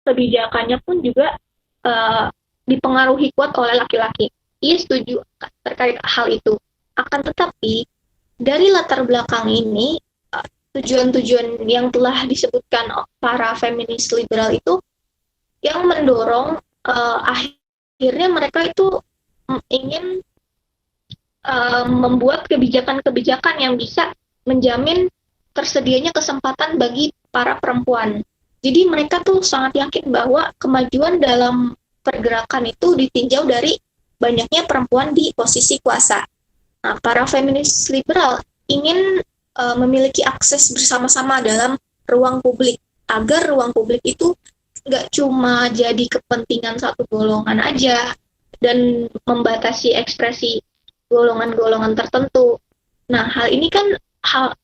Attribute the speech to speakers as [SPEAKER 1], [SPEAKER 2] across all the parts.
[SPEAKER 1] kebijakannya pun juga dipengaruhi kuat oleh laki-laki. Ia setuju terkait hal itu. Akan tetapi dari latar belakang ini, tujuan-tujuan yang telah disebutkan para feminis liberal itu yang mendorong akhirnya mereka itu ingin membuat kebijakan-kebijakan yang bisa menjamin tersedianya kesempatan bagi para perempuan. Jadi mereka tuh sangat yakin bahwa kemajuan dalam pergerakan itu ditinjau dari banyaknya perempuan di posisi kuasa. Nah, para feminis liberal ingin memiliki akses bersama-sama dalam ruang publik, agar ruang publik itu nggak cuma jadi kepentingan satu golongan aja dan membatasi ekspresi golongan-golongan tertentu. Nah, hal ini kan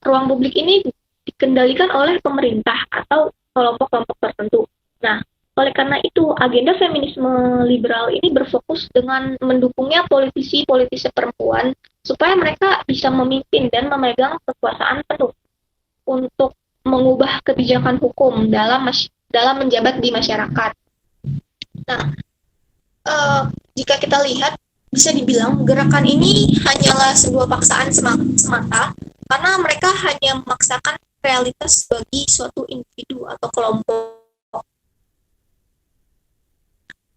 [SPEAKER 1] ruang publik ini dikendalikan oleh pemerintah atau kelompok-kelompok tertentu. Nah, oleh karena itu, agenda feminisme liberal ini berfokus dengan mendukungnya politisi-politisi perempuan supaya mereka bisa memimpin dan memegang kekuasaan penuh untuk mengubah kebijakan hukum dalam menjabat di masyarakat. Nah, jika kita lihat, bisa dibilang gerakan ini hanyalah sebuah paksaan semata karena mereka hanya memaksakan realitas bagi suatu individu atau kelompok.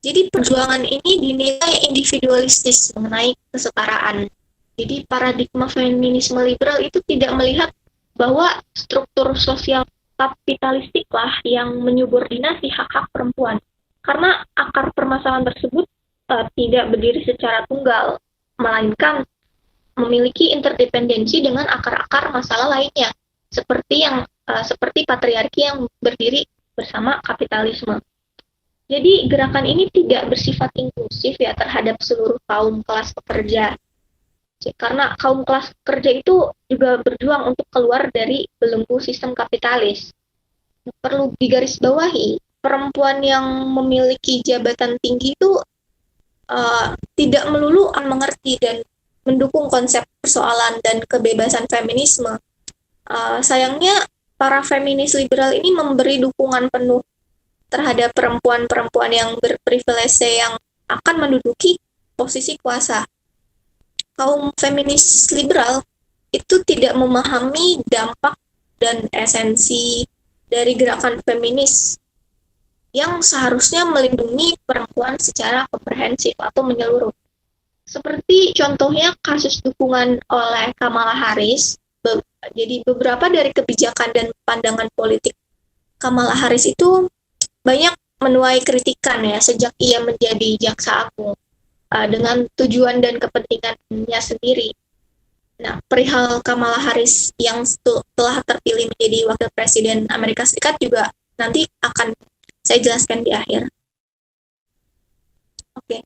[SPEAKER 1] Jadi perjuangan ini dinilai individualistis mengenai kesetaraan. Jadi paradigma feminisme liberal itu tidak melihat bahwa struktur sosial kapitalistik lah yang menyubordinasi hak-hak perempuan. Karena akar permasalahan tersebut tidak berdiri secara tunggal, melainkan memiliki interdependensi dengan akar-akar masalah lainnya, seperti patriarki yang berdiri bersama kapitalisme. Jadi gerakan ini tidak bersifat inklusif ya terhadap seluruh kaum kelas pekerja. Karena kaum kelas pekerja itu juga berjuang untuk keluar dari belenggu sistem kapitalis. Perlu digarisbawahi, perempuan yang memiliki jabatan tinggi itu tidak melulu mengerti dan mendukung konsep persoalan dan kebebasan feminisme. Sayangnya, para feminis liberal ini memberi dukungan penuh terhadap perempuan-perempuan yang berprivilege yang akan menduduki posisi kuasa. Kaum feminis liberal itu tidak memahami dampak dan esensi dari gerakan feminis yang seharusnya melindungi perempuan secara komprehensif atau menyeluruh. Seperti contohnya kasus dukungan oleh Kamala Harris, jadi beberapa dari kebijakan dan pandangan politik Kamala Harris itu banyak menuai kritikan ya sejak ia menjadi jaksa agung dengan tujuan dan kepentingannya sendiri. Nah, perihal Kamala Harris yang telah terpilih menjadi wakil presiden Amerika Serikat juga nanti akan saya jelaskan di akhir. Oke,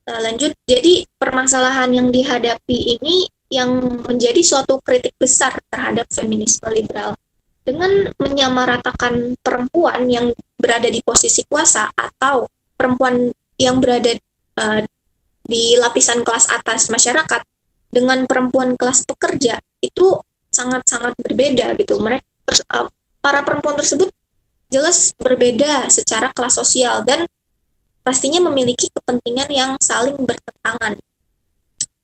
[SPEAKER 1] lanjut. Jadi permasalahan yang dihadapi ini yang menjadi suatu kritik besar terhadap feminisme liberal. Dengan menyamaratakan perempuan yang berada di posisi kuasa atau perempuan yang berada di lapisan kelas atas masyarakat dengan perempuan kelas pekerja itu sangat-sangat berbeda gitu. Para perempuan tersebut jelas berbeda secara kelas sosial dan pastinya memiliki kepentingan yang saling bertentangan.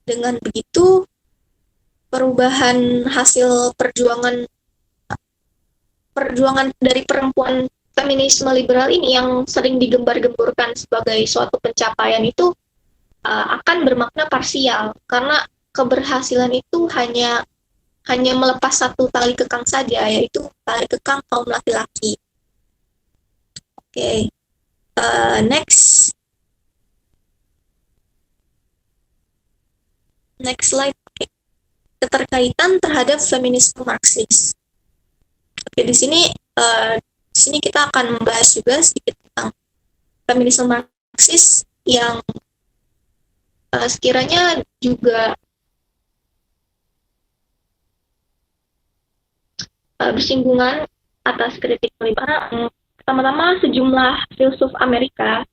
[SPEAKER 1] Dengan begitu, perubahan hasil perjuangan dari perempuan feminisme liberal ini yang sering digembar-gemburkan sebagai suatu pencapaian itu akan bermakna parsial karena keberhasilan itu hanya melepas satu tali kekang saja, yaitu tali kekang kaum laki-laki. Oke. Next slide. Okay. Keterkaitan terhadap feminisme Marxis. Oke, di sini kita akan membahas juga sedikit tentang feminisme Marxis yang sekiranya juga bersinggungan atas kritik liberal. Pertama-tama sejumlah filsuf Amerika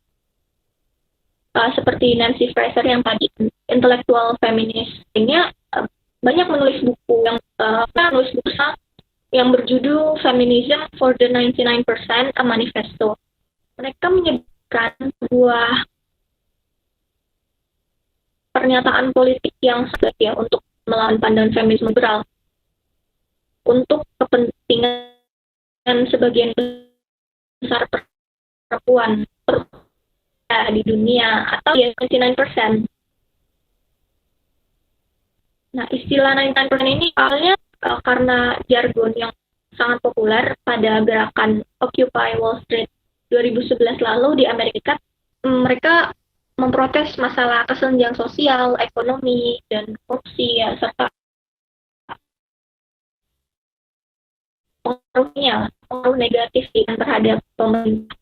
[SPEAKER 1] seperti Nancy Fraser yang tadi intelektual feminis lainnya banyak menulis buku yang berjudul Feminism for the 99% a Manifesto. Mereka menyebutkan sebuah pernyataan politik yang sangat ya untuk melawan pandangan feminisme liberal untuk kepentingan sebagian besar perempuan di dunia atau ya 99%. Nah, istilah 99% ini awalnya karena jargon yang sangat populer pada gerakan Occupy Wall Street 2011 lalu di Amerika. Mereka memprotes masalah kesenjangan sosial, ekonomi, dan korupsi ya, serta pengaruh negatif terhadap pemerintah.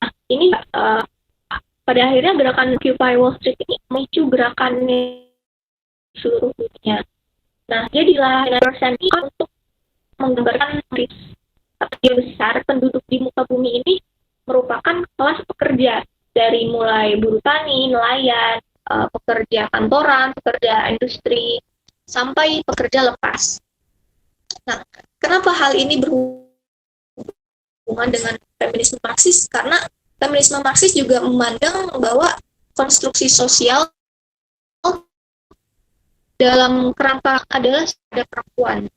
[SPEAKER 1] Nah, ini pada akhirnya gerakan Occupy Wall Street ini memicu gerakan seluruh dunia. Nah, jadilah 9% ini untuk menggambarkan yang besar penduduk di muka bumi ini merupakan kelas pekerja dari mulai buruh tani, nelayan, pekerja kantoran, pekerja industri, sampai pekerja lepas. Nah, kenapa hal ini berhubungan dengan feminisme Marxis? Karena feminisme Marxis juga memandang bahwa konstruksi sosial dalam kerangka adalah pada perempuan.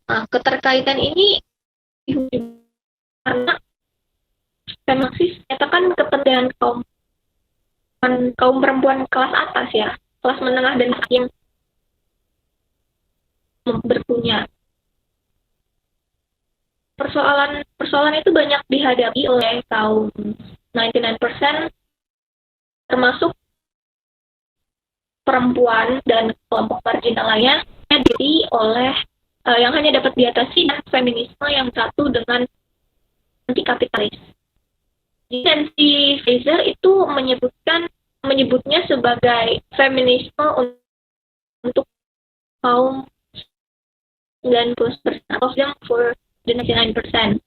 [SPEAKER 1] Nah, keterkaitan ini karena Marxis menyatakan kepentingan kaum perempuan kelas atas ya, kelas menengah dan yang berpunya. Persoalan itu banyak dihadapi oleh kaum 99%, termasuk perempuan dan kelompok marginal lainnya, diri oleh yang hanya dapat diatasi dengan feminisme yang satu dengan anti kapitalis. Nancy Fraser itu menyebutnya sebagai feminisme untuk kaum 90% of them for the 99%.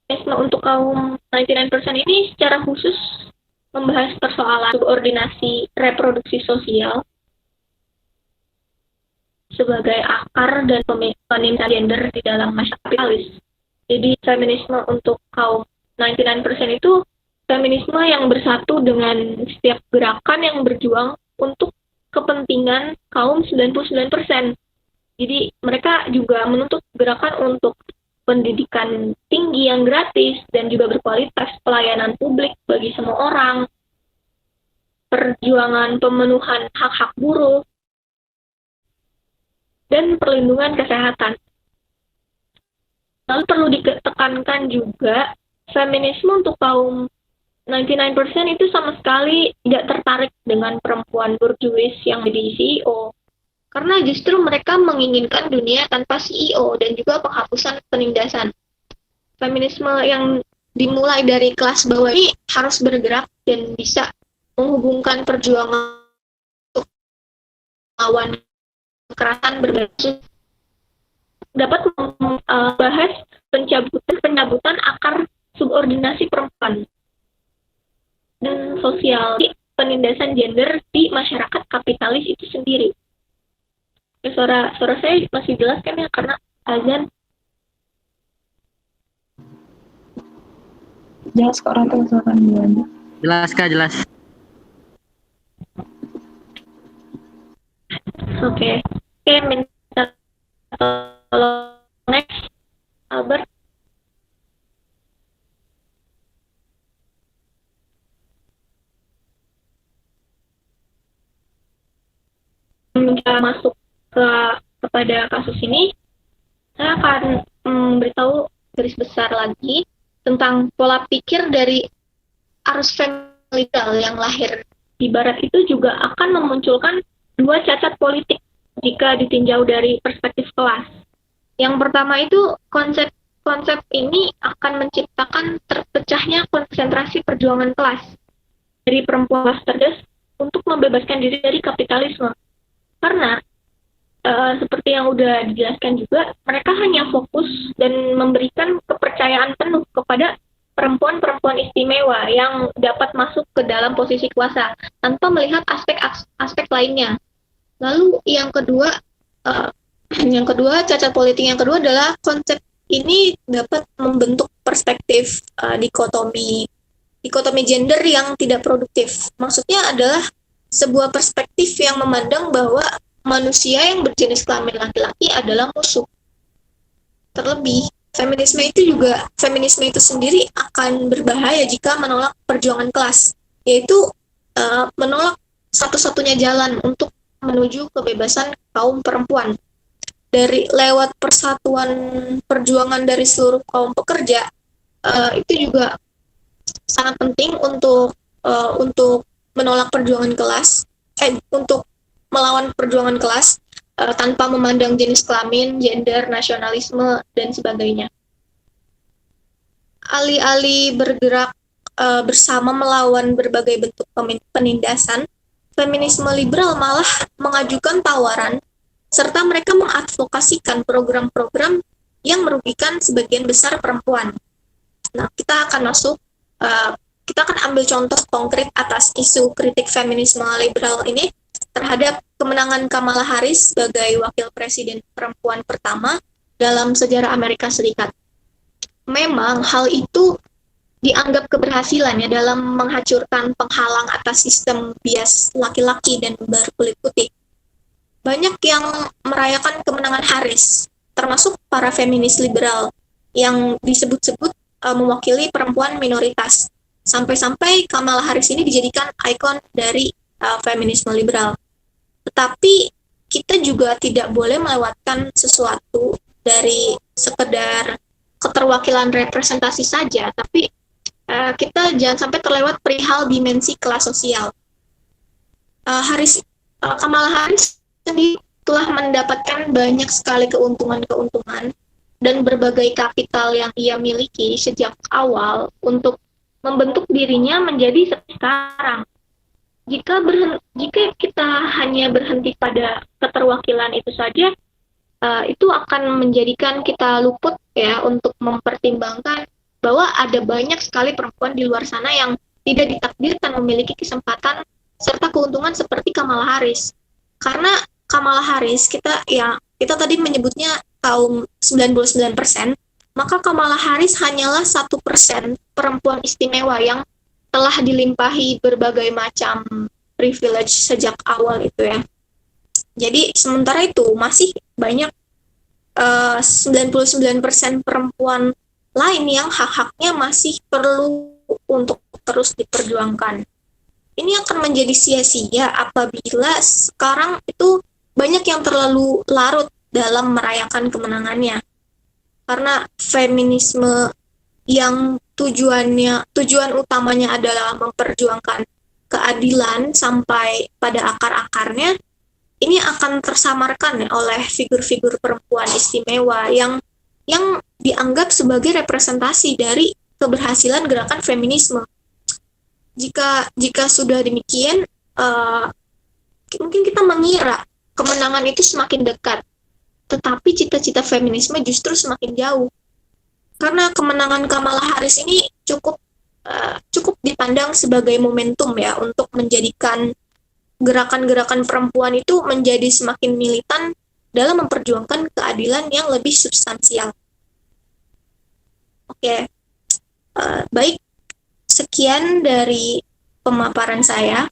[SPEAKER 1] Feminisme untuk kaum 99% ini secara khusus membahas persoalan subordinasi reproduksi sosial sebagai akar dan pemilihan gender di dalam masyarakat kapitalis. Jadi feminisme untuk kaum 99% itu feminisme yang bersatu dengan setiap gerakan yang berjuang untuk kepentingan kaum 99%. Jadi mereka juga menuntut gerakan untuk pendidikan tinggi yang gratis dan juga berkualitas, pelayanan publik bagi semua orang, perjuangan pemenuhan hak-hak buruh, dan perlindungan kesehatan. Lalu perlu ditekankan juga, feminisme untuk kaum 99% itu sama sekali tidak tertarik dengan perempuan borjuis yang menjadi CEO. Karena justru mereka menginginkan dunia tanpa CEO dan juga penghapusan penindasan. Feminisme yang dimulai dari kelas bawah ini harus bergerak dan bisa menghubungkan perjuangan untuk melawan kekerasan berbasis, dapat membahas pencabutan akar subordinasi perempuan dan sosial penindasan gender di masyarakat kapitalis itu sendiri. Suara saya masih jelas kan ya, karena azan.
[SPEAKER 2] Jelas kok Ratu, silakan dilanjut.
[SPEAKER 3] Jelas Kak, jelas.
[SPEAKER 1] Oke, minta tolong next, Albert. Jika masuk kepada kasus ini, saya akan beritahu garis besar lagi tentang pola pikir dari arus feminisme yang lahir di Barat itu juga akan memunculkan dua cacat politik jika ditinjau dari perspektif kelas. Yang pertama itu konsep ini akan menciptakan terpecahnya konsentrasi perjuangan kelas dari perempuan kelas terdes untuk membebaskan diri dari kapitalisme. Karena seperti yang udah dijelaskan juga, mereka hanya fokus dan memberikan kepercayaan penuh kepada perempuan-perempuan istimewa yang dapat masuk ke dalam posisi kuasa tanpa melihat aspek-aspek lainnya. Lalu yang kedua, Yang kedua, cacat politik yang kedua adalah konsep ini dapat membentuk perspektif dikotomi gender yang tidak produktif. Maksudnya adalah sebuah perspektif yang memandang bahwa manusia yang berjenis kelamin laki-laki adalah musuh. Terlebih, feminisme itu sendiri akan berbahaya jika menolak perjuangan kelas, yaitu menolak satu-satunya jalan untuk menuju kebebasan kaum perempuan. Dari lewat persatuan perjuangan dari seluruh kaum pekerja, itu juga sangat penting untuk menolak perjuangan kelas, untuk melawan perjuangan kelas tanpa memandang jenis kelamin, gender, nasionalisme, dan sebagainya. Alih-alih bergerak bersama melawan berbagai bentuk penindasan, feminisme liberal malah mengajukan tawaran serta mereka mengadvokasikan program-program yang merugikan sebagian besar perempuan. Nah, kita akan ambil contoh konkret atas isu kritik feminisme liberal ini terhadap kemenangan Kamala Harris sebagai wakil presiden perempuan pertama dalam sejarah Amerika Serikat. Memang hal itu dianggap keberhasilan ya dalam menghancurkan penghalang atas sistem bias laki-laki dan berkulit putih. Banyak yang merayakan kemenangan Harris, termasuk para feminis liberal yang disebut-sebut mewakili perempuan minoritas. Sampai-sampai Kamala Harris ini dijadikan ikon dari feminisme liberal. Tetapi kita juga tidak boleh melewatkan sesuatu dari sekedar keterwakilan representasi saja, tapi kita jangan sampai terlewat perihal dimensi kelas sosial. Kamala Harris sendiri telah mendapatkan banyak sekali keuntungan-keuntungan dan berbagai kapital yang ia miliki sejak awal untuk membentuk dirinya menjadi seperti sekarang. Jika kita hanya berhenti pada keterwakilan itu saja, itu akan menjadikan kita luput ya untuk mempertimbangkan bahwa ada banyak sekali perempuan di luar sana yang tidak ditakdirkan memiliki kesempatan serta keuntungan seperti Kamala Harris. Karena Kamala Harris kita tadi menyebutnya kaum 99%, maka Kamala Harris hanyalah 1% perempuan istimewa yang telah dilimpahi berbagai macam privilege sejak awal itu ya. Jadi sementara itu masih banyak 99% perempuan lain yang hak-haknya masih perlu untuk terus diperjuangkan. Ini akan menjadi sia-sia apabila sekarang itu banyak yang terlalu larut dalam merayakan kemenangannya. Karena feminisme yang tujuan utamanya adalah memperjuangkan keadilan sampai pada akar-akarnya, ini akan tersamarkan oleh figur-figur perempuan istimewa yang dianggap sebagai representasi dari keberhasilan gerakan feminisme. Jika sudah demikian, mungkin kita mengira kemenangan itu semakin dekat, tetapi cita-cita feminisme justru semakin jauh. Karena kemenangan Kamala Harris ini cukup dipandang sebagai momentum ya untuk menjadikan gerakan-gerakan perempuan itu menjadi semakin militan dalam memperjuangkan keadilan yang lebih substansial. Oke, baik. Sekian dari pemaparan saya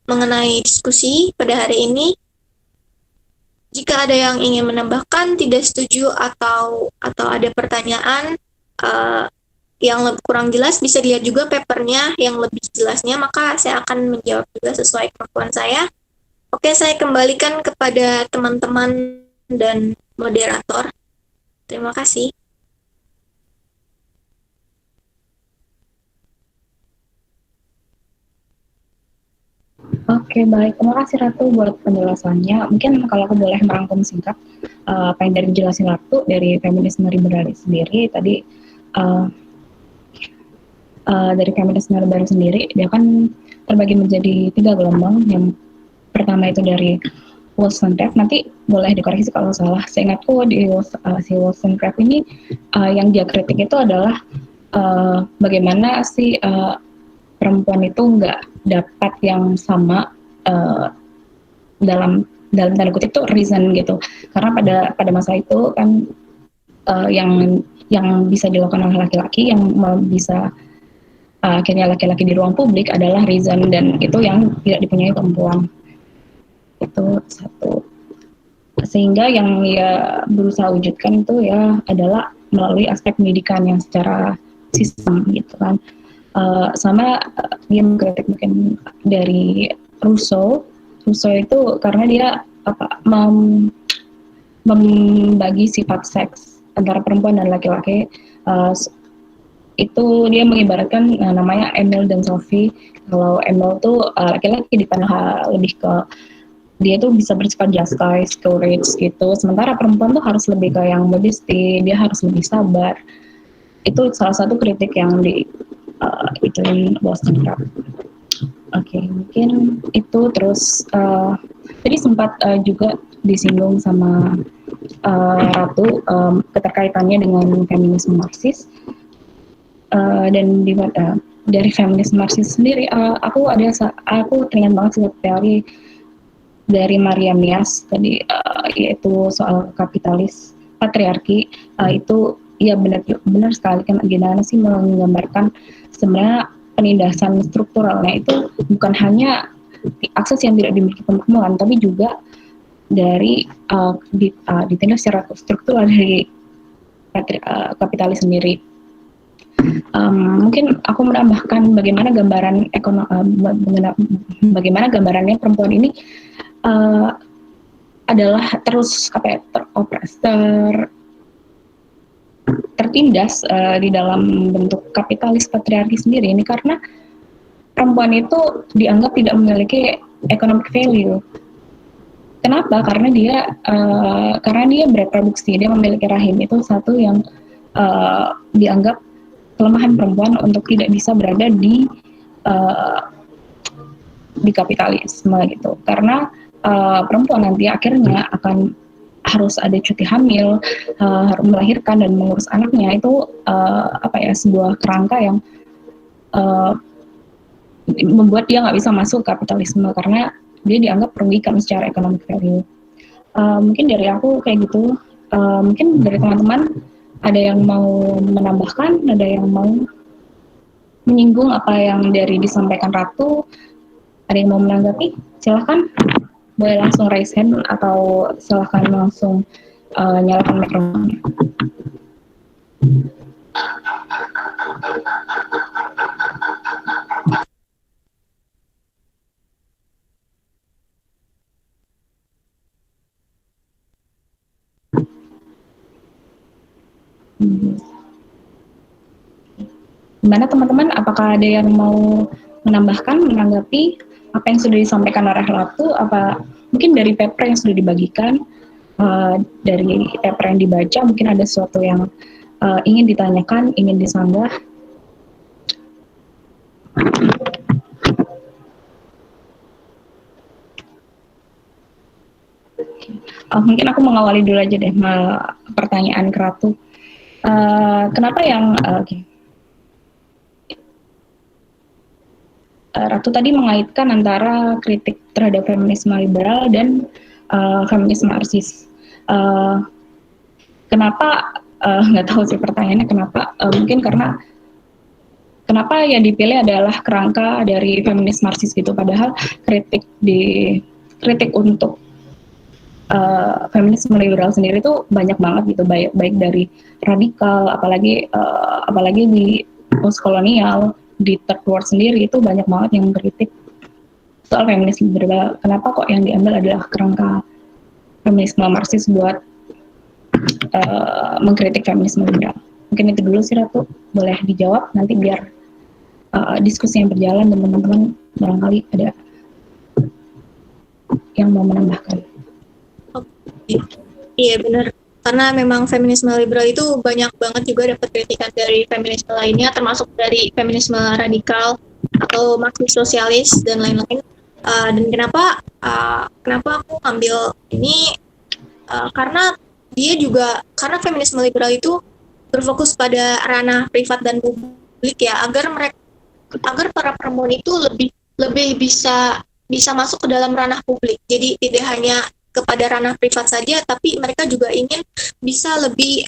[SPEAKER 1] mengenai diskusi pada hari ini. Jika ada yang ingin menambahkan, tidak setuju atau ada pertanyaan yang kurang jelas, bisa dilihat juga papernya yang lebih jelasnya, maka saya akan menjawab juga sesuai kemampuan saya. Oke, saya kembalikan kepada teman-teman dan moderator. Terima kasih.
[SPEAKER 2] Oke, baik. Terima kasih Ratu buat penjelasannya. Mungkin kalau aku boleh merangkum singkat apa yang dari dijelasin Ratu dari feminisme liberal sendiri tadi, dari feminisme liberal sendiri dia kan terbagi menjadi 3 gelombang. Yang pertama itu dari Wollstonecraft, nanti boleh dikoreksi kalau salah. Seingatku di si Wollstonecraft ini yang dia kritik itu adalah bagaimana si perempuan itu nggak dapat yang sama dalam dalam tanda kutip itu reason gitu, karena pada masa itu kan yang bisa dilakukan oleh laki-laki yang bisa akhirnya laki-laki di ruang publik adalah reason, dan itu yang tidak dipunyai perempuan. Itu satu. Sehingga yang dia berusaha wujudkan itu ya adalah melalui aspek pendidikan yang secara sistem gitu kan. Sama dia mengkritik mungkin dari Rousseau itu karena dia membagi sifat seks antara perempuan dan laki-laki. Itu dia mengibaratkan namanya Emile dan Sophie. Kalau Emile tuh laki-laki di tanah lebih ke dia tuh bisa bersifat justice, courage gitu. Sementara perempuan tuh harus lebih ke yang modesty, dia harus lebih sabar. Itu salah satu kritik yang ituin Wollstonecraft. Oke, mungkin itu. Terus tadi sempat juga disinggung sama Ratu keterkaitannya dengan feminisme Marxis. Dan dari feminisme Marxis sendiri, aku teringat banget sih teori dari Maria Mias tadi, yaitu soal kapitalis patriarki. Itu ya benar sekali kan, gimana sih menggambarkan sebenarnya penindasan strukturalnya itu bukan hanya akses yang tidak dimiliki perempuan, tapi juga dari ditindas secara struktural dari kapitalis sendiri. Mungkin aku menambahkan bagaimana bagaimana gambarannya perempuan ini adalah terus tertindas di dalam bentuk kapitalis patriarki sendiri ini, karena perempuan itu dianggap tidak memiliki economic value. Kenapa? Karena dia bereproduksi, dia memiliki rahim. Itu satu yang dianggap kelemahan perempuan untuk tidak bisa berada di kapitalisme gitu. Karena perempuan nanti akhirnya akan harus ada cuti hamil, harus melahirkan dan mengurus anaknya. Itu sebuah kerangka yang membuat dia nggak bisa masuk kapitalisme karena dia dianggap merugikan secara economic value. Mungkin dari aku kayak gitu. Mungkin dari teman-teman ada yang mau menambahkan, ada yang mau menyinggung apa yang dari disampaikan Ratu, ada yang mau menanggapi? Silahkan, boleh langsung raise hand atau silahkan langsung nyalakan mikrofonnya. Gimana teman-teman, apakah ada yang mau menambahkan, menanggapi apa yang sudah disampaikan oleh Ratu? Apa mungkin dari paper yang sudah dibagikan, dari paper yang dibaca, mungkin ada sesuatu yang ingin ditanyakan, ingin disanggah? Mungkin aku mengawali dulu aja deh pertanyaan ke Ratu. Kenapa yang Ratu tadi mengaitkan antara kritik terhadap feminisme liberal dan feminisme Marxis. Kenapa? Nggak tahu sih pertanyaannya kenapa. Mungkin karena kenapa yang dipilih adalah kerangka dari feminis Marxis gitu. Padahal kritik untuk feminisme liberal sendiri itu banyak banget gitu, baik dari radikal, apalagi di postkolonial, di third world sendiri itu banyak banget yang mengkritik soal feminisme liberal. Kenapa kok yang diambil adalah kerangka feminisme Marxis buat mengkritik feminisme liberal? Mungkin itu dulu sih Ratu, boleh dijawab nanti biar diskusi yang berjalan dan teman-teman barangkali ada yang mau menambahkan.
[SPEAKER 1] Iya benar, karena memang feminisme liberal itu banyak banget juga dapat kritikan dari feminisme lainnya, termasuk dari feminisme radikal atau Marxis sosialis dan lain-lain. Dan kenapa aku ambil ini, karena karena feminisme liberal itu berfokus pada ranah privat dan publik ya, agar para perempuan itu lebih bisa masuk ke dalam ranah publik. Jadi tidak hanya kepada ranah privat saja, tapi mereka juga ingin bisa lebih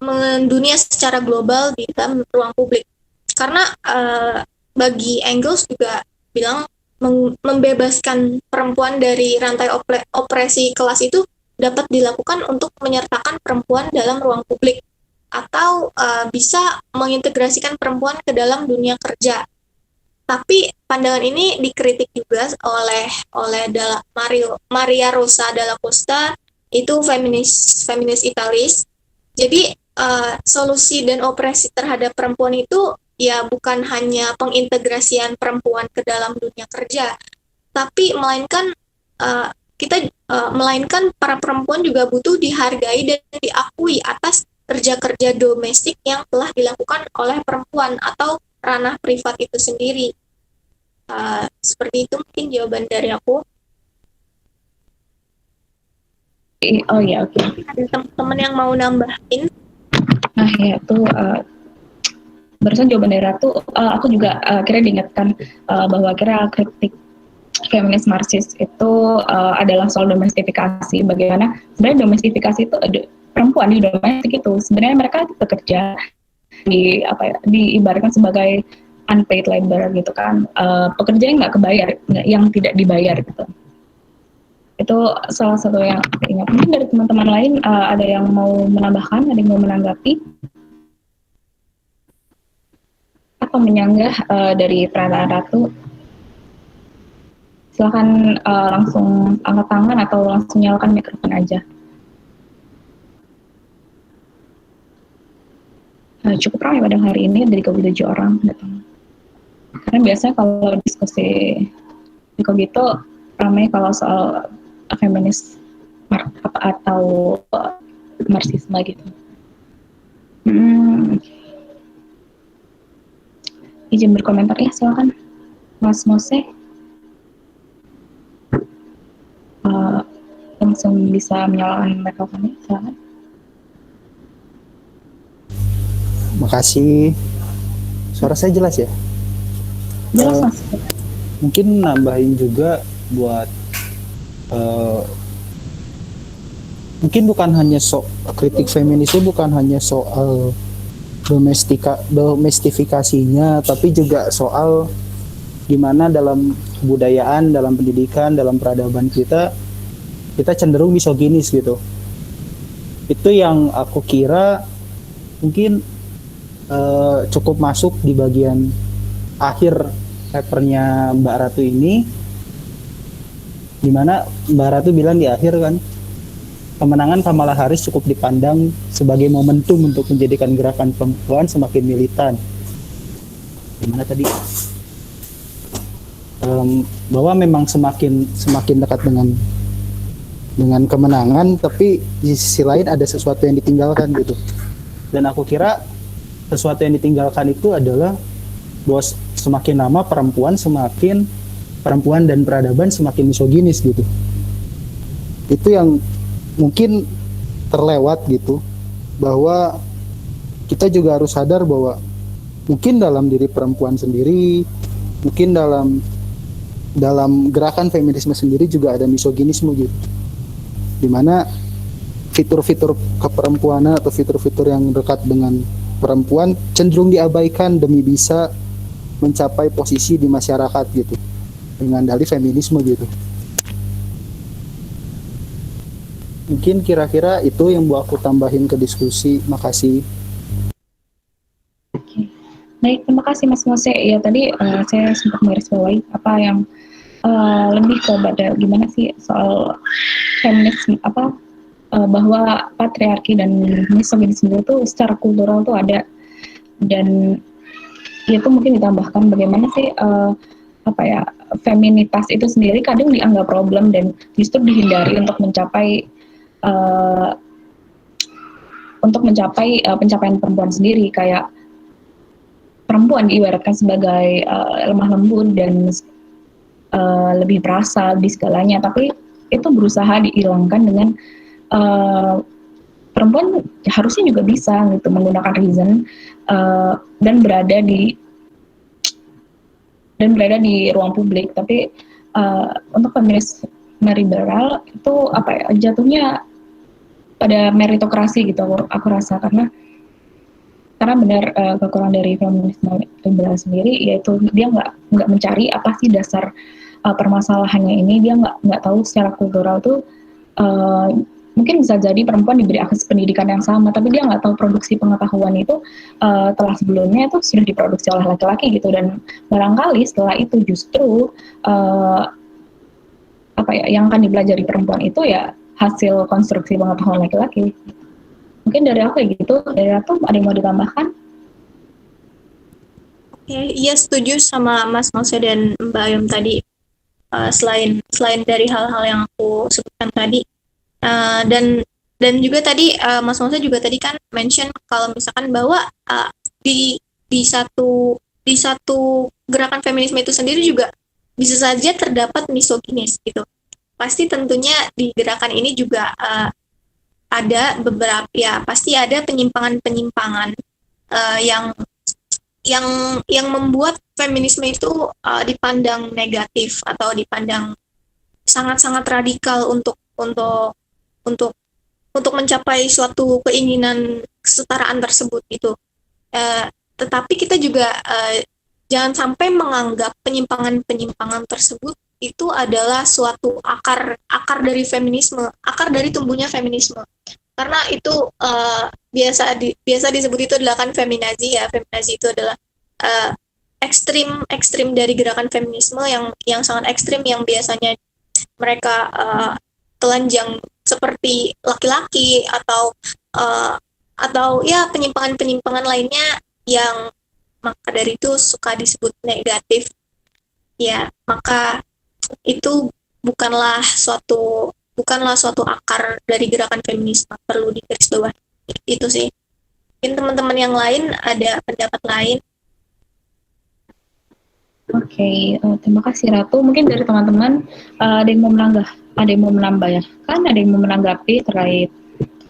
[SPEAKER 1] mendunia secara global di dalam ruang publik. Karena bagi Engels juga bilang membebaskan perempuan dari rantai opresi kelas itu dapat dilakukan untuk menyertakan perempuan dalam ruang publik atau bisa mengintegrasikan perempuan ke dalam dunia kerja. Tapi pandangan ini dikritik juga oleh Maria Rosa Dalla Costa, itu feminis Italis. Jadi solusi dan opresi terhadap perempuan itu ya bukan hanya pengintegrasian perempuan ke dalam dunia kerja, tapi melainkan para perempuan juga butuh dihargai dan diakui atas kerja-kerja domestik yang telah dilakukan oleh perempuan atau ranah privat itu sendiri. Seperti itu mungkin jawaban dari aku.
[SPEAKER 2] Oh ya, oke.
[SPEAKER 1] Ada teman-teman yang mau nambahin?
[SPEAKER 2] Nah ya itu barusan jawaban dari Ratu, aku juga kira diingatkan bahwa kira kritik feminis Marxis itu adalah soal domestifikasi. Bagaimana sebenarnya domestifikasi itu perempuan di domestik itu sebenarnya mereka bekerja diibaratkan sebagai unpaid labor gitu kan, pekerja yang nggak kebayar, yang tidak dibayar gitu. Itu salah satu yang ingat. Mungkin dari teman-teman lain ada yang mau menambahkan, ada yang mau menanggapi atau menyanggah dari pernyataan Ratu. Silakan langsung angkat tangan atau langsung nyalakan mikrofon aja. Cukup ramai pada hari ini, dari 27 orang datang. Karena biasanya kalau diskusi gitu ramai kalau soal feminis atau marxisme gitu. Izin berkomentar ya, silakan Mas Mose. Langsung bisa menyalakan mikrofonnya, silakan.
[SPEAKER 3] Makasih. Suara saya jelas ya?
[SPEAKER 2] Jelas Mas.
[SPEAKER 3] Mungkin nambahin juga buat mungkin bukan hanya kritik feminis itu bukan hanya soal domestifikasinya, tapi juga soal gimana dalam kebudayaan, dalam pendidikan, dalam peradaban kita cenderung misoginis gitu. Itu yang aku kira mungkin cukup masuk di bagian akhir papernya Mbak Ratu ini, dimana Mbak Ratu bilang di akhir kan, kemenangan Kamala Harris cukup dipandang sebagai momentum untuk menjadikan gerakan perempuan semakin militan. Gimana tadi? Bahwa memang semakin dekat dengan kemenangan, tapi di sisi lain ada sesuatu yang ditinggalkan gitu. Dan aku kira sesuatu yang ditinggalkan itu adalah bahwa semakin lama perempuan dan peradaban semakin misoginis gitu. Itu yang mungkin terlewat gitu, bahwa kita juga harus sadar bahwa mungkin dalam diri perempuan sendiri, mungkin dalam gerakan feminisme sendiri juga ada misoginisme gitu, dimana fitur-fitur keperempuanan atau fitur-fitur yang dekat dengan perempuan cenderung diabaikan demi bisa mencapai posisi di masyarakat gitu, dengan dalih feminisme gitu. Mungkin kira-kira itu yang mau aku tambahin ke diskusi. Makasih.
[SPEAKER 2] Baik, terima kasih Mas Mose. Ya tadi saya sempat menggarisbawahi apa yang lebih kepada gimana sih soal feminisme, bahwa patriarki dan misoginisme itu secara kultural tuh ada, dan itu mungkin ditambahkan bagaimana sih feminitas itu sendiri kadang dianggap problem dan justru dihindari untuk mencapai pencapaian perempuan sendiri. Kayak perempuan diibaratkan sebagai lemah lembut dan lebih perasa di segalanya, tapi itu berusaha dihilangkan dengan perempuan harusnya juga bisa gitu menggunakan reason dan berada di ruang publik. Tapi untuk feminis liberal itu apa ya, jatuhnya pada meritokrasi gitu aku rasa, karena benar kekurangan dari feminisme liberal sendiri yaitu dia nggak mencari apa sih dasar permasalahannya ini. Dia nggak tahu secara kultural tuh uh, mungkin bisa jadi perempuan diberi akses pendidikan yang sama, tapi dia nggak tahu produksi pengetahuan itu telah sebelumnya itu sudah diproduksi oleh laki-laki gitu, dan barangkali setelah itu justru apa ya yang akan dipelajari perempuan itu ya hasil konstruksi pengetahuan laki-laki. Mungkin dari aku kayak gitu. Dari aku ada yang mau ditambahkan?
[SPEAKER 1] Iya, setuju sama Mas Mose dan Mbak Ayom tadi. Selain dari hal-hal yang aku sebutkan tadi, dan juga tadi Mas Mose juga tadi kan mention kalau misalkan bahwa di satu gerakan feminisme itu sendiri juga bisa saja terdapat misoginis gitu. Pasti tentunya di gerakan ini juga ada beberapa, ya pasti ada penyimpangan-penyimpangan yang membuat feminisme itu dipandang negatif atau dipandang sangat-sangat radikal untuk mencapai suatu keinginan kesetaraan tersebut gitu. Tetapi kita juga jangan sampai menganggap penyimpangan-penyimpangan tersebut itu adalah suatu akar dari feminisme, akar dari tumbuhnya feminisme. Karena itu biasa disebut itu adalah kan feminazi ya. Feminazi itu adalah ekstrim dari gerakan feminisme yang sangat ekstrim, yang biasanya mereka telanjang seperti laki-laki atau ya penyimpangan lainnya yang maka dari itu suka disebut negatif ya. Maka itu bukanlah suatu akar dari gerakan feminisme, perlu digarisbawahi. Itu sih. Mungkin teman-teman yang lain ada pendapat lain.
[SPEAKER 2] Oke, terima kasih Ratu. Mungkin dari teman-teman ada yang mau menambah ya? Kan ada yang mau menanggapi terkait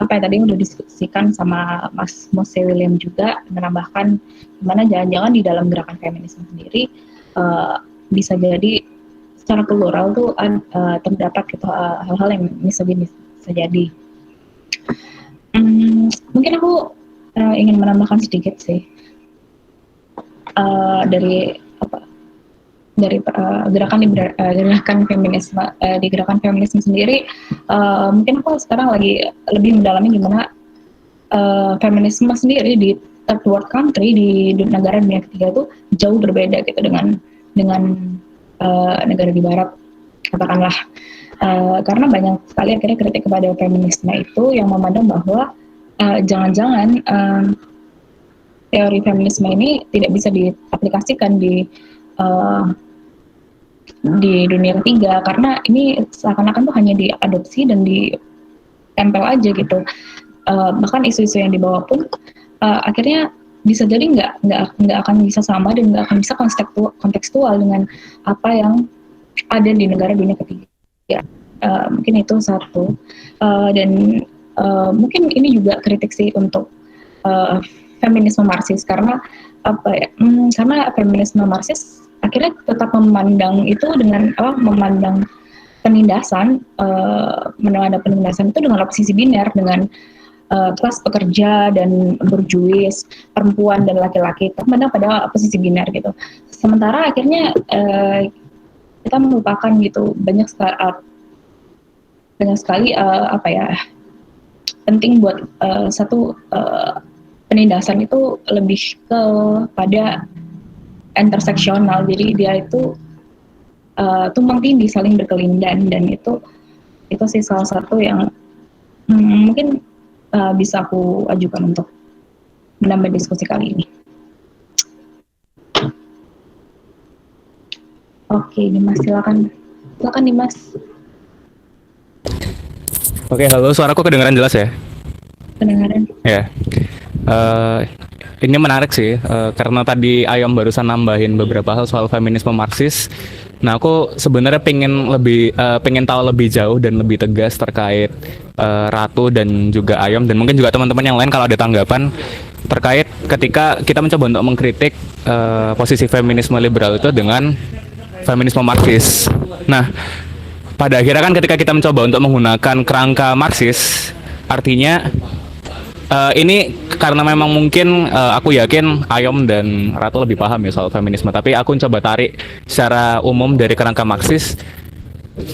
[SPEAKER 2] apa yang tadi udah diskusikan sama Mas Mose William, juga menambahkan gimana jangan-jangan di dalam gerakan feminisme sendiri bisa jadi secara plural tuh terdapat gitu hal-hal yang misoginis bisa jadi. Mungkin aku ingin menambahkan sedikit sih dari gerakan feminisme di gerakan feminisme sendiri. Mungkin aku sekarang lagi lebih mendalami gimana feminisme sendiri di third world country, di negara dunia ketiga itu jauh berbeda gitu dengan negara di barat katakanlah, karena banyak sekali akhirnya kritik kepada feminisme itu yang memandang bahwa jangan-jangan teori feminisme ini tidak bisa diaplikasikan di dunia ketiga, karena ini seakan-akan tuh hanya diadopsi dan ditempel aja gitu. Bahkan isu-isu yang dibawa pun akhirnya bisa jadi nggak akan bisa sama dan nggak akan bisa kontekstual dengan apa yang ada di negara dunia ketiga. Mungkin itu satu. Dan mungkin ini juga kritik sih untuk feminisme Marxis, karena karena feminisme Marxis akhirnya tetap memandang itu dengan memandang penindasan, memandang penindasan itu dengan posisi biner, dengan kelas pekerja dan berjuis, perempuan dan laki-laki, memandang pada posisi biner gitu. Sementara akhirnya kita melupakan gitu banyak sekali penting buat satu penindasan itu lebih pada interseksional, jadi dia itu tumpang tindih, saling berkelindan, dan itu sih salah satu yang mungkin bisa aku ajukan untuk menambah diskusi kali ini. Oke, Dimas, silakan Dimas.
[SPEAKER 4] Oke, halo, suaraku kedengaran jelas ya?
[SPEAKER 2] Kedengaran.
[SPEAKER 4] Ya. Ini menarik sih, karena tadi Ayom barusan nambahin beberapa hal soal feminisme Marxis. Nah, aku sebenarnya pengen tahu lebih jauh dan lebih tegas terkait Ratu dan juga Ayom, dan mungkin juga teman-teman yang lain kalau ada tanggapan terkait ketika kita mencoba untuk mengkritik posisi feminisme liberal itu dengan feminisme Marxis. Nah, pada akhirnya kan ketika kita mencoba untuk menggunakan kerangka Marxis, artinya ini karena memang mungkin aku yakin Ayom dan Ratu lebih paham ya soal feminisme, tapi aku coba tarik secara umum dari kerangka Marxis.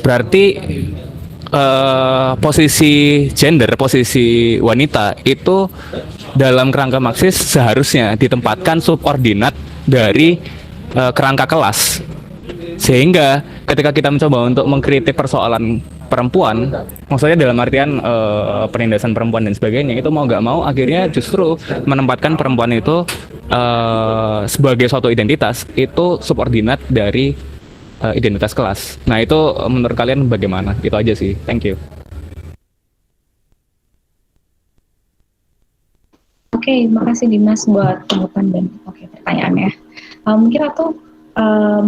[SPEAKER 4] Berarti posisi gender, posisi wanita itu dalam kerangka Marxis seharusnya ditempatkan subordinat dari kerangka kelas. Sehingga ketika kita mencoba untuk mengkritik persoalan perempuan, maksudnya dalam artian penindasan perempuan dan sebagainya, itu mau nggak mau akhirnya justru menempatkan perempuan itu sebagai suatu identitas itu subordinat dari identitas kelas. Nah itu menurut kalian bagaimana? Itu aja sih. Thank you.
[SPEAKER 2] Oke, makasih Dimas buat tanggapan dan pertanyaannya. Mungkin aku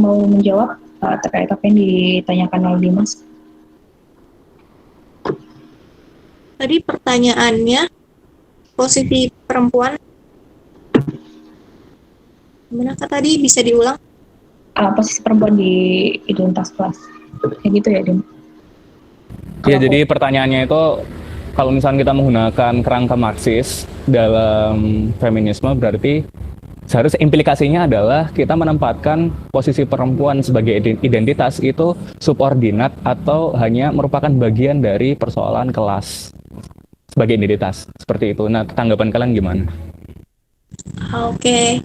[SPEAKER 2] mau menjawab terkait apa yang ditanyakan oleh Dimas.
[SPEAKER 1] Tadi pertanyaannya, posisi perempuan, gimana Kak tadi? Bisa diulang?
[SPEAKER 2] Posisi perempuan di identitas kelas. Kayak gitu ya, Dim?
[SPEAKER 4] Ya, jadi pertanyaannya itu, kalau misalnya kita menggunakan kerangka Marxis dalam feminisme, berarti seharusnya implikasinya adalah kita menempatkan posisi perempuan sebagai identitas itu subordinat atau hanya merupakan bagian dari persoalan kelas sebagai identitas, seperti itu. Nah, tanggapan kalian gimana?
[SPEAKER 1] Oke.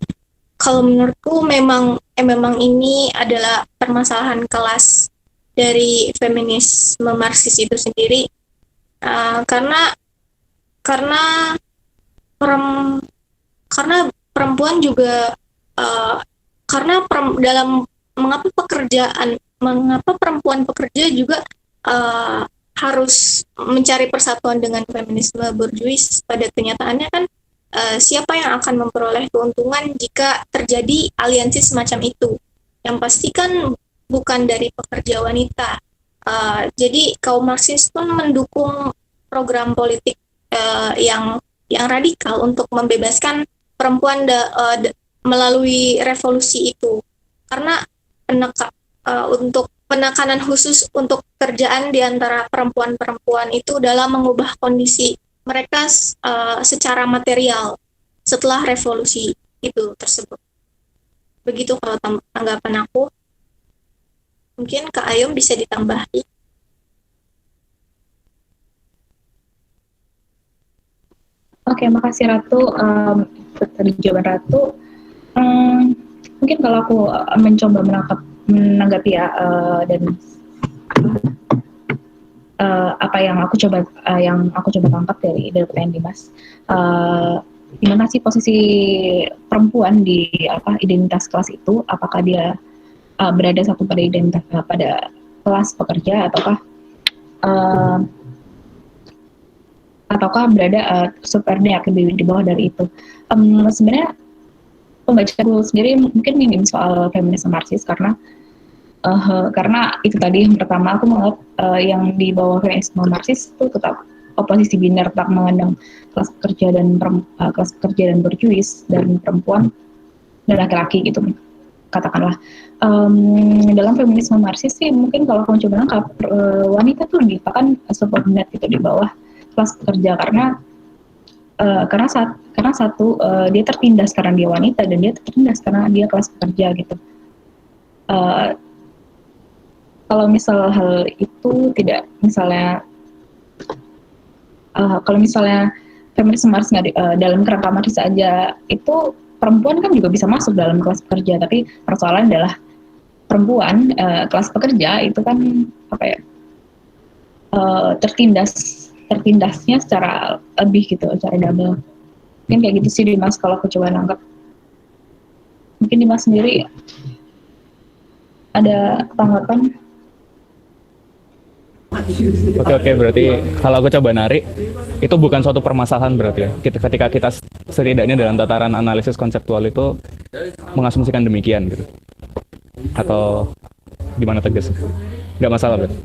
[SPEAKER 1] Kalau menurutku memang ini adalah permasalahan kelas dari feminisme Marxis itu sendiri, karena perempuan juga dalam mengapa perempuan pekerja juga harus mencari persatuan dengan feminisme borjuis. Pada kenyataannya kan siapa yang akan memperoleh keuntungan jika terjadi aliansi semacam itu? Yang pasti kan bukan dari pekerja wanita. Jadi kaum Marxis pun mendukung program politik yang radikal untuk membebaskan perempuan melalui revolusi itu. Karena untuk penekanan khusus untuk kerjaan di antara perempuan-perempuan itu dalam mengubah kondisi mereka secara material setelah revolusi itu tersebut. Begitu kalau tanggapan aku. Mungkin Kak Ayom bisa ditambahi.
[SPEAKER 2] Oke, makasih Ratu. Tadi jawaban Ratu. Mungkin kalau aku mencoba menanggapi ya, dan apa yang aku coba tangkap dari pertanyaan Dimas, gimana sih posisi perempuan di identitas kelas itu? Apakah dia berada satu pada identitas pada kelas pekerja ataukah berada subordinat di bawah dari itu? Sebenarnya pembacaanku sendiri mungkin minim soal feminisme Marxis karena itu tadi yang pertama aku menganggap yang di bawah feminisme Marxis itu tetap oposisi biner, tetap memandang kelas pekerja dan borjuis dan perempuan dan laki-laki gitu katakanlah. Dalam feminisme Marxis sih mungkin kalau kamu coba nangkap wanita tuh bahkan subordinat gitu di bawah kelas pekerja karena satu dia tertindas karena dia wanita dan dia tertindas karena dia kelas pekerja gitu. Kalau misal hal itu tidak, misalnya kalau misalnya feminisme Marxis dalam kerangka Marxis saja, itu perempuan kan juga bisa masuk dalam kelas pekerja, tapi persoalan adalah perempuan kelas pekerja itu kan tertindasnya secara lebih gitu, secara double. Mungkin kayak gitu sih Dimas kalau aku coba nangkap. Mungkin Dimas sendiri ada tanggapan?
[SPEAKER 4] Oke, berarti kalau aku coba narik, itu bukan suatu permasalahan berarti ya. Ketika kita setidaknya dalam tataran analisis konseptual itu mengasumsikan demikian gitu. Atau gimana tegas? Nggak masalah berarti?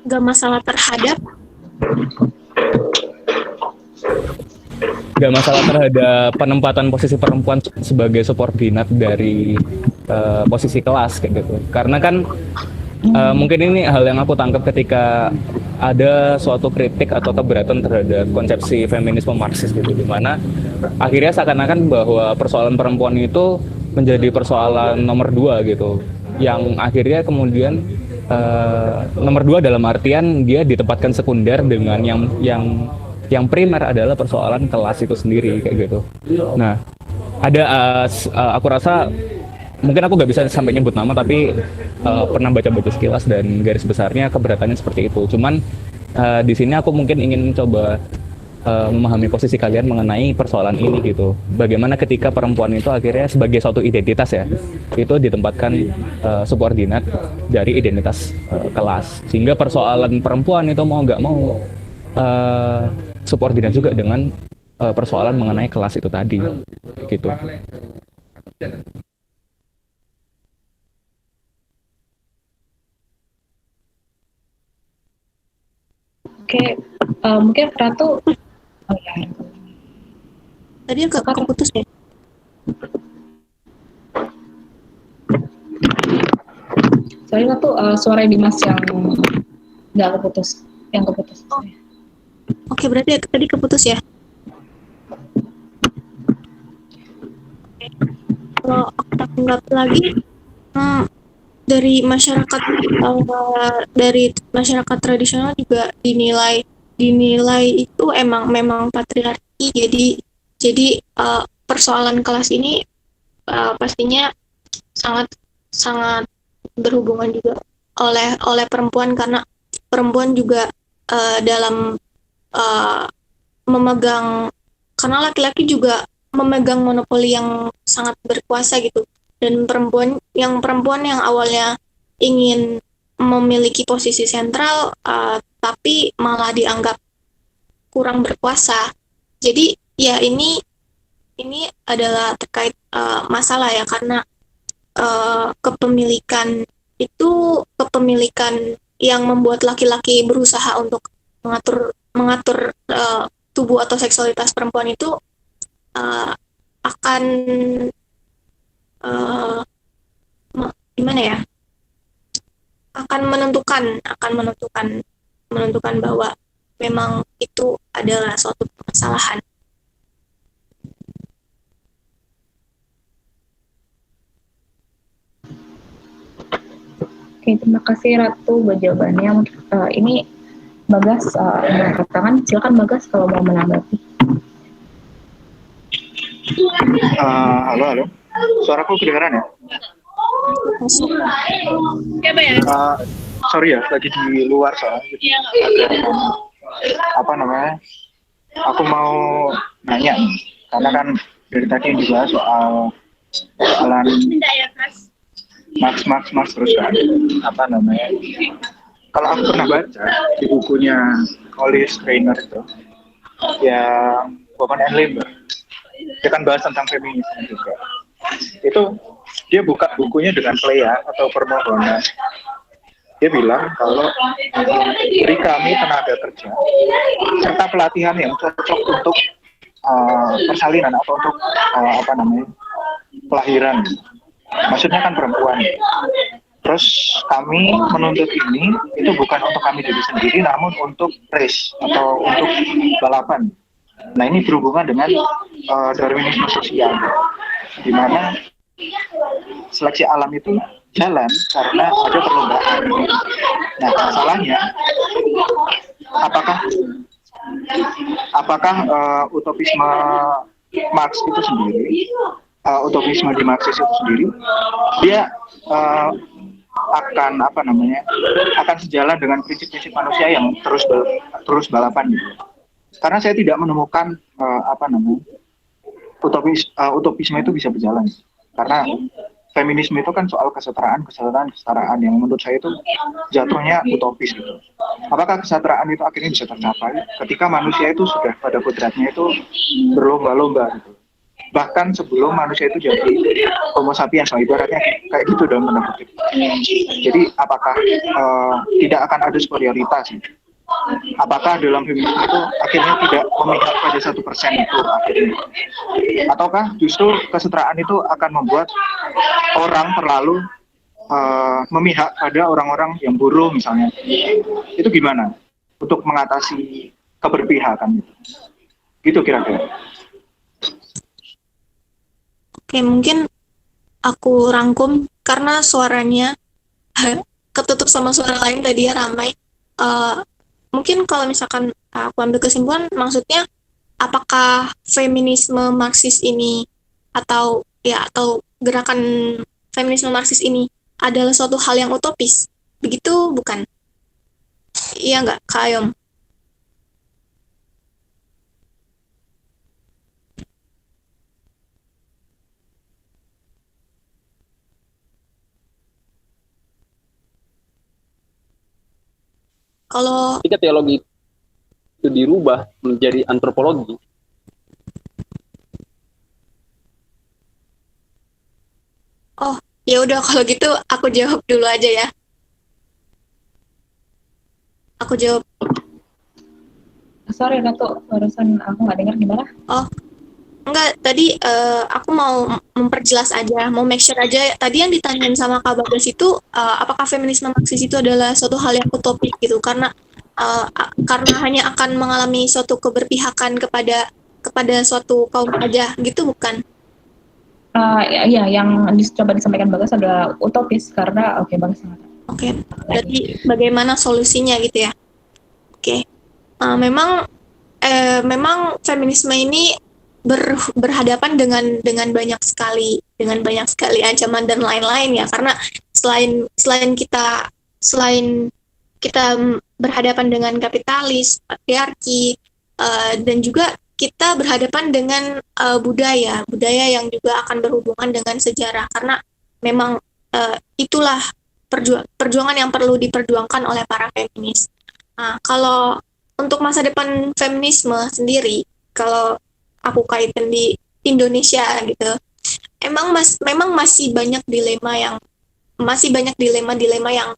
[SPEAKER 1] Nggak masalah terhadap
[SPEAKER 4] nggak masalah terhadap penempatan posisi perempuan sebagai subordinat dari posisi kelas kayak gitu. Karena kan mungkin ini hal yang aku tangkap ketika ada suatu kritik atau keberatan terhadap konsepsi feminisme Marxis gitu, di mana akhirnya seakan-akan bahwa persoalan perempuan itu menjadi persoalan nomor dua gitu, yang akhirnya kemudian nomor dua dalam artian dia ditempatkan sekunder dengan yang primer adalah persoalan kelas itu sendiri kayak gitu. Nah, ada aku rasa mungkin aku nggak bisa sampai nyebut nama, tapi pernah baca-baca sekilas dan garis besarnya keberatannya seperti itu. Cuman di sini aku mungkin ingin coba memahami posisi kalian mengenai persoalan ini gitu. Bagaimana ketika perempuan itu akhirnya sebagai suatu identitas ya, itu ditempatkan subordinat dari identitas kelas. Sehingga persoalan perempuan itu mau nggak mau subordinat juga dengan persoalan mengenai kelas itu tadi gitu.
[SPEAKER 2] Oke, mungkin Ratu. Oh ya.
[SPEAKER 1] Tadi agak keputus ya.
[SPEAKER 2] Soalnya Ratu suara Dimas yang nggak keputus, yang keputus.
[SPEAKER 1] Oh. Oke, berarti tadi keputus ya. Kalau aku tanggap lagi, dari masyarakat tradisional juga dinilai itu memang patriarki. Jadi persoalan kelas ini pastinya sangat berhubungan juga oleh perempuan, karena perempuan juga dalam memegang, karena laki-laki juga memegang monopoli yang sangat berkuasa gitu. Dan perempuan yang awalnya ingin memiliki posisi sentral, tapi malah dianggap kurang berkuasa. Jadi ya ini adalah terkait masalah ya, karena kepemilikan yang membuat laki-laki berusaha untuk mengatur tubuh atau seksualitas perempuan itu akan gimana ya, akan menentukan bahwa memang itu adalah suatu permasalahan.
[SPEAKER 2] Oke, terima kasih Ratu buat jawabannya. Ini Bagas mengangkat tangan, silakan Bagas kalau mau menanggapi.
[SPEAKER 5] Halo. Suaraku kedengaran ya? Sorry ya, lagi di luar soalnya. Aku mau nanya, karena kan dari tadi yang dibahas soalan Marx terus kan, kalau aku pernah baca di bukunya Holly Schreiner itu, yang Woman and Labor, dia kan bahas tentang feminisme juga. Itu dia buka bukunya dengan pleya atau permohonan. Dia bilang kalau beri kami tenaga kerja serta pelatihan yang cocok untuk persalinan atau untuk kelahiran. Maksudnya kan perempuan. Terus kami menuntut ini itu bukan untuk kami diri sendiri, namun untuk race atau untuk balapan. Nah, ini berhubungan dengan Darwinisme sosial, di mana seleksi alam itu jalan karena ada perlombaan. Nah, masalahnya apakah utopisme Marx itu sendiri, utopisme di Marxis itu sendiri, dia akan sejalan dengan prinsip-prinsip manusia yang terus balapan gitu. Karena saya tidak menemukan utopisme itu bisa berjalan. Karena feminisme itu kan soal kesetaraan yang menurut saya itu jatuhnya utopis gitu. Apakah kesetaraan itu akhirnya bisa tercapai ketika manusia itu sudah pada kodratnya itu berlomba-lomba gitu. Bahkan sebelum manusia itu jadi Homo sapiens, ibaratnya kayak gitu dalam tanda kutip. Jadi apakah tidak akan ada superioritas gitu? Apakah dalam feminisme itu akhirnya tidak memihak pada 1% itu akhirnya, ataukah justru kesetaraan itu akan membuat orang terlalu memihak pada orang-orang yang buruh misalnya? Itu gimana untuk mengatasi keberpihakan itu? Gitu kira-kira.
[SPEAKER 1] Oke, mungkin aku rangkum karena suaranya ketutup sama suara lain tadi ya, ramai. Mungkin kalau misalkan aku ambil kesimpulan, maksudnya apakah feminisme Marxis ini atau gerakan feminisme Marxis ini adalah suatu hal yang utopis? Begitu bukan? Iya nggak, Kak Ayom? Kalau
[SPEAKER 6] Ketika teologi itu dirubah menjadi antropologi,
[SPEAKER 1] ya udah kalau gitu aku jawab dulu aja ya. Aku jawab.
[SPEAKER 2] Sorry Ratu, barusan aku nggak dengar gimana.
[SPEAKER 1] Enggak, tadi aku mau memperjelas aja, mau make sure aja. Tadi yang ditanyain sama Kak Bagas itu, apakah feminisme Marxis itu adalah suatu hal yang utopik gitu, karena hanya akan mengalami suatu keberpihakan kepada suatu kaum aja gitu, bukan?
[SPEAKER 2] Ya, yang coba disampaikan Bagas adalah utopis karena Bagas sangat.
[SPEAKER 1] Oke, berarti bagaimana solusinya gitu ya? Oke, memang feminisme ini berhadapan dengan banyak sekali ancaman dan lain-lain ya, karena selain kita berhadapan dengan kapitalis, patriarki, dan juga kita berhadapan dengan budaya yang juga akan berhubungan dengan sejarah, karena memang itulah perjuangan yang perlu diperjuangkan oleh para feminis. Nah, kalau untuk masa depan feminisme sendiri, kalau aku kaitan di Indonesia gitu, memang masih banyak dilema yang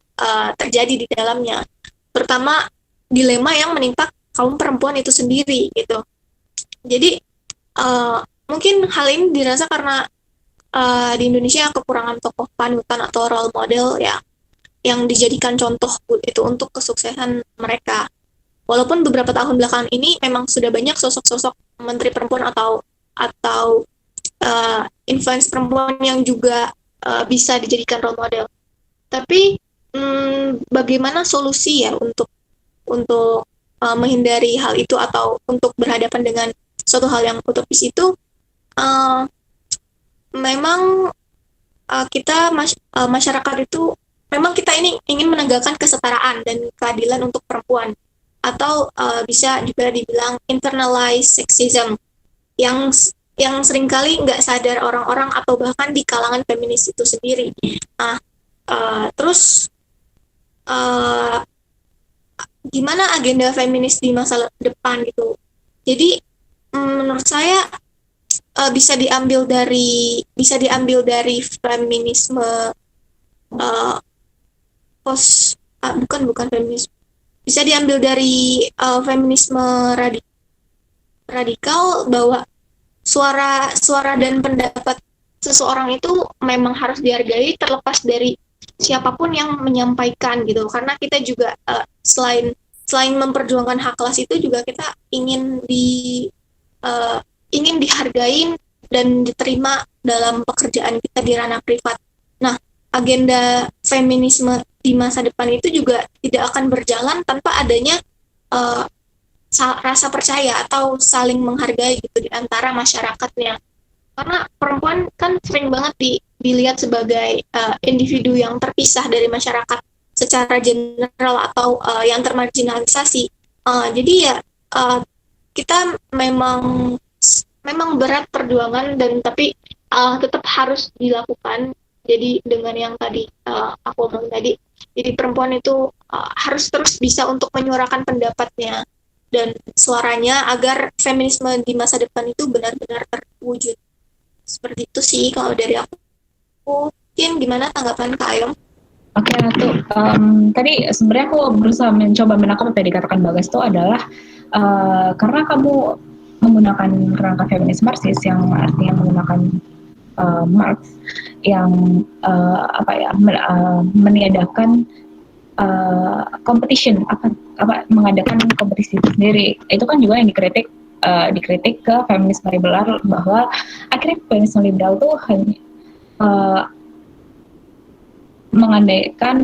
[SPEAKER 1] terjadi di dalamnya. Pertama, dilema yang menimpa kaum perempuan itu sendiri gitu. Jadi mungkin hal ini dirasa karena di Indonesia kekurangan tokoh panutan atau role model ya, yang dijadikan contoh itu untuk kesuksesan mereka. Walaupun beberapa tahun belakangan ini memang sudah banyak sosok-sosok menteri perempuan atau influence perempuan yang juga bisa dijadikan role model. Tapi bagaimana solusi ya untuk menghindari hal itu atau untuk berhadapan dengan suatu hal yang utopis itu? Memang kita masyarakat itu memang kita ini ingin menegakkan kesetaraan dan keadilan untuk perempuan, atau bisa juga dibilang internalized sexism yang seringkali nggak sadar orang-orang atau bahkan di kalangan feminis itu sendiri. Nah, terus gimana agenda feminis di masa depan gitu? Jadi menurut saya bisa diambil dari feminisme bukan feminisme, bisa diambil dari feminisme radikal, bahwa suara dan pendapat seseorang itu memang harus dihargai terlepas dari siapapun yang menyampaikan gitu, karena kita juga selain memperjuangkan hak kelas itu juga kita ingin dihargai dan diterima dalam pekerjaan kita di ranah privat. Nah, agenda feminisme di masa depan itu juga tidak akan berjalan tanpa adanya rasa percaya atau saling menghargai gitu di antara masyarakatnya. Karena perempuan kan sering banget dilihat sebagai individu yang terpisah dari masyarakat secara general atau yang termarginalisasi. Jadi ya kita memang berat perjuangan, dan tapi tetap harus dilakukan. Jadi dengan yang tadi aku omong tadi, jadi perempuan itu harus terus bisa untuk menyuarakan pendapatnya dan suaranya agar feminisme di masa depan itu benar-benar terwujud. Seperti itu sih kalau dari aku. Mungkin gimana tanggapan Kak Ayom?
[SPEAKER 2] Oke, Ratu. Tadi sebenarnya aku berusaha mencoba menangkap apa yang dikatakan Bagas itu adalah karena kamu menggunakan kerangka feminis Marxis yang artinya menggunakan Marx yang meniadakan competition mengadakan kompetisi itu sendiri. Itu kan juga yang dikritik ke feminisme liberal bahwa akhirnya feminisme liberal tuh hanya mengandaikan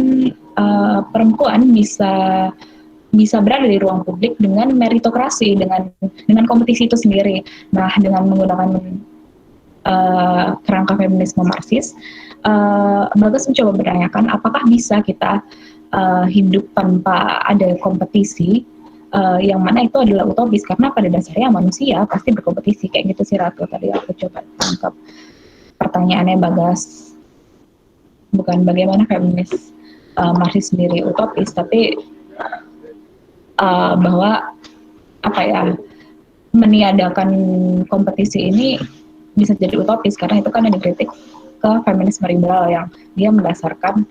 [SPEAKER 2] perempuan bisa berada di ruang publik dengan meritokrasi, dengan kompetisi itu sendiri. Nah, dengan menggunakan kerangka feminisme Marxis, Bagas mencoba menanyakan apakah bisa kita hidup tanpa ada kompetisi, yang mana itu adalah utopis karena pada dasarnya manusia pasti berkompetisi, kayak gitu sih Ratu. Tadi aku coba tangkap pertanyaannya Bagas, bukan bagaimana feminis Marxis sendiri utopis, tapi bahwa meniadakan kompetisi ini bisa jadi utopis karena itu kan yang dikritik ke feminisme liberal yang dia mendasarkan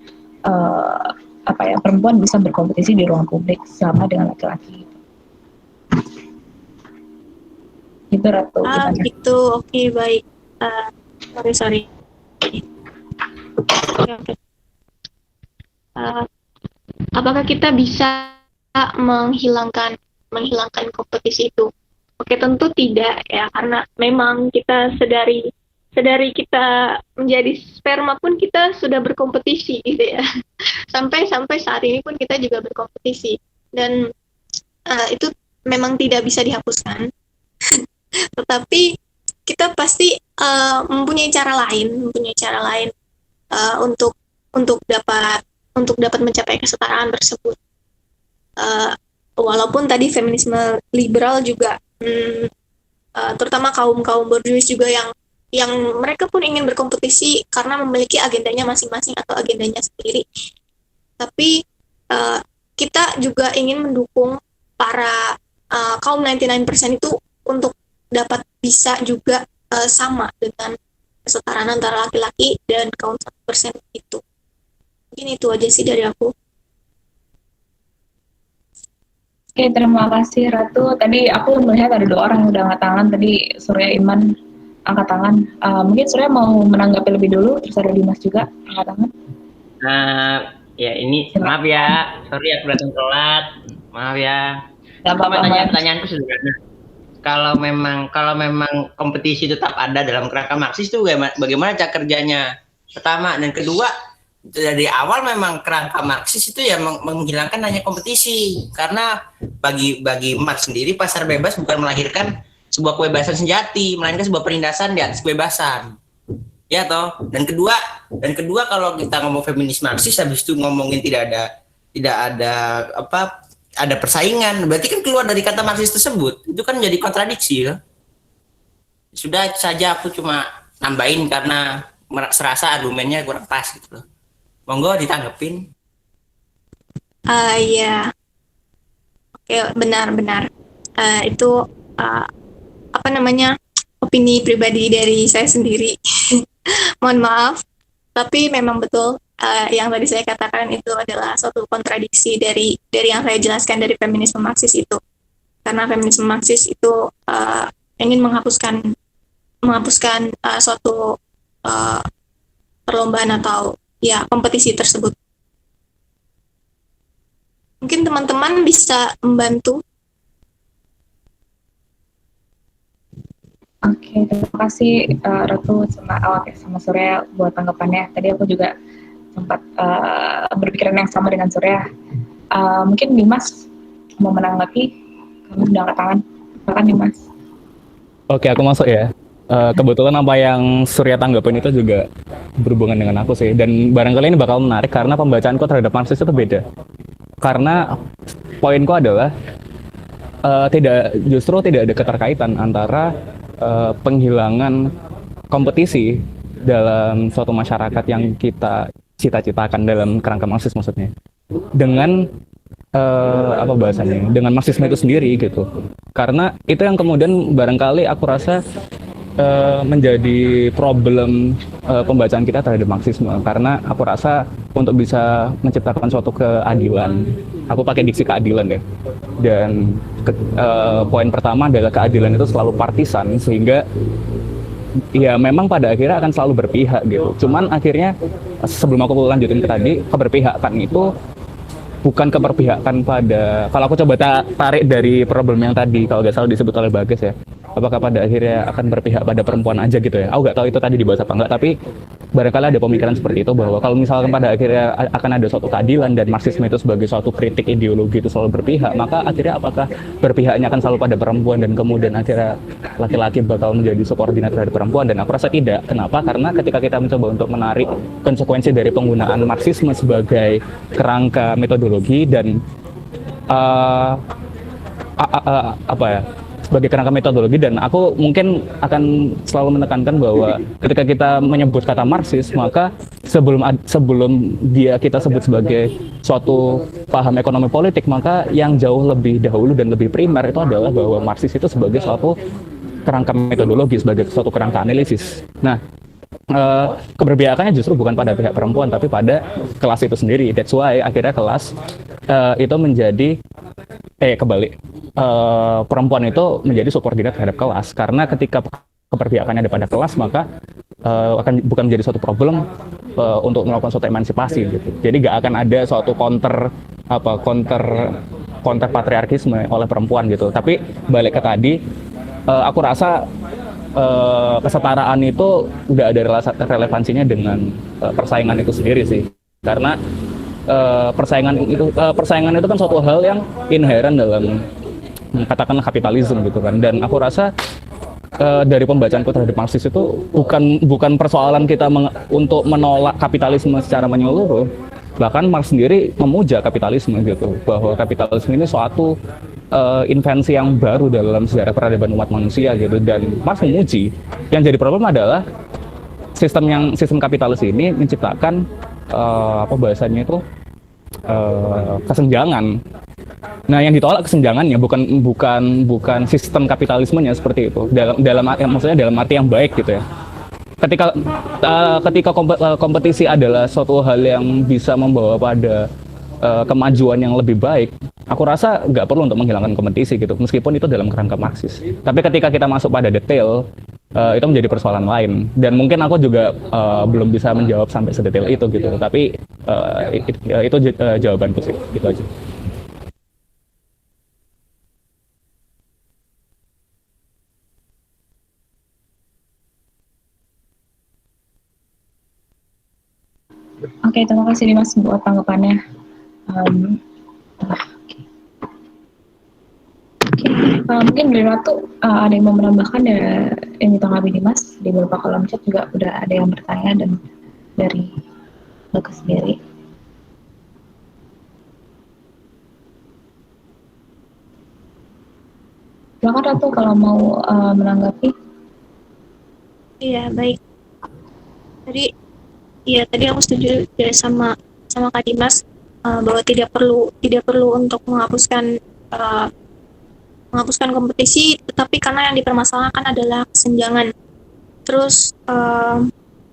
[SPEAKER 2] perempuan bisa berkompetisi di ruang publik sama dengan laki-laki. Itu Ratu.
[SPEAKER 1] Gitu, oke, baik. Sorry. Okay. Apakah kita bisa menghilangkan kompetisi itu? Oke, tentu tidak ya, karena memang kita sedari kita menjadi sperma pun kita sudah berkompetisi gitu ya. Sampai saat ini pun kita juga berkompetisi, dan itu memang tidak bisa dihapuskan. Tetapi kita pasti mempunyai cara lain untuk dapat mencapai kesetaraan tersebut. Walaupun tadi feminisme liberal juga terutama kaum borjuis juga yang mereka pun ingin berkompetisi karena memiliki agendanya masing-masing atau agendanya sendiri. Tapi kita juga ingin mendukung para kaum 99% itu untuk dapat bisa juga sama dengan kesetaraan antara laki-laki dan kaum 1% itu. Mungkin itu aja sih dari aku.
[SPEAKER 2] Oke, terima kasih Ratu. Tadi aku melihat ada 2 orang yang udah angkat tangan. Tadi Surya Iman angkat tangan. Mungkin Surya mau menanggapi lebih dulu, terus ada Dimas juga angkat tangan.
[SPEAKER 7] Ya ini maaf ya, sorry aku datang telat. Maaf ya. Pertanyaanku sederhana. Kalau memang kompetisi tetap ada dalam kerangka Marxis itu bagaimana cara kerjanya? Pertama, dan kedua, dari awal memang kerangka Marxis itu ya menghilangkan hanya kompetisi, karena bagi Marx sendiri pasar bebas bukan melahirkan sebuah kebebasan sejati, melainkan sebuah perindasan di atas kebebasan. Ya toh. Dan kedua kalau kita ngomong feminis Marxis habis itu ngomongin tidak ada persaingan, berarti kan keluar dari kata Marxis tersebut. Itu kan jadi kontradiksi ya. Sudah saja aku cuma nambahin karena serasa argumennya kurang pas gitu loh. Monggo ditanggepin.
[SPEAKER 1] Ya. Oke, benar. Itu opini pribadi dari saya sendiri. Mohon maaf, tapi memang betul yang tadi saya katakan itu adalah suatu kontradiksi dari yang saya jelaskan dari feminisme Marxis itu. Karena feminisme Marxis itu ingin menghapuskan suatu perlombaan atau ya kompetisi tersebut. Mungkin teman-teman bisa membantu.
[SPEAKER 2] Oke, terima kasih Ratu sama Surya buat tanggapannya. Tadi aku juga sempat berpikiran yang sama dengan Surya. Mungkin Dimas mau menanggapi, kamu sudah angkat tangan. Silakan Dimas.
[SPEAKER 4] Oke, aku masuk ya. Kebetulan apa yang Surya tanggapin itu juga berhubungan dengan aku sih, dan barangkali ini bakal menarik karena pembacaanku terhadap Marxis itu beda. Karena poinku adalah justru tidak ada keterkaitan antara penghilangan kompetisi dalam suatu masyarakat yang kita cita-citakan dalam kerangka Marxis maksudnya dengan dengan Marxisme itu sendiri gitu. Karena itu yang kemudian barangkali aku rasa menjadi problem pembacaan kita terhadap Marxisme, karena aku rasa untuk bisa menciptakan suatu keadilan. Aku pakai diksi keadilan ya. Dan poin pertama adalah keadilan itu selalu partisan, sehingga ya memang pada akhirnya akan selalu berpihak gitu. Cuman akhirnya sebelum aku lanjutin ke tadi, keberpihakan itu bukan keberpihakan pada, kalau aku coba tarik dari problem yang tadi kalau nggak salah disebut oleh Bagas ya, apakah pada akhirnya akan berpihak pada perempuan aja gitu ya. Aku nggak tahu itu tadi dibahas apa enggak, tapi barangkali ada pemikiran seperti itu bahwa kalau misalkan pada akhirnya akan ada suatu keadilan dan Marxisme itu sebagai suatu kritik ideologi itu selalu berpihak, maka akhirnya apakah berpihaknya akan selalu pada perempuan dan kemudian akhirnya laki-laki bakal menjadi subordinat terhadap perempuan? Dan aku rasa tidak. Kenapa? Karena ketika kita mencoba untuk menarik konsekuensi dari penggunaan Marxisme sebagai kerangka metodologi dan apa ya, sebagai kerangka metodologi, dan aku mungkin akan selalu menekankan bahwa ketika kita menyebut kata Marxis, maka sebelum dia kita sebut sebagai suatu paham ekonomi politik, maka yang jauh lebih dahulu dan lebih primer itu adalah bahwa Marxis itu sebagai suatu kerangka metodologi, sebagai suatu kerangka analisis. Nah, keberpihakannya justru bukan pada pihak perempuan tapi pada kelas itu sendiri. That's why akhirnya kelas itu menjadi kebalik, perempuan itu menjadi subordinat terhadap kelas, karena ketika keberpihakannya ada pada kelas, maka akan bukan menjadi suatu problem untuk melakukan suatu emansipasi gitu. Jadi nggak akan ada suatu counter patriarkisme oleh perempuan gitu. Tapi balik ke tadi, aku rasa kesetaraan itu udah ada relevansinya dengan persaingan itu sendiri sih, karena persaingan itu kan suatu hal yang inherent dalam katakanlah kapitalisme gitu kan. Dan aku rasa dari pembacaanku terhadap Marxis itu bukan persoalan kita untuk menolak kapitalisme secara menyeluruh. Bahkan Marx sendiri memuja kapitalisme gitu, bahwa kapitalisme ini suatu invensi yang baru dalam sejarah peradaban umat manusia gitu. Dan Marx memuji. Yang jadi problem adalah sistem kapitalis ini menciptakan bahasanya itu kesenjangan. Nah, yang ditolak kesenjangannya bukan sistem kapitalismenya seperti itu. Maksudnya dalam arti yang baik gitu ya. Ketika kompetisi adalah suatu hal yang bisa membawa pada kemajuan yang lebih baik, aku rasa nggak perlu untuk menghilangkan kompetisi gitu, meskipun itu dalam kerangka Marxis. Tapi ketika kita masuk pada detail, itu menjadi persoalan lain. Dan mungkin aku juga belum bisa menjawab sampai sedetail itu gitu. Tapi itu jawabanku sih, gitu aja.
[SPEAKER 2] Oke, terima kasih Dimas buat tanggapannya. Mungkin dari Ratu ada yang mau menambahkan ya, yang ditanggapi Dimas. Di beberapa kolom chat juga udah ada yang bertanya, dan dari Bagas sendiri. Silakan Ratu kalau mau menanggapi.
[SPEAKER 1] Iya, baik. Tadi aku setuju ya sama Kak Dimas, bahwa tidak perlu untuk menghapuskan kompetisi, tetapi karena yang dipermasalahkan adalah kesenjangan. Terus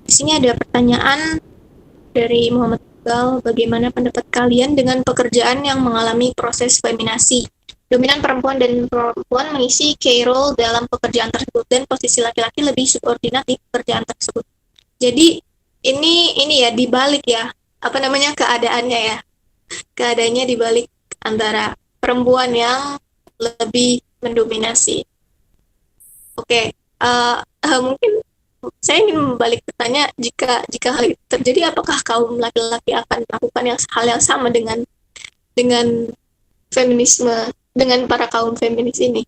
[SPEAKER 1] di sini ada pertanyaan dari Muhammad Iqbal, bagaimana pendapat kalian dengan pekerjaan yang mengalami proses feminasi? Dominan perempuan dan perempuan mengisi key role dalam pekerjaan tersebut, dan posisi laki-laki lebih subordinat di pekerjaan tersebut. Jadi ini ya dibalik ya, keadaannya dibalik antara perempuan yang lebih mendominasi. Oke, mungkin saya ingin membalik bertanya, jika hal itu terjadi, apakah kaum laki-laki akan melakukan hal yang sama dengan feminisme, dengan para kaum feminis ini?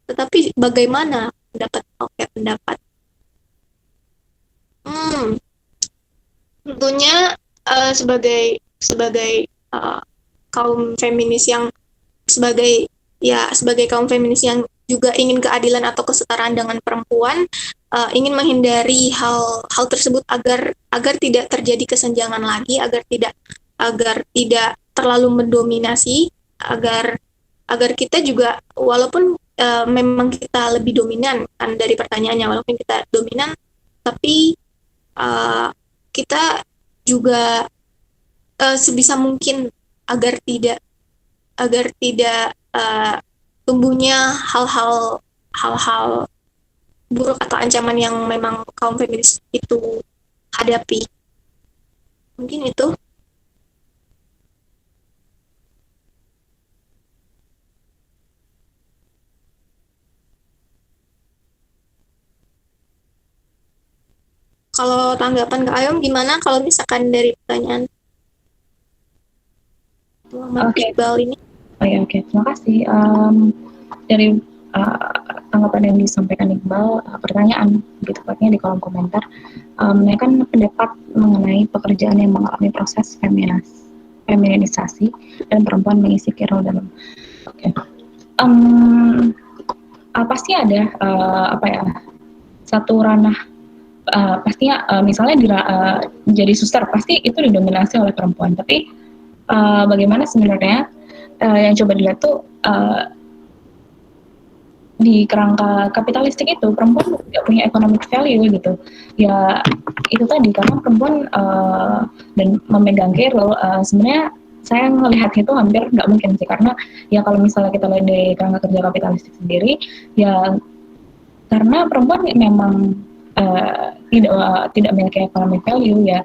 [SPEAKER 1] Tetapi bagaimana pendapat? Tentunya sebagai kaum feminis yang sebagai kaum feminis yang juga ingin keadilan atau kesetaraan dengan perempuan, ingin menghindari hal tersebut agar tidak terjadi kesenjangan lagi, agar tidak terlalu mendominasi, agar kita juga, walaupun memang kita lebih dominan kan dari pertanyaannya, walaupun kita dominan, tapi kita juga sebisa mungkin agar tidak tumbuhnya hal-hal buruk atau ancaman yang memang kaum feminis itu hadapi. Mungkin itu. Kalau tanggapan Kak Ayom gimana kalau misalkan dari pertanyaan Muhammad Iqbal ini?
[SPEAKER 2] Oke. Terima kasih. Dari tanggapan yang disampaikan Iqbal, pertanyaan lebih tepatnya di kolom komentar, menanyakan pendapat mengenai pekerjaan yang mengalami proses feminisasi dan perempuan mengisi role dalam. Pasti ada satu ranah. Pastinya misalnya jadi suster pasti itu didominasi oleh perempuan, tapi bagaimana sebenarnya yang coba dilihat tuh di kerangka kapitalistik itu perempuan tidak punya economic value gitu ya, itu tadi karena perempuan dan memegang role sebenarnya saya melihat itu hampir nggak mungkin sih, karena ya kalau misalnya kita lihat dari kerangka kerja kapitalistik sendiri ya, karena perempuan memang tidak memiliki economic value ya,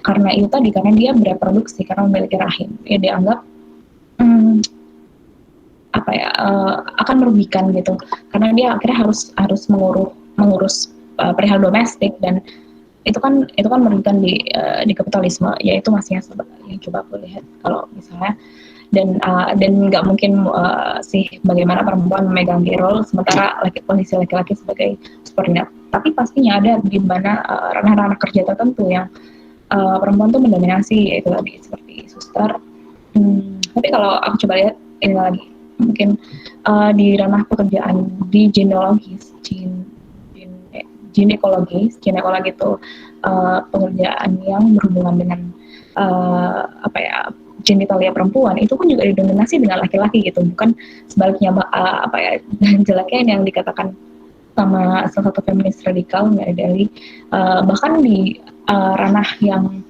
[SPEAKER 2] karena itu tadi, karena dia bereproduksi, karena memiliki rahim ya dianggap akan merugikan gitu, karena dia akhirnya harus mengurus perihal domestik, dan itu kan merugikan di kapitalisme ya, itu masih yang coba aku lihat kalau misalnya, dan nggak mungkin sih bagaimana perempuan memegang role sementara posisi laki-laki sebagai subordinat. Tapi pastinya ada di mana ranah-ranah kerja tertentu yang perempuan tuh mendominasi, yaitu tadi seperti suster. Tapi kalau aku coba lihat ini lagi, mungkin di ranah pekerjaan di ginekologi itu pekerjaan yang berhubungan dengan genitalia perempuan itu pun juga didominasi dengan laki-laki gitu, bukan sebaliknya jeleknya yang dikatakan sama salah satu feminis radikal Mary Daly, bahkan di ranah yang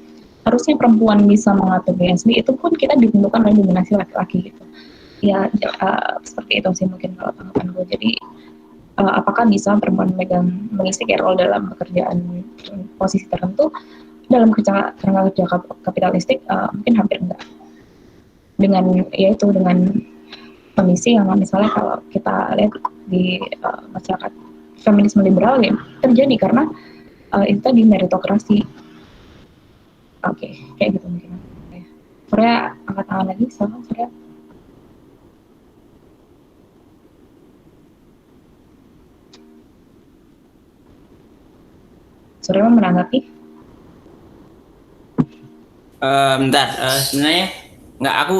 [SPEAKER 2] harusnya perempuan bisa mengatur dirinya sendiri itu pun kita ditentukan oleh dominasi laki-laki gitu ya, seperti itu sih mungkin kalau tanggapan gue. Jadi apakah bisa perempuan mengisi role dalam pekerjaan posisi tertentu dalam kerja kapitalistik? Mungkin hampir enggak, dengan kondisi yang misalnya kalau kita lihat di masyarakat feminisme liberal ya terjadi karena itu tadi meritokrasi. Kayak gitu mungkin. Surya angkat tangan lagi, sama Surya. Surya mau menanggapi?
[SPEAKER 7] Bentar, sebenarnya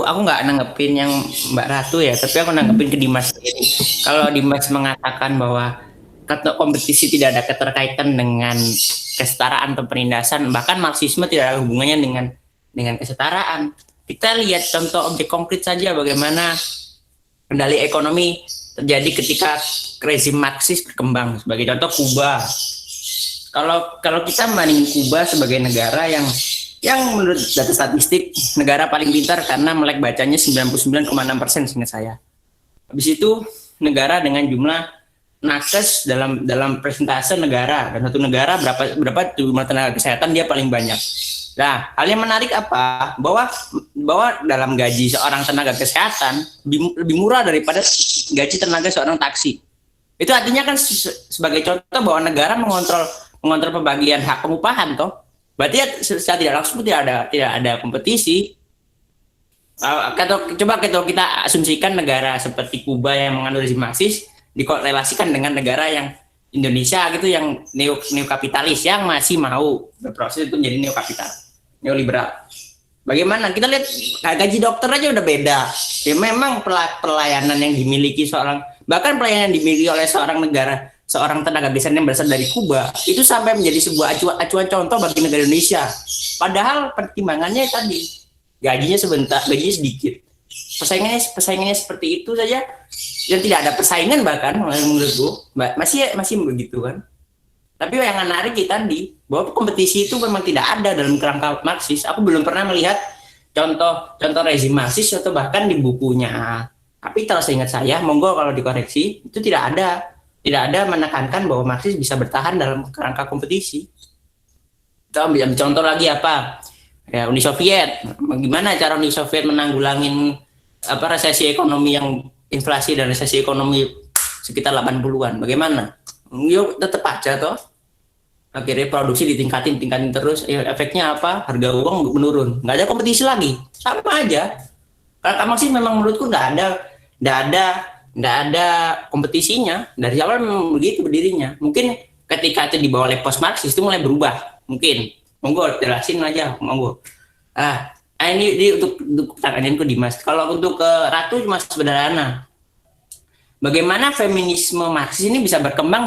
[SPEAKER 7] aku nggak nanggepin yang Mbak Ratu ya, tapi aku nanggepin ke Dimas sendiri. Kalau Dimas mengatakan bahwa kompetisi tidak ada keterkaitan dengan kesetaraan atau penindasan, bahkan Marxisme tidak ada hubungannya dengan kesetaraan. Kita lihat contoh objek konkret saja bagaimana kendali ekonomi terjadi ketika rezim Marxis berkembang. Sebagai contoh Kuba. Kalau kita membandingin Kuba sebagai negara yang menurut data statistik negara paling pintar karena melek bacanya 99,6% seingat saya. Habis itu negara dengan jumlah nakes dalam persentase negara, dan satu negara berapa jumlah tenaga kesehatan dia paling banyak. Nah, hal yang menarik apa? Bahwa dalam gaji seorang tenaga kesehatan lebih murah daripada gaji tenaga seorang taksi. Itu artinya kan sebagai contoh bahwa negara mengontrol pembagian hak pengupahan toh. Berarti ya secara tidak langsung tidak ada kompetisi. Coba kita asumsikan negara seperti Kuba yang menganut rezim Marxis dikorelasikan dengan negara yang Indonesia gitu yang neokapitalis yang masih mau berproses itu menjadi neoliberal. Bagaimana? Kita lihat gaji dokter aja udah beda. Ya memang pelayanan yang dimiliki bahkan pelayanan yang dimiliki oleh seorang tenaga kesehatan yang berasal dari Kuba itu sampai menjadi sebuah acuan contoh bagi negara Indonesia. Padahal pertimbangannya tadi gajinya sedikit. Persaingannya seperti itu saja, dan tidak ada persaingan bahkan menurutku masih begitu kan. Tapi yang menarik tadi bahwa kompetisi itu memang tidak ada dalam kerangka Marxis. Aku belum pernah melihat contoh rezim Marxis atau bahkan di bukunya. Tapi kalau seingat saya, monggo kalau dikoreksi, itu tidak ada menekankan bahwa Marxis bisa bertahan dalam kerangka kompetisi. Kita ambil contoh lagi apa? Ya, Uni Soviet. Bagaimana cara Uni Soviet menanggulangin resesi ekonomi yang inflasi dan resesi ekonomi sekitar 80-an? Bagaimana? Yuk tetap aja toh. Akhirnya produksi ditingkatin terus. Efeknya apa? Harga uang menurun. Nggak ada kompetisi lagi. Sama aja. Karena Marxis memang menurutku nggak ada kompetisinya. Dari awal memang begitu berdirinya. Mungkin ketika itu dibawa oleh post Marxis itu mulai berubah. Mungkin. Monggo jelasin aja, monggo. Ini untuk pertanyaanku Dimas. Kalau untuk ke Ratu cuma sederhana. Bagaimana feminisme Marxis ini bisa berkembang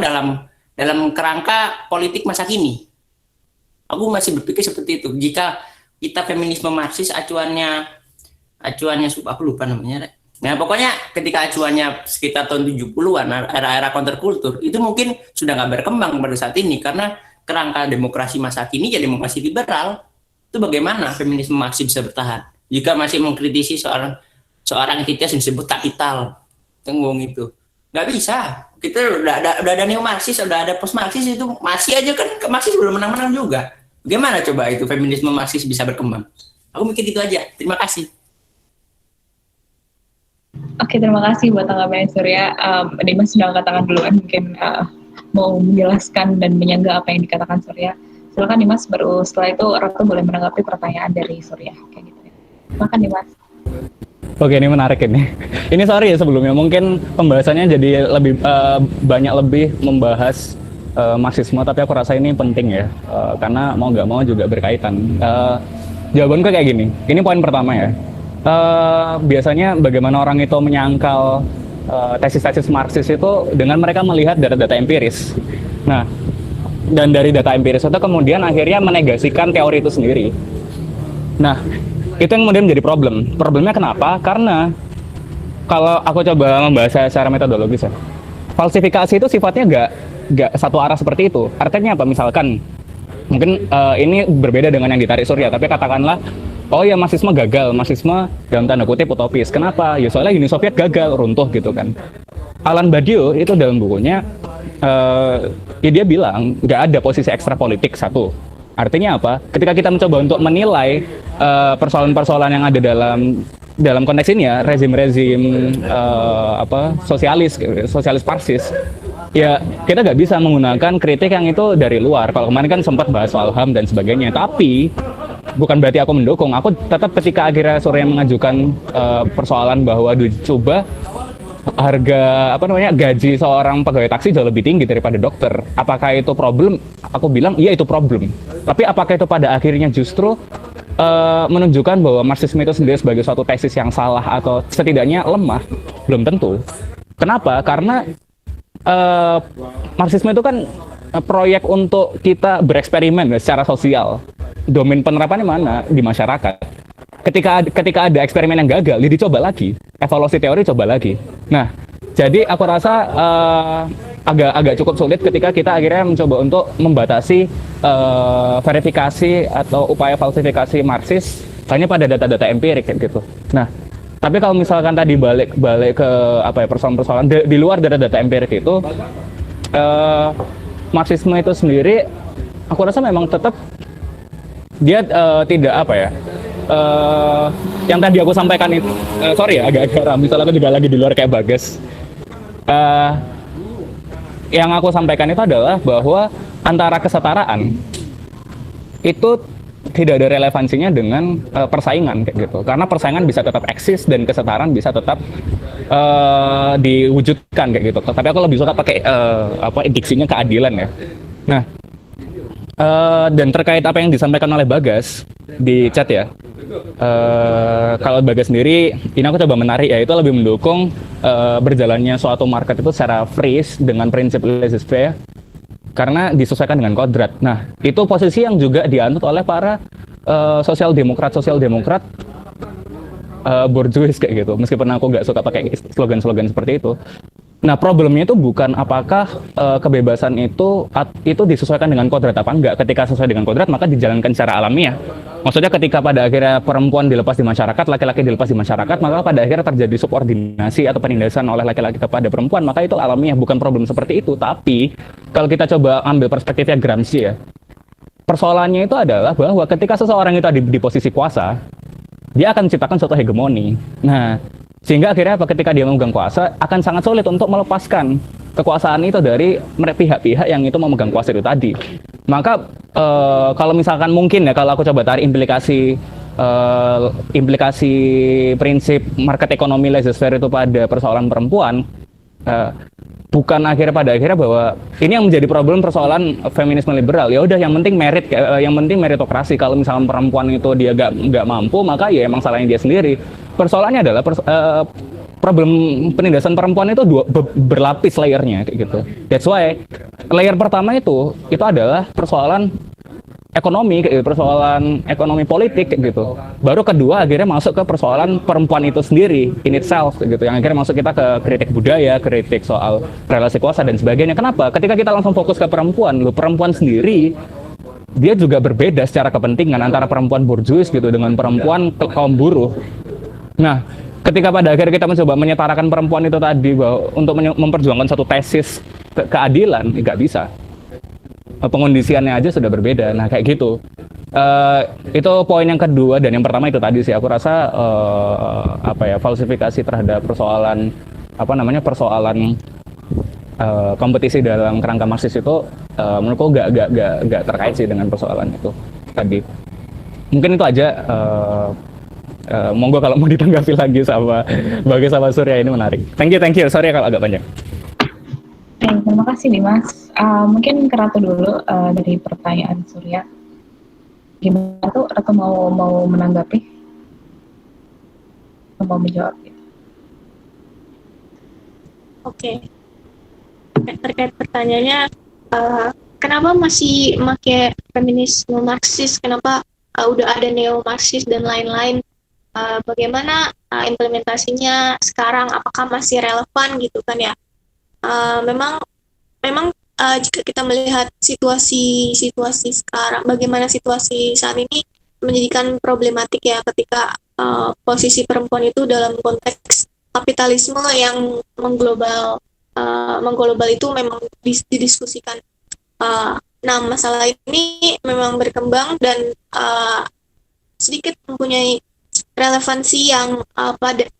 [SPEAKER 7] dalam kerangka politik masa kini? Aku masih berpikir seperti itu. Jika kita feminisme Marxis acuannya aku lupa namanya. Nah, pokoknya ketika acuannya sekitar tahun 70-an, era-era counterculture, itu mungkin sudah nggak berkembang pada saat ini karena kerangka demokrasi masa kini ya demokrasi liberal. Itu bagaimana feminisme Marxis bisa bertahan jika masih mengkritisi seorang entitas yang disebut kapital, tenggung itu nggak bisa. Kita udah ada neo Marxis, udah ada post Marxis, itu masih aja kan Marxis belum menang juga. Bagaimana coba itu feminisme Marxis bisa berkembang? Aku mikir itu aja. Terima kasih.
[SPEAKER 2] Oke, terima kasih buat tanggapannya Surya. Dimas sudah angkat tangan duluan, mungkin mau menjelaskan dan menyanggah apa yang dikatakan Surya. Silakan Dimas, baru setelah itu Ratu boleh menanggapi pertanyaan dari Surya. Kayak gitu ya. Silakan Dimas.
[SPEAKER 4] Oke, ini menarik ini. Ini sorry ya sebelumnya, mungkin pembahasannya jadi lebih membahas Marxisme, tapi aku rasa ini penting ya, karena mau nggak mau juga berkaitan. Jawabanku kayak gini, ini poin pertama ya. Biasanya bagaimana orang itu menyangkal tesis-tesis Marxis itu dengan mereka melihat data-data empiris. Nah, dan dari data empiris itu kemudian akhirnya menegasikan teori itu sendiri. Nah, itu yang kemudian menjadi problem. Problemnya kenapa? Karena kalau aku coba membahas secara metodologis ya, falsifikasi itu sifatnya nggak satu arah seperti itu. Artinya apa? Misalkan, mungkin ini berbeda dengan yang ditarik Surya, tapi katakanlah, oh ya Marxisme gagal, Marxisme dalam tanda kutip utopis. Kenapa? Ya soalnya Uni Soviet gagal, runtuh gitu kan. Alain Badiou itu dalam bukunya, ya dia bilang nggak ada posisi ekstra politik satu. Artinya apa? Ketika kita mencoba untuk menilai persoalan-persoalan yang ada dalam konteks ini ya, rezim-rezim sosialis Marxis, ya kita nggak bisa menggunakan kritik yang itu dari luar. Kalau kemarin kan sempat bahas soal HAM dan sebagainya, tapi bukan berarti aku mendukung. Aku tetap ketika akhirnya Surya mengajukan persoalan bahwa dicoba harga gaji seorang pegawai taksi jauh lebih tinggi daripada dokter. Apakah itu problem? Aku bilang iya itu problem. Tapi apakah itu pada akhirnya justru menunjukkan bahwa Marxisme itu sendiri sebagai suatu tesis yang salah atau setidaknya lemah? Belum tentu. Kenapa? Karena Marxisme itu kan proyek untuk kita bereksperimen secara sosial. Domain penerapannya mana? Di masyarakat. Ketika ada eksperimen yang gagal, dicoba lagi, evaluasi teori coba lagi. Nah, jadi aku rasa agak cukup sulit ketika kita akhirnya mencoba untuk membatasi verifikasi atau upaya falsifikasi Marxis hanya pada data-data empirik gitu. Nah, tapi kalau misalkan tadi balik ke persoalan-persoalan di luar data-data empirik itu, Marxisme itu sendiri, aku rasa memang tetap dia tidak yang tadi aku sampaikan itu, sorry ya agak ramai, misalnya aku juga lagi di luar kayak Bagas. Yang aku sampaikan itu adalah bahwa antara kesetaraan itu tidak ada relevansinya dengan persaingan kayak gitu, karena persaingan bisa tetap eksis dan kesetaraan bisa tetap diwujudkan kayak gitu. Tapi aku lebih suka pakai diksinya keadilan ya. Nah, dan terkait apa yang disampaikan oleh Bagas di chat ya, kalau Bagas sendiri, ini aku coba menarik ya, itu lebih mendukung berjalannya suatu market itu secara free dengan prinsip laissez-faire karena disesuaikan dengan kodrat. Nah, itu posisi yang juga dianut oleh para sosial demokrat bourgeois kayak gitu. Meskipun aku nggak suka pakai slogan-slogan seperti itu. Nah, problemnya itu bukan apakah kebebasan itu disesuaikan dengan kodrat apa enggak. Ketika sesuai dengan kodrat, maka dijalankan secara alamiah. Maksudnya ketika pada akhirnya perempuan dilepas di masyarakat, laki-laki dilepas di masyarakat, maka pada akhirnya terjadi subordinasi atau penindasan oleh laki-laki kepada perempuan, maka itu alamiah, bukan problem seperti itu. Tapi kalau kita coba ambil perspektifnya Gramsci ya, persoalannya itu adalah bahwa ketika seseorang itu ada di posisi kuasa, dia akan menciptakan suatu hegemoni. Nah, sehingga akhirnya ketika dia memegang kuasa, akan sangat sulit untuk melepaskan kekuasaan itu dari pihak-pihak yang itu memegang kuasa itu tadi. Maka kalau misalkan mungkin ya, kalau aku coba tarik implikasi prinsip market economy laissez-faire itu pada persoalan perempuan, bukan pada akhirnya bahwa ini yang menjadi problem persoalan feminisme liberal. Ya udah, yang penting merit, yang penting meritokrasi. Kalau misalkan perempuan itu dia nggak mampu, maka ya emang salahnya dia sendiri. Persoalannya adalah problem penindasan perempuan itu berlapis layernya kayak gitu. That's why layer pertama itu adalah persoalan ekonomi, persoalan ekonomi politik gitu. Baru kedua akhirnya masuk ke persoalan perempuan itu sendiri in itself gitu. Yang akhirnya masuk kita ke kritik budaya, kritik soal relasi kuasa dan sebagainya. Kenapa? Ketika kita langsung fokus ke perempuan, perempuan sendiri dia juga berbeda secara kepentingan antara perempuan borjuis gitu dengan perempuan kaum buruh. Nah, ketika pada akhirnya kita mencoba menyetarakan perempuan itu tadi bahwa untuk memperjuangkan satu tesis keadilan, nggak bisa. Pengondisiannya aja sudah berbeda. Nah, kayak gitu. Itu poin yang kedua, dan yang pertama itu tadi sih aku rasa falsifikasi terhadap persoalan persoalan kompetisi dalam kerangka Marxis itu menurutku nggak terkait sih dengan persoalan itu tadi. Mungkin itu aja. Monggo kalau mau ditanggapi lagi sama Surya, ini menarik. Thank you. Sorry kalau agak banyak.
[SPEAKER 2] Terima kasih Dimas. Mungkin ke Ratu dulu dari pertanyaan Surya. Gimana tuh Ratu mau menanggapi? Mau menjawab?
[SPEAKER 1] Oke. Terkait pertanyaannya, kenapa masih pakai feminisme Marxis? Kenapa udah ada neo-Marxis dan lain-lain? Bagaimana implementasinya sekarang? Apakah masih relevan gitu kan ya? Memang jika kita melihat situasi sekarang, bagaimana situasi saat ini menjadikan problematik ya, ketika posisi perempuan itu dalam konteks kapitalisme yang mengglobal itu memang didiskusikan. Nah, masalah ini memang berkembang dan sedikit mempunyai relevansi yang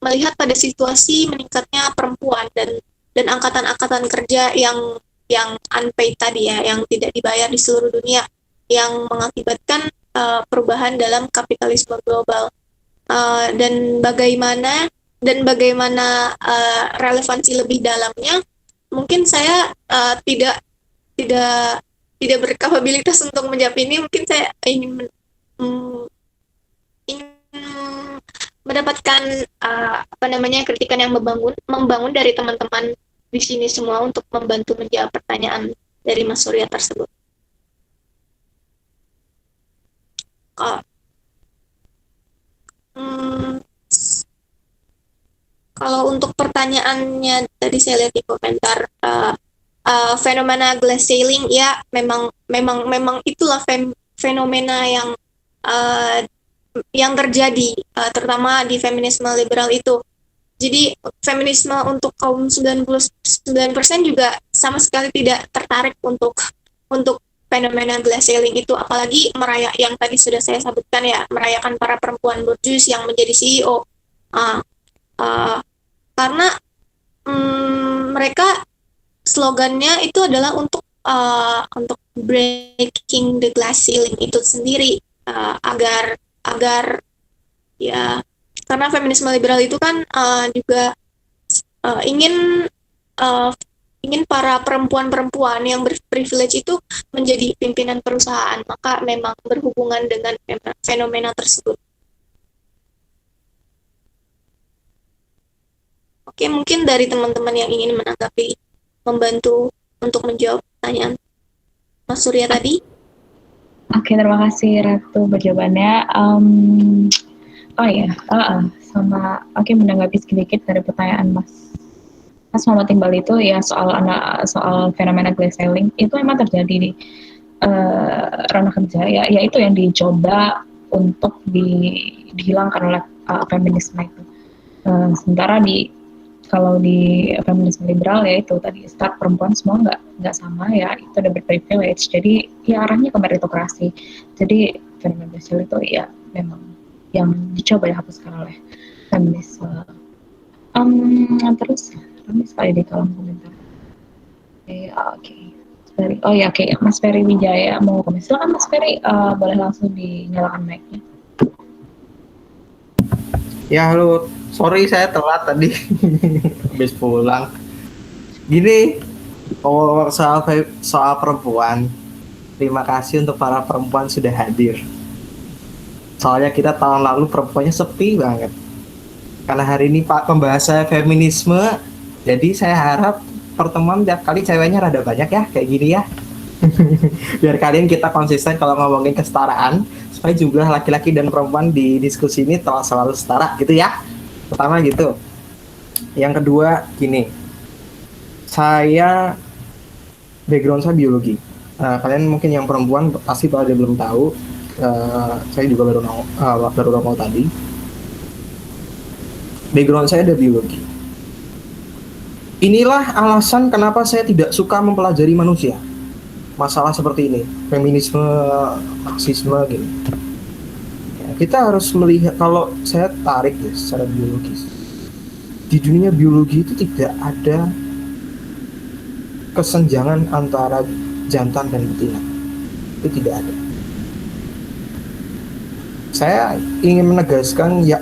[SPEAKER 1] melihat pada situasi meningkatnya perempuan dan angkatan-angkatan kerja yang unpaid tadi ya, yang tidak dibayar di seluruh dunia, yang mengakibatkan perubahan dalam kapitalisme global. Dan bagaimana relevansi lebih dalamnya, mungkin saya tidak berkapabilitas untuk menjawab ini. Mungkin saya ingin mendapatkan kritikan yang membangun dari teman-teman di sini semua untuk membantu menjawab pertanyaan dari Mas Surya tersebut. Kalau untuk pertanyaannya tadi saya lihat di komentar, fenomena glass ceiling, ya memang itulah fenomena yang terjadi, terutama di feminisme liberal itu. Jadi feminisme untuk kaum 99% juga sama sekali tidak tertarik untuk fenomena glass ceiling itu, apalagi yang tadi sudah saya sebutkan ya, merayakan para perempuan borjuis yang menjadi CEO. Karena mereka slogannya itu adalah untuk breaking the glass ceiling itu sendiri, agar ya, karena feminisme liberal itu kan juga ingin para perempuan-perempuan yang berprivilege itu menjadi pimpinan perusahaan, maka memang berhubungan dengan fenomena tersebut. Oke, mungkin dari teman-teman yang ingin menanggapi, membantu untuk menjawab pertanyaan Mas Surya tadi.
[SPEAKER 2] Oke, terima kasih Ratu berjawabannya. Sama menanggapi sedikit dari pertanyaan Mas Muhammad Iqbal itu ya soal fenomena glass ceiling itu emang terjadi di ranah kerja ya, itu yang dicoba untuk dihilangkan oleh feminisme itu. Sementara kalau di feminisme liberal ya itu tadi start perempuan semua nggak sama ya, itu ada berprivilege, jadi ya arahnya ke meritokrasi. Jadi fenomena glass ceiling itu ya memang yang dicoba dihapuskan oleh feminisme. Terus kami sekali di kolom komentar. Oke. Oke. Mas Ferry Wijaya mau komen. Silakan Mas Ferry, boleh langsung dinyalakan mic-nya.
[SPEAKER 8] Ya halo, sorry saya telat tadi habis pulang. Gini, soal perempuan, terima kasih untuk para perempuan sudah hadir. Soalnya kita tahun lalu perempuannya sepi banget. Karena hari ini Pak pembahasan feminisme, jadi saya harap pertemuan tiap kali ceweknya rada banyak ya, kayak gini ya. Biar kalian kita konsisten kalau ngomongin kesetaraan, supaya jumlah laki-laki dan perempuan di diskusi ini selalu setara gitu ya. Pertama gitu. Yang kedua gini, background saya biologi. Kalian mungkin yang perempuan pasti pada belum tahu. Saya juga baru nongol tadi. Background saya ada biologi. Inilah alasan kenapa saya tidak suka mempelajari manusia. Masalah seperti ini, feminisme, marxisme gitu. Ya, kita harus melihat, kalau saya tarik ya secara biologis. Di dunia biologi itu tidak ada kesenjangan antara jantan dan betina. Itu tidak ada. Saya ingin menegaskan ya,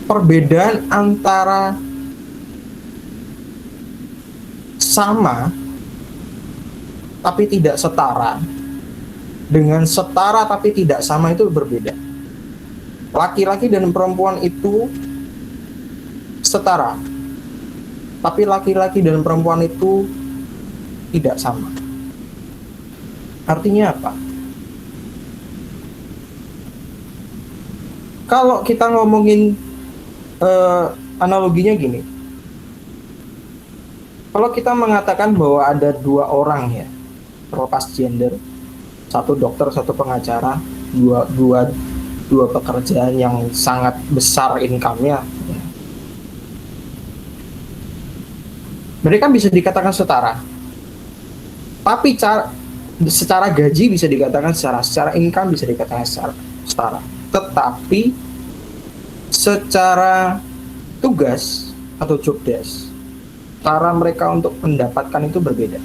[SPEAKER 8] perbedaan antara sama tapi tidak setara dengan setara tapi tidak sama itu berbeda. Laki-laki dan perempuan itu setara, tapi laki-laki dan perempuan itu tidak sama. Artinya apa? Kalau kita ngomongin analoginya gini, kalau kita mengatakan bahwa ada dua orang ya, terlepas gender, satu dokter, satu pengacara, dua pekerjaan yang sangat besar income-nya, mereka bisa dikatakan setara, tapi secara gaji bisa dikatakan secara income bisa dikatakan setara, tetapi secara tugas atau job desk, cara mereka untuk mendapatkan itu berbeda.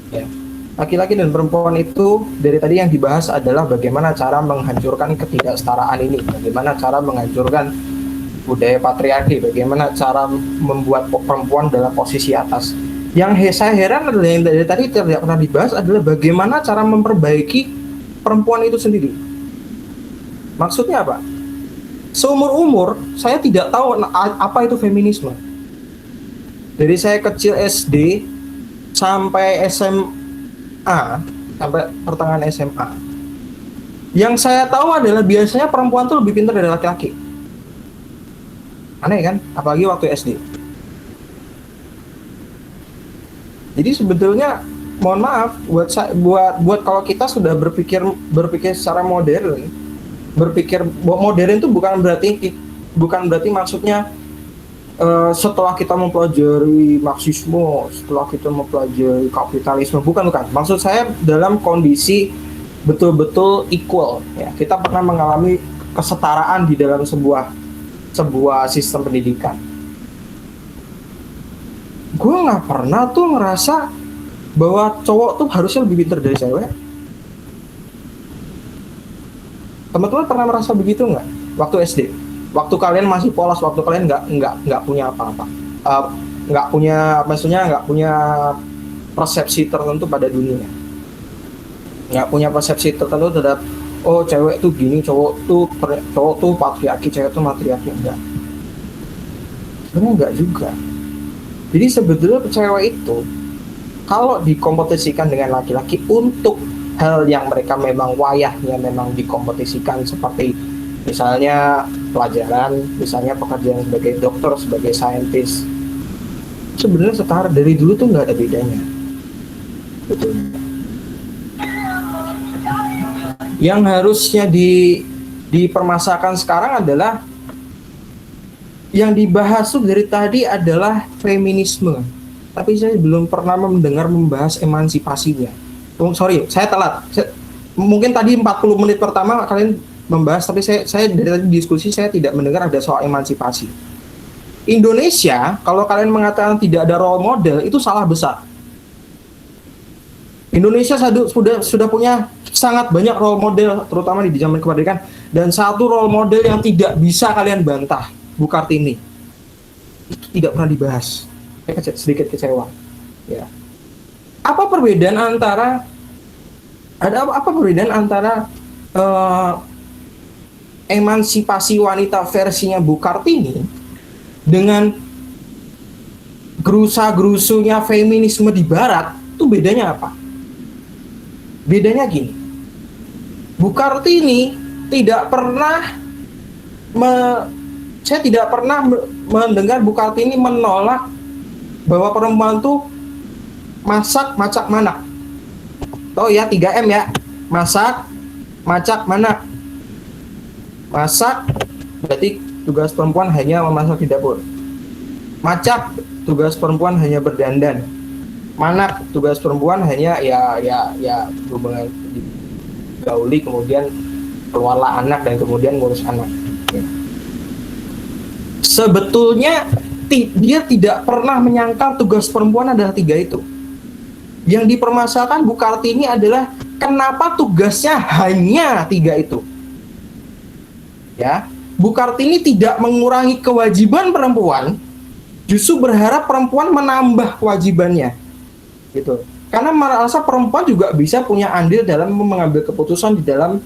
[SPEAKER 8] Ya. Laki-laki dan perempuan itu dari tadi yang dibahas adalah bagaimana cara menghancurkan ketidaksetaraan ini, bagaimana cara menghancurkan budaya patriarki, bagaimana cara membuat perempuan dalam posisi atas. Yang saya heran adalah yang dari tadi tidak pernah dibahas adalah bagaimana cara memperbaiki perempuan itu sendiri. Maksudnya apa? Seumur-umur saya tidak tahu apa itu feminisme. Dari saya kecil SD sampai SMA, sampai pertengahan SMA, yang saya tahu adalah biasanya perempuan tuh lebih pintar dari laki-laki. Aneh kan? Apalagi waktu SD. Jadi sebetulnya mohon maaf buat kalau kita sudah berpikir secara modern, berpikir modern itu bukan berarti maksudnya setelah kita mempelajari marxisme, setelah kita mempelajari kapitalisme, bukan. Maksud saya dalam kondisi betul-betul equal ya. Kita pernah mengalami kesetaraan di dalam sebuah sistem pendidikan. Gue nggak pernah tuh ngerasa bahwa cowok tuh harusnya lebih pintar dari cewek. Teman-teman pernah merasa begitu nggak waktu SD? Waktu kalian masih polos, waktu kalian nggak punya apa-apa, nggak punya persepsi tertentu pada dunia, nggak punya persepsi tertentu terhadap cewek tuh gini, cowok tuh patriarki, cewek tuh matriarki. Enggak, sebenarnya enggak juga. Jadi sebetulnya cewek itu kalau dikompetisikan dengan laki-laki untuk hal yang mereka memang wayahnya memang dikompetisikan, seperti misalnya pelajaran, misalnya pekerjaan sebagai dokter, sebagai saintis, sebenarnya setara dari dulu tuh nggak ada bedanya. Betul. Yang harusnya dipermasalahkan sekarang adalah yang dibahas tuh dari tadi adalah feminisme, tapi saya belum pernah mendengar membahas emansipasinya. Oh, sorry, saya telat. Mungkin tadi 40 menit pertama kalian membahas, tapi saya dari tadi diskusi saya tidak mendengar ada soal emansipasi. Indonesia, kalau kalian mengatakan tidak ada role model, itu salah besar. Indonesia sudah punya sangat banyak role model, terutama di zaman kemerdekaan. Dan satu role model yang tidak bisa kalian bantah, Bu Kartini. Itu tidak pernah dibahas. Saya sedikit kecewa. Ya. Apa perbedaan antara emansipasi wanita versinya Bu Kartini dengan gerusa-gerusunya feminisme di Barat? Itu bedanya apa? Bedanya gini, Bu Kartini tidak pernah saya tidak pernah mendengar Bu Kartini menolak bahwa perempuan tuh masak, macak, manak. Oh ya, 3M ya. Masak, macak, manak. Masak berarti tugas perempuan hanya memasak di dapur. Macak, tugas perempuan hanya berdandan. Manak, tugas perempuan hanya ya hubungan gauli, kemudian keluarlah anak dan kemudian ngurus anak. Ya. Sebetulnya dia tidak pernah menyangkal tugas perempuan adalah 3 itu. Yang dipermasalahkan Bu Kartini adalah kenapa tugasnya hanya 3 itu. Ya, Bu Kartini tidak mengurangi kewajiban perempuan, justru berharap perempuan menambah kewajibannya. Gitu. Karena merasa perempuan juga bisa punya andil dalam mengambil keputusan di dalam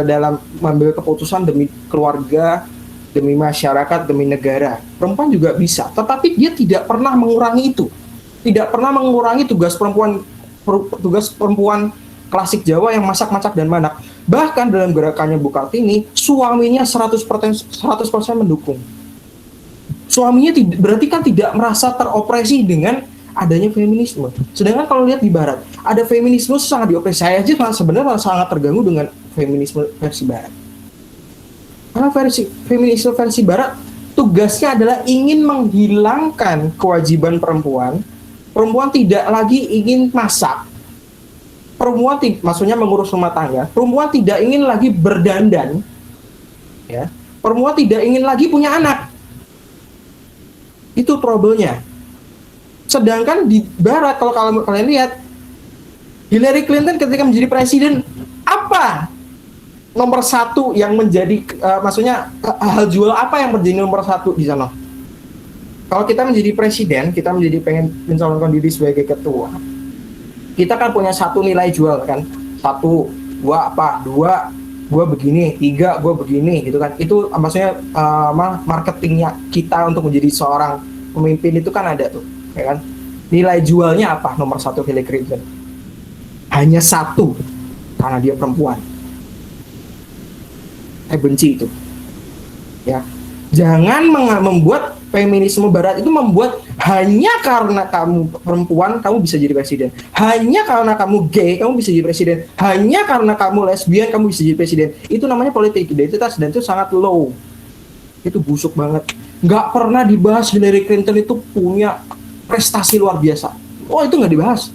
[SPEAKER 8] dalam mengambil keputusan demi keluarga, demi masyarakat, demi negara. Perempuan juga bisa, tetapi dia tidak pernah mengurangi itu. Tidak pernah mengurangi tugas perempuan klasik Jawa yang masak, macak, dan manak. Bahkan dalam gerakannya Bu Kartini, suaminya 100% mendukung. Suaminya berarti kan tidak merasa teropresi dengan adanya feminisme. Sedangkan kalau lihat di Barat, ada feminisme sangat diopresi. Saya aja sebenarnya sangat terganggu dengan feminisme versi Barat. Karena feminisme versi Barat tugasnya adalah ingin menghilangkan kewajiban perempuan. Perempuan tidak lagi ingin masak. Perempuan maksudnya mengurus rumah tangga. Perempuan tidak ingin lagi berdandan. Ya. Perempuan tidak ingin lagi punya anak. Itu trouble-nya. Sedangkan di Barat, kalau kalian lihat, Hillary Clinton ketika menjadi presiden, apa nomor 1 yang menjadi, maksudnya hal jual apa yang menjadi nomor 1 di sana? Kalau kita menjadi presiden, kita pengen mencalonkan diri sebagai ketua, kita kan punya 1 nilai jual kan, 1, 2 apa, 2 gue begini, 3 gue begini, gitu kan? Itu maksudnya marketingnya kita untuk menjadi seorang pemimpin itu kan ada tuh. Ya kan? Nilai jualnya apa nomor 1 Hillary Clinton? Hanya 1, karena dia perempuan. Saya benci itu. Ya, jangan membuat feminisme Barat itu membuat hanya karena kamu perempuan kamu bisa jadi presiden, hanya karena kamu gay kamu bisa jadi presiden, hanya karena kamu lesbian kamu bisa jadi presiden. Itu namanya politik identitas dan itu sangat low. Itu busuk banget. Nggak pernah dibahas Hillary Clinton itu punya prestasi luar biasa. Oh, itu nggak dibahas.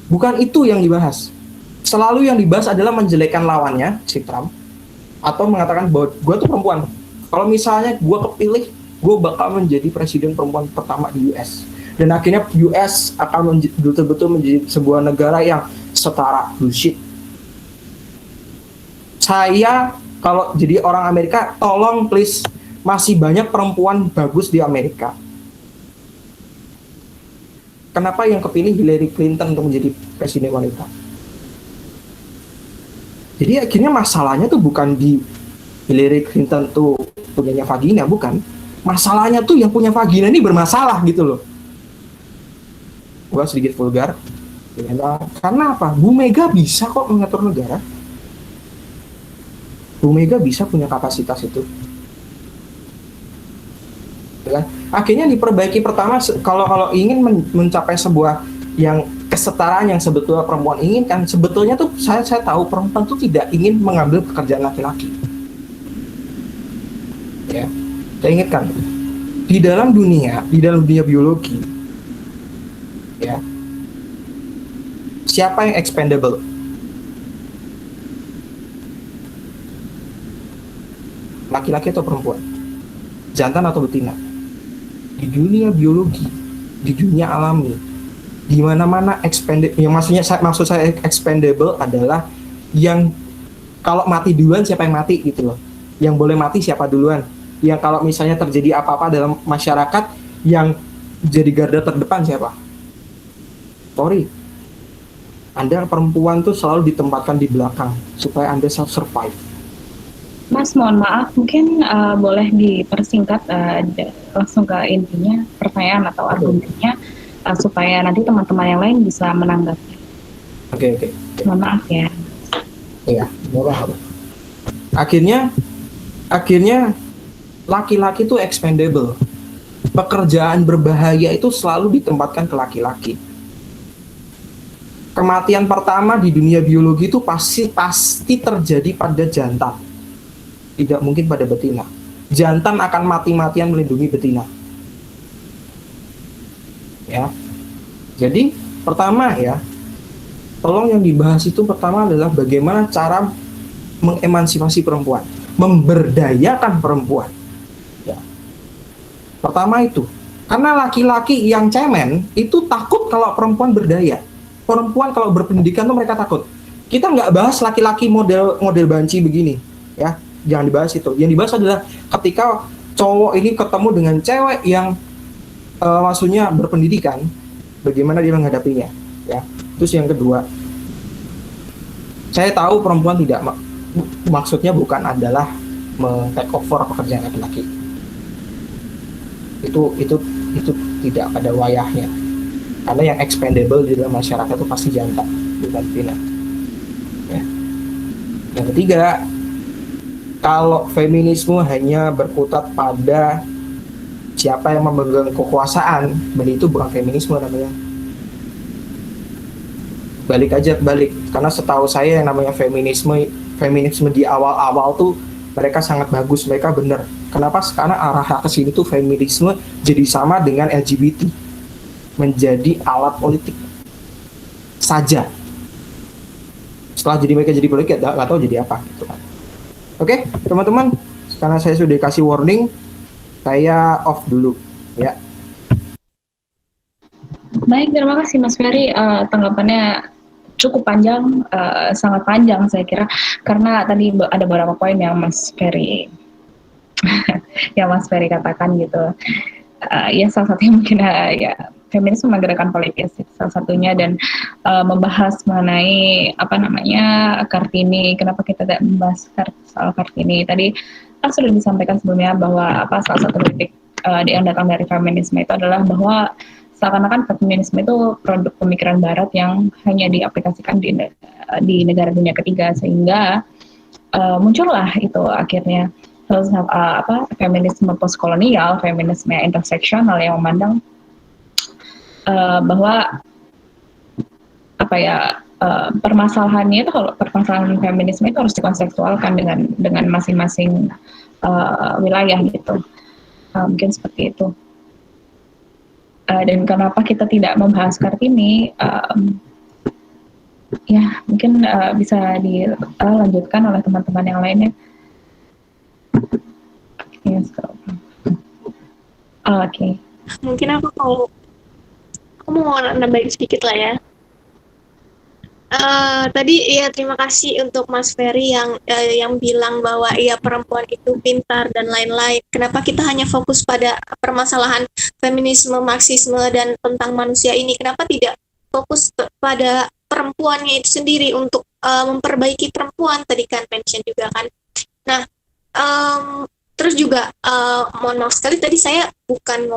[SPEAKER 8] Bukan itu yang dibahas. Selalu yang dibahas adalah menjelekkan lawannya, si Trump, atau mengatakan bahwa gue tuh perempuan. Kalau misalnya gue kepilih, gue bakal menjadi presiden perempuan pertama di US. Dan akhirnya US akan betul-betul menjadi sebuah negara yang setara. Bullshit. Saya kalau jadi orang Amerika, tolong please, masih banyak perempuan bagus di Amerika. Kenapa yang kepilih Hillary Clinton untuk menjadi presiden wanita? Jadi akhirnya masalahnya tuh bukan di Hillary Clinton tuh punyanya vagina, bukan. Masalahnya tuh yang punya vagina ini bermasalah gitu loh. Gua sedikit vulgar. Karena apa? Bu Mega bisa kok mengatur negara. Bu Mega bisa punya kapasitas itu. Ya kan? Akhirnya diperbaiki pertama kalau ingin mencapai sebuah yang kesetaraan yang sebetulnya perempuan inginkan, sebetulnya tuh saya tahu perempuan tuh tidak ingin mengambil pekerjaan laki-laki. Ya, saya ingatkan di dalam dunia biologi, ya, siapa yang expendable? Laki-laki atau perempuan? Jantan atau betina? Di dunia biologi, di dunia alami, di mana-mana expendable, yang maksud saya expendable adalah yang kalau mati duluan siapa yang mati gitu loh. Yang boleh mati siapa duluan. Yang kalau misalnya terjadi apa-apa dalam masyarakat, yang jadi garda terdepan siapa? Sorry, Anda perempuan tuh selalu ditempatkan di belakang supaya Anda survive.
[SPEAKER 2] Mas, mohon maaf, mungkin boleh dipersingkat langsung ke intinya pertanyaan atau argumennya supaya nanti teman-teman yang lain bisa menanggapi.
[SPEAKER 8] Oke.
[SPEAKER 2] Mohon maaf ya.
[SPEAKER 8] Iya, murah. Akhirnya laki-laki itu expendable. Pekerjaan berbahaya itu selalu ditempatkan ke laki-laki. Kematian pertama di dunia biologi itu pasti terjadi pada jantan. Tidak mungkin pada betina. Jantan akan mati-matian melindungi betina. Ya. Jadi, pertama ya, tolong yang dibahas itu pertama adalah bagaimana cara mengemansipasi perempuan, memberdayakan perempuan. Ya. Pertama itu, karena laki-laki yang cemen itu takut kalau perempuan berdaya. Perempuan kalau berpendidikan tuh mereka takut. Kita nggak bahas laki-laki model banci begini, ya. Jangan dibahas itu. Yang dibahas adalah ketika cowok ini ketemu dengan cewek yang maksudnya berpendidikan, bagaimana dia menghadapinya, ya. Terus yang kedua, saya tahu perempuan tidak maksudnya bukan adalah take over pekerjaan laki-laki. Itu tidak pada wayahnya. Karena yang expendable di dalam masyarakat itu pasti jantan, bukan betina. Ya. Yang ketiga, kalau feminisme hanya berkutat pada siapa yang memegang kekuasaan, berarti itu bukan feminisme namanya. Balik. Karena setahu saya yang namanya feminisme di awal-awal tuh mereka sangat bagus, mereka benar. Kenapa? Karena arah ke sini tuh feminisme jadi sama dengan LGBT, menjadi alat politik saja. Setelah mereka jadi politik, nggak tahu jadi apa gitu kan. Oke, teman-teman, karena saya sudah kasih warning, saya off dulu, ya.
[SPEAKER 2] Baik, terima kasih Mas Ferry. Tanggapannya cukup panjang, sangat panjang saya kira, karena tadi ada beberapa poin yang Mas Ferry katakan gitu. Ya salah satunya mungkin ya feminisme menggerakkan politik salah satunya, dan membahas mengenai Kartini. Kenapa kita tidak membahas soal Kartini? Tadi kan sudah disampaikan sebelumnya bahwa salah satu kritik yang datang dari feminisme itu adalah bahwa seakan-akan feminisme itu produk pemikiran Barat yang hanya diaplikasikan di negara dunia ketiga, sehingga muncullah itu akhirnya feminisme postkolonial, feminisme interseksional yang memandang bahwa permasalahannya itu, kalau permasalahan feminisme itu harus dikontekstualkan dengan masing-masing wilayah gitu. Mungkin seperti itu. Dan kenapa kita tidak membahas Kartini? Ya mungkin bisa dilanjutkan oleh teman-teman yang lainnya. Oke.
[SPEAKER 1] Mungkin aku mau nambahin sedikit lah ya. Tadi ya terima kasih untuk Mas Ferry yang bilang bahwa perempuan itu pintar dan lain-lain. Kenapa kita hanya fokus pada permasalahan feminisme, marxisme dan tentang manusia ini? Kenapa tidak fokus pada perempuannya itu sendiri untuk memperbaiki perempuan? Tadi kan mention juga kan. Nah, terus juga mohon maaf sekali tadi saya bukan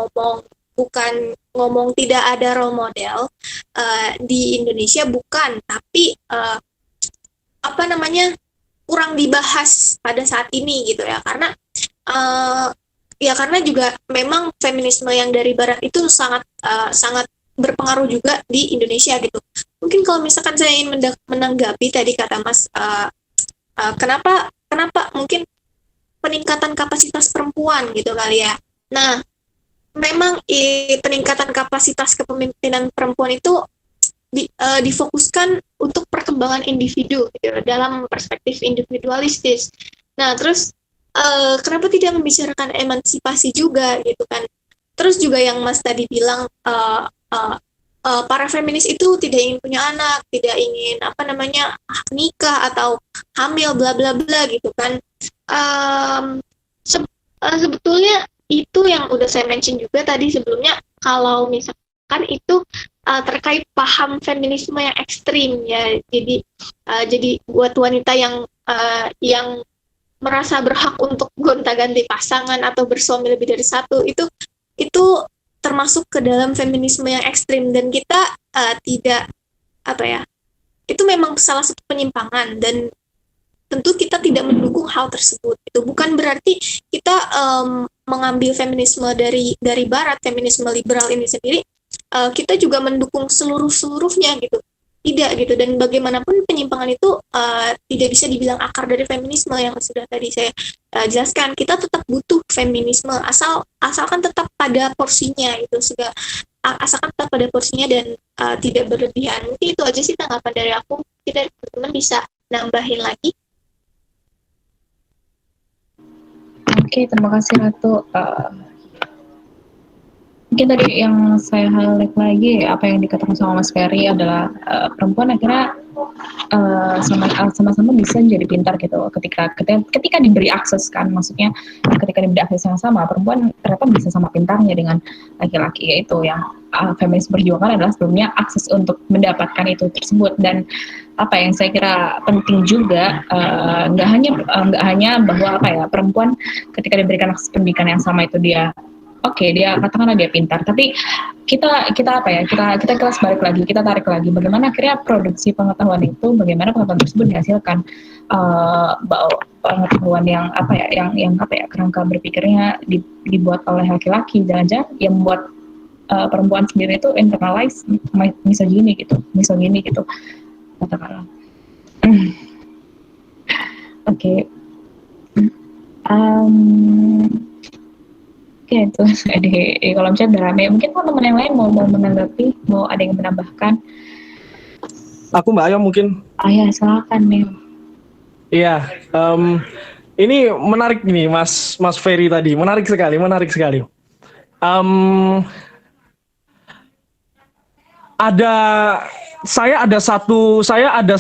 [SPEAKER 1] ngomong tidak ada role model di Indonesia, bukan, tapi kurang dibahas pada saat ini gitu ya, karena karena juga memang feminisme yang dari barat itu sangat berpengaruh juga di Indonesia gitu. Mungkin kalau misalkan saya ingin menanggapi tadi kata Mas, kenapa mungkin peningkatan kapasitas perempuan gitu kali ya. Nah, memang peningkatan kapasitas kepemimpinan perempuan itu difokuskan untuk perkembangan individu gitu, dalam perspektif individualistis. Nah, terus kenapa tidak membicarakan emansipasi juga gitu kan? Terus juga yang Mas tadi bilang, para feminis itu tidak ingin punya anak, tidak ingin nikah atau hamil bla bla bla gitu kan. Sebetulnya itu yang udah saya mention juga tadi sebelumnya, kalau misalkan itu terkait paham feminisme yang ekstrim ya. Jadi buat wanita yang merasa berhak untuk gonta-ganti pasangan atau bersuami lebih dari satu, itu termasuk ke dalam feminisme yang ekstrim, dan kita tidak itu memang salah satu penyimpangan, dan tentu kita tidak mendukung hal tersebut. Itu bukan berarti kita mengambil feminisme dari barat, feminisme liberal ini sendiri kita juga mendukung seluruhnya gitu. Tidak gitu, dan bagaimanapun penyimpangan itu tidak bisa dibilang akar dari feminisme yang sudah tadi saya jelaskan. Kita tetap butuh feminisme asalkan tetap pada porsinya itu, asalkan tetap pada porsinya dan tidak berlebihan. Mungkin itu aja sih tanggapan dari aku. Kita teman-teman bisa nambahin lagi.
[SPEAKER 2] Oke, terima kasih Ratu. Mungkin tadi yang saya highlight lagi, apa yang dikatakan sama Mas Ferry adalah perempuan akhirnya sama-sama bisa menjadi pintar gitu ketika diberi akses kan, maksudnya ketika diberi akses yang sama, perempuan ternyata bisa sama pintarnya dengan laki-laki, yaitu yang feminis perjuangan adalah sebelumnya akses untuk mendapatkan itu tersebut. Dan apa yang saya kira penting juga, nggak hanya bahwa perempuan ketika diberikan akses pendidikan yang sama itu dia dia katakanlah dia pintar, tapi kita kelas balik lagi, kita tarik lagi bagaimana akhirnya produksi pengetahuan itu, bagaimana pengetahuan tersebut dihasilkan, pengetahuan yang kerangka berpikirnya dibuat oleh laki-laki, jangan-jangan yang membuat perempuan sendiri itu internalize misogini gitu katakanlah. Oke. Oke, itu di kolom chat udah rame. Mungkin teman-teman yang lain mau menanggapi, mau ada yang menambahkan?
[SPEAKER 9] Aku Mbak Ayo mungkin.
[SPEAKER 2] Ya, silakan nih.
[SPEAKER 9] Iya, ini menarik nih Mas Ferry tadi, menarik sekali. Saya ada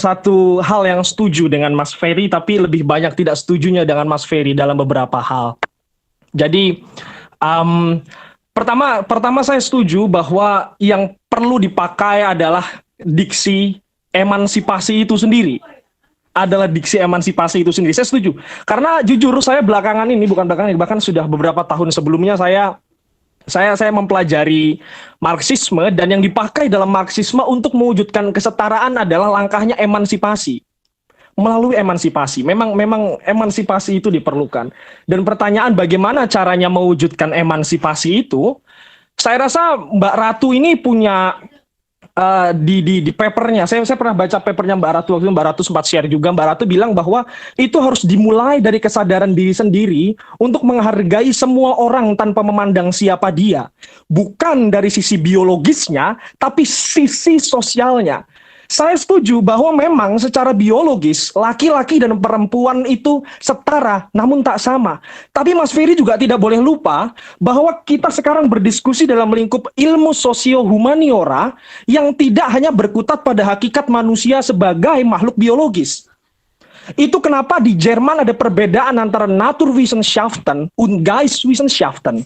[SPEAKER 9] satu hal yang setuju dengan Mas Ferry, tapi lebih banyak tidak setujunya dengan Mas Ferry dalam beberapa hal. Jadi pertama saya setuju bahwa yang perlu dipakai adalah diksi emansipasi itu sendiri. Saya setuju. Karena jujur saya bahkan sudah beberapa tahun sebelumnya saya mempelajari Marxisme, dan yang dipakai dalam Marxisme untuk mewujudkan kesetaraan adalah langkahnya emansipasi. Melalui emansipasi, memang emansipasi itu diperlukan. Dan pertanyaan bagaimana caranya mewujudkan emansipasi itu, saya rasa Mbak Ratu ini punya di papernya, saya pernah baca papernya Mbak Ratu, waktu itu Mbak Ratu sempat share juga. Mbak Ratu bilang bahwa itu harus dimulai dari kesadaran diri sendiri untuk menghargai semua orang tanpa memandang siapa dia, bukan dari sisi biologisnya tapi sisi sosialnya. Saya setuju bahwa memang secara biologis laki-laki dan perempuan itu setara namun tak sama. Tapi Mas Ferry juga tidak boleh lupa bahwa kita sekarang berdiskusi dalam lingkup ilmu sosio-humaniora yang tidak hanya berkutat pada hakikat manusia sebagai makhluk biologis. Itu kenapa di Jerman ada perbedaan antara Naturwissenschaften und Geistwissenschaften.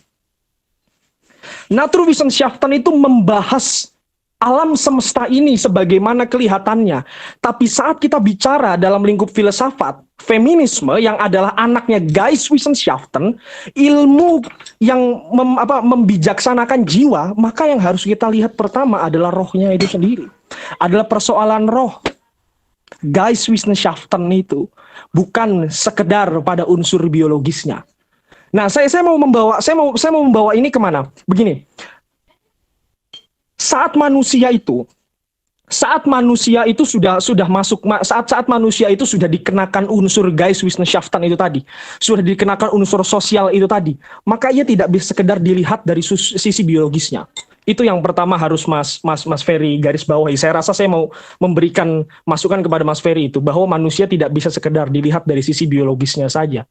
[SPEAKER 9] Naturwissenschaften itu membahas alam semesta ini sebagaimana kelihatannya. Tapi saat kita bicara dalam lingkup filsafat, feminisme yang adalah anaknya Geistwissenschaften, ilmu yang membijaksanakan jiwa, maka yang harus kita lihat pertama adalah rohnya itu sendiri. Adalah persoalan roh. Geistwissenschaften itu. bukan sekedar pada unsur biologisnya. Nah, saya mau membawa ini kemana? Begini, saat manusia itu sudah masuk, saat manusia itu sudah dikenakan unsur Geisteswissenschaften itu tadi, sudah dikenakan unsur sosial itu tadi, maka ia tidak bisa sekedar dilihat dari sisi biologisnya. Itu yang pertama harus Mas Ferry garis bawahi. Saya rasa saya mau memberikan masukan kepada Mas Ferry itu, bahwa manusia tidak bisa sekedar dilihat dari sisi biologisnya saja.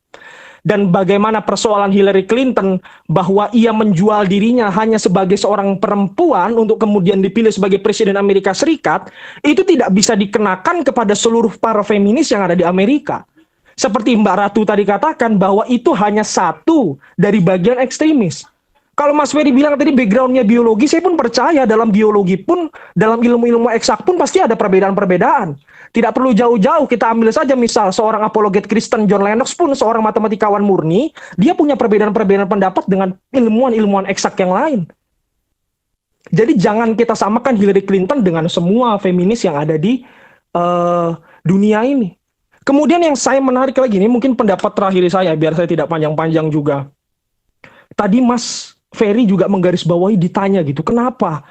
[SPEAKER 9] Dan bagaimana persoalan Hillary Clinton, bahwa ia menjual dirinya hanya sebagai seorang perempuan untuk kemudian dipilih sebagai Presiden Amerika Serikat, itu tidak bisa dikenakan kepada seluruh para feminis yang ada di Amerika. Seperti Mbak Ratu tadi katakan, bahwa itu hanya satu dari bagian ekstremis. Kalau Mas Ferry bilang tadi backgroundnya biologi, saya pun percaya dalam biologi pun, dalam ilmu-ilmu eksak pun pasti ada perbedaan-perbedaan. Tidak perlu jauh-jauh, kita ambil saja misal seorang apologet Kristen John Lennox pun seorang matematikawan murni, dia punya perbedaan-perbedaan pendapat dengan ilmuwan-ilmuwan eksak yang lain. Jadi jangan kita samakan Hillary Clinton dengan semua feminis yang ada di dunia ini. Kemudian yang saya menarik lagi, ini mungkin pendapat terakhir saya, biar saya tidak panjang-panjang juga. Tadi Mas Ferry juga menggarisbawahi, ditanya gitu, kenapa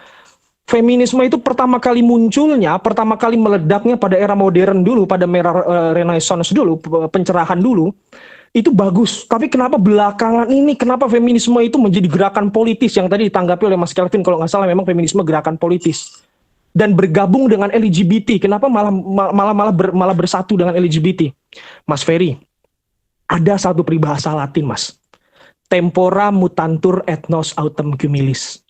[SPEAKER 9] feminisme itu pertama kali munculnya, pertama kali meledaknya pada era modern dulu, pada era Renaissance dulu, pencerahan dulu, itu bagus. Tapi kenapa belakangan ini, kenapa feminisme itu menjadi gerakan politis, yang tadi ditanggapi oleh Mas Kelvin, kalau nggak salah memang feminisme gerakan politis. Dan bergabung dengan LGBT, kenapa malah bersatu dengan LGBT? Mas Ferry, ada satu peribahasa Latin, Mas. Tempora mutantur ethnos autem cumilis.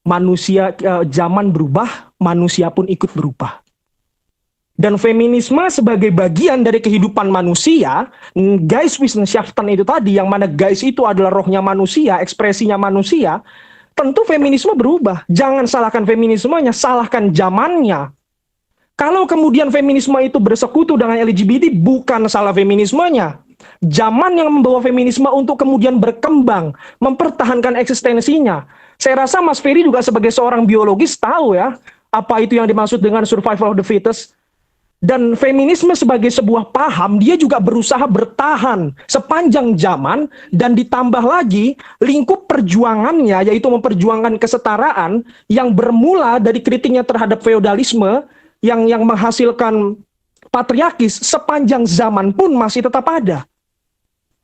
[SPEAKER 9] Manusia, zaman berubah, manusia pun ikut berubah. Dan feminisme sebagai bagian dari kehidupan manusia, Geisteswissenschaften itu tadi, yang mana Geist itu adalah rohnya manusia, ekspresinya manusia, tentu feminisme berubah. Jangan salahkan feminismenya, salahkan zamannya. Kalau kemudian feminisme itu bersekutu dengan LGBT, bukan salah feminismenya. Zaman yang membawa feminisme untuk kemudian berkembang, mempertahankan eksistensinya. Saya rasa Mas Ferry juga sebagai seorang biologis tahu ya, apa itu yang dimaksud dengan survival of the fittest. Dan feminisme sebagai sebuah paham, dia juga berusaha bertahan sepanjang zaman, dan ditambah lagi lingkup perjuangannya, yaitu memperjuangkan kesetaraan yang bermula dari kritiknya terhadap feodalisme yang menghasilkan patriarkis, sepanjang zaman pun masih tetap ada.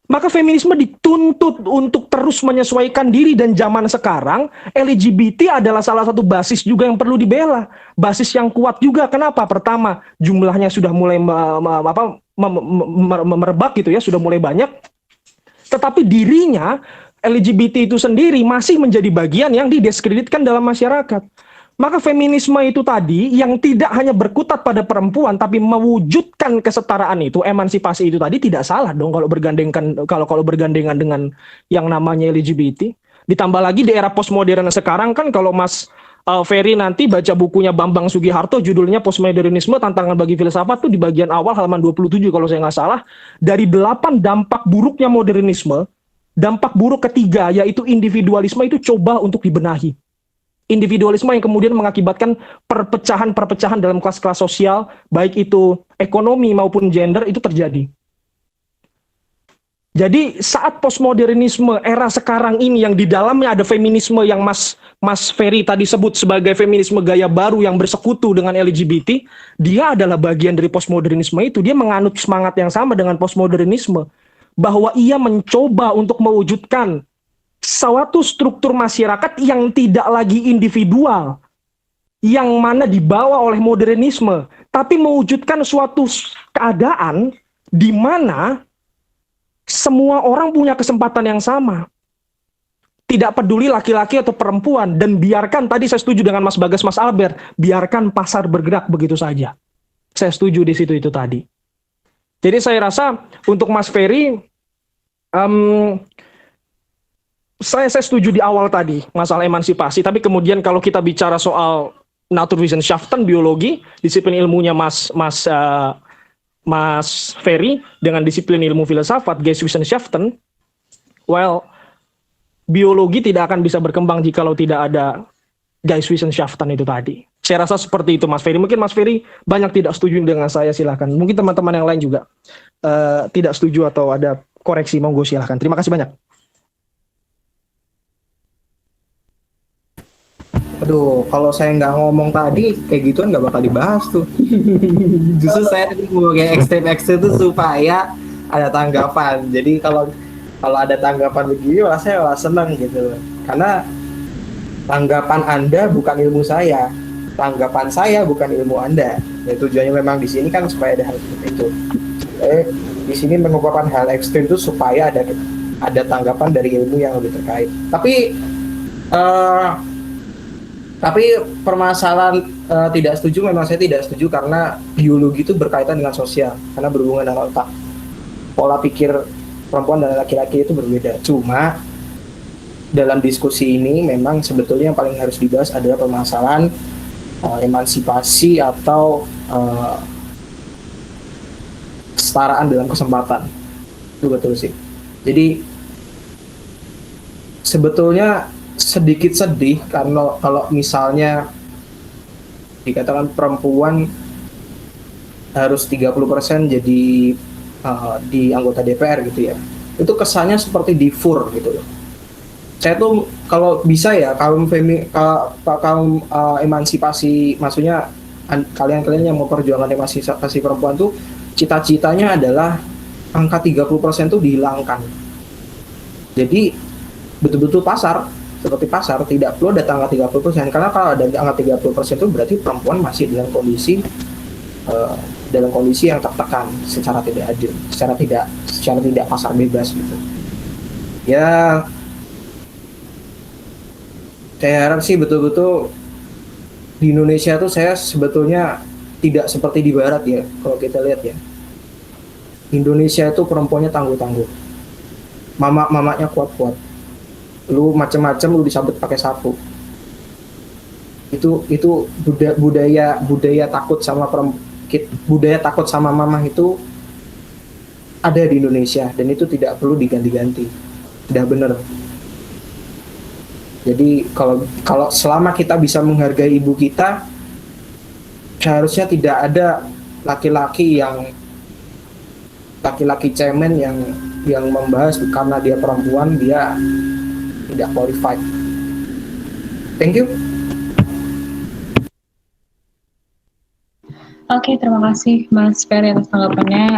[SPEAKER 9] Maka feminisme dituntut untuk terus menyesuaikan diri, dan zaman sekarang LGBT adalah salah satu basis juga yang perlu dibela. Basis yang kuat juga. Kenapa? Pertama, jumlahnya sudah mulai merebak gitu ya, sudah mulai banyak. Tetapi dirinya LGBT itu sendiri masih menjadi bagian yang didiskreditkan dalam masyarakat. Maka feminisme itu tadi yang tidak hanya berkutat pada perempuan, tapi mewujudkan kesetaraan itu, emansipasi itu tadi, tidak salah dong kalau bergandengan dengan yang namanya LGBT. Ditambah lagi di era postmodern sekarang kan, kalau Mas Ferry nanti baca bukunya Bambang Sugiharto, judulnya Postmodernisme Tantangan Bagi Filsafat, tuh di bagian awal halaman 27 kalau saya nggak salah, dari 8 dampak buruknya modernisme, dampak buruk ketiga yaitu individualisme itu coba untuk dibenahi. Individualisme yang kemudian mengakibatkan perpecahan-perpecahan dalam kelas-kelas sosial, baik itu ekonomi maupun gender, itu terjadi. Jadi saat postmodernisme era sekarang ini yang di dalamnya ada feminisme yang Mas Ferry tadi sebut sebagai feminisme gaya baru yang bersekutu dengan LGBT, dia adalah bagian dari postmodernisme itu. Dia menganut semangat yang sama dengan postmodernisme, bahwa ia mencoba untuk mewujudkan suatu struktur masyarakat yang tidak lagi individual, yang mana dibawa oleh modernisme, tapi mewujudkan suatu keadaan di mana semua orang punya kesempatan yang sama. Tidak peduli laki-laki atau perempuan, dan biarkan, tadi saya setuju dengan Mas Bagas, Mas Albert, biarkan pasar bergerak begitu saja. Saya setuju di situ itu tadi. Jadi saya rasa untuk Mas Ferry, saya setuju di awal tadi masalah emansipasi, tapi kemudian kalau kita bicara soal Naturwissenschaften, biologi, disiplin ilmunya Mas Ferry dengan disiplin ilmu filsafat Geisteswissenschaften, well, biologi tidak akan bisa berkembang jikalau tidak ada Geisteswissenschaften itu tadi. Saya rasa seperti itu Mas Ferry. Mungkin Mas Ferry banyak tidak setuju dengan saya, silahkan. Mungkin teman-teman yang lain juga tidak setuju atau ada koreksi, monggo silahkan. Terima kasih banyak.
[SPEAKER 8] Aduh, kalau saya nggak ngomong tadi, kayak gituan nggak bakal dibahas tuh. Justru saya tadi mau kayak ekstrem itu supaya ada tanggapan. Jadi kalau ada tanggapan begini, malah saya senang gitu. Karena tanggapan Anda bukan ilmu saya, tanggapan saya bukan ilmu Anda. Dan tujuannya memang di sini kan supaya ada hal seperti itu. Di sini mengungkapkan hal ekstrem itu supaya ada tanggapan dari ilmu yang lebih terkait. Tapi permasalahan tidak setuju, memang saya tidak setuju karena biologi itu berkaitan dengan sosial, karena berhubungan dengan otak. Pola pikir perempuan dan laki-laki itu berbeda. Cuma dalam diskusi ini memang sebetulnya yang paling harus dibahas adalah permasalahan emansipasi atau kesetaraan dalam kesempatan. Itu betul sih. Jadi sebetulnya sedikit sedih karena kalau misalnya dikatakan perempuan harus 30% jadi di anggota DPR gitu ya. Itu kesannya seperti difur gitu loh. Saya tuh kalau bisa ya kaum emansipasi, maksudnya kalian yang memperjuangkan emansipasi perempuan tuh cita-citanya adalah angka 30% tuh dihilangkan. Jadi betul-betul seperti pasar, tidak perlu ada angka 30%, karena kalau ada angka 30% itu berarti perempuan masih dalam kondisi yang tertekan secara tidak adil, secara tidak pasar bebas gitu. Ya, saya harap sih betul-betul di Indonesia tuh saya sebetulnya tidak seperti di Barat ya, kalau kita lihat ya. Indonesia itu perempuannya tangguh-tangguh, mamaknya kuat-kuat. Lu macem-macem lu disambut pakai sapu. Itu budaya takut sama mamah itu ada di Indonesia, dan itu tidak perlu diganti-ganti. Udah bener. Jadi kalau selama kita bisa menghargai ibu kita, seharusnya tidak ada laki-laki cemen yang membahas karena dia perempuan dia tidak qualified. Thank you.
[SPEAKER 2] Oke, terima kasih Mas Ferry atas tanggapannya.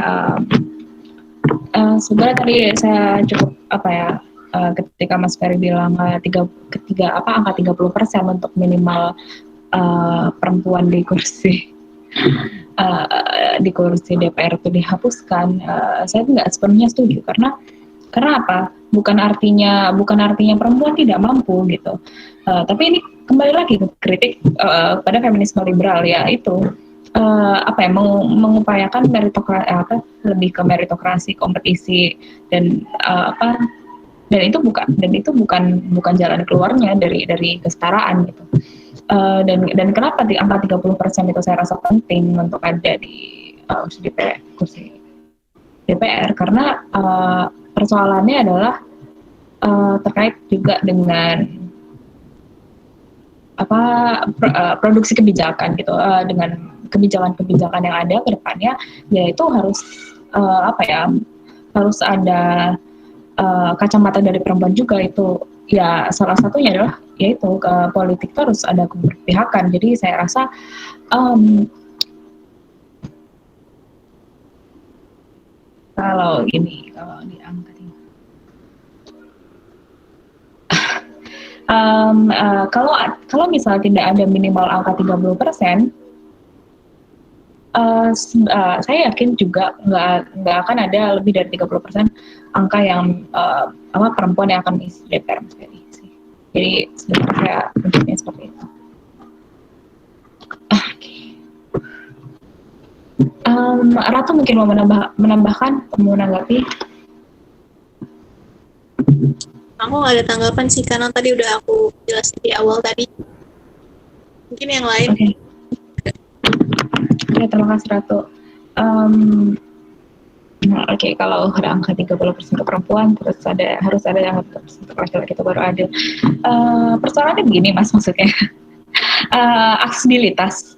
[SPEAKER 2] Sebenarnya tadi saya cukup ketika Mas Ferry bilang angka 30% untuk minimal perempuan di kursi DPR itu dihapuskan. Saya nggak sepenuhnya setuju karena apa? Bukan artinya perempuan tidak mampu gitu. Tapi ini kembali lagi ke kritik pada feminisme liberal ya itu mengupayakan lebih ke meritokrasi, kompetisi dan itu bukan jalan keluarnya dari kesetaraan gitu. Dan kenapa di angka 30% itu saya rasa penting untuk ada di kursi DPR karena persoalannya adalah terkait juga dengan produksi kebijakan gitu, dengan kebijakan-kebijakan yang ada ke depannya, yaitu harus harus ada kacamata dari perempuan juga. Itu ya salah satunya adalah yaitu politik terus ada keberpihakan. Jadi saya rasa kalau diangkat kalau misalnya tidak ada minimal angka 30%, saya yakin juga nggak akan ada lebih dari 30% angka yang perempuan yang akan mengisi DPR. Jadi sebenarnya saya menjawabnya seperti itu. Ratu mungkin mau menambahkan, mau menanggapi?
[SPEAKER 1] Aku nggak ada tanggapan sih karena tadi udah aku jelasin di awal tadi. Mungkin yang lain. Oke, terima kasih Ratu. Kalau ada angka 30% ke perempuan, terus harus ada yang 30% ke laki-laki, itu baru adil. Persoalannya begini Mas, maksudnya
[SPEAKER 2] aksesibilitas.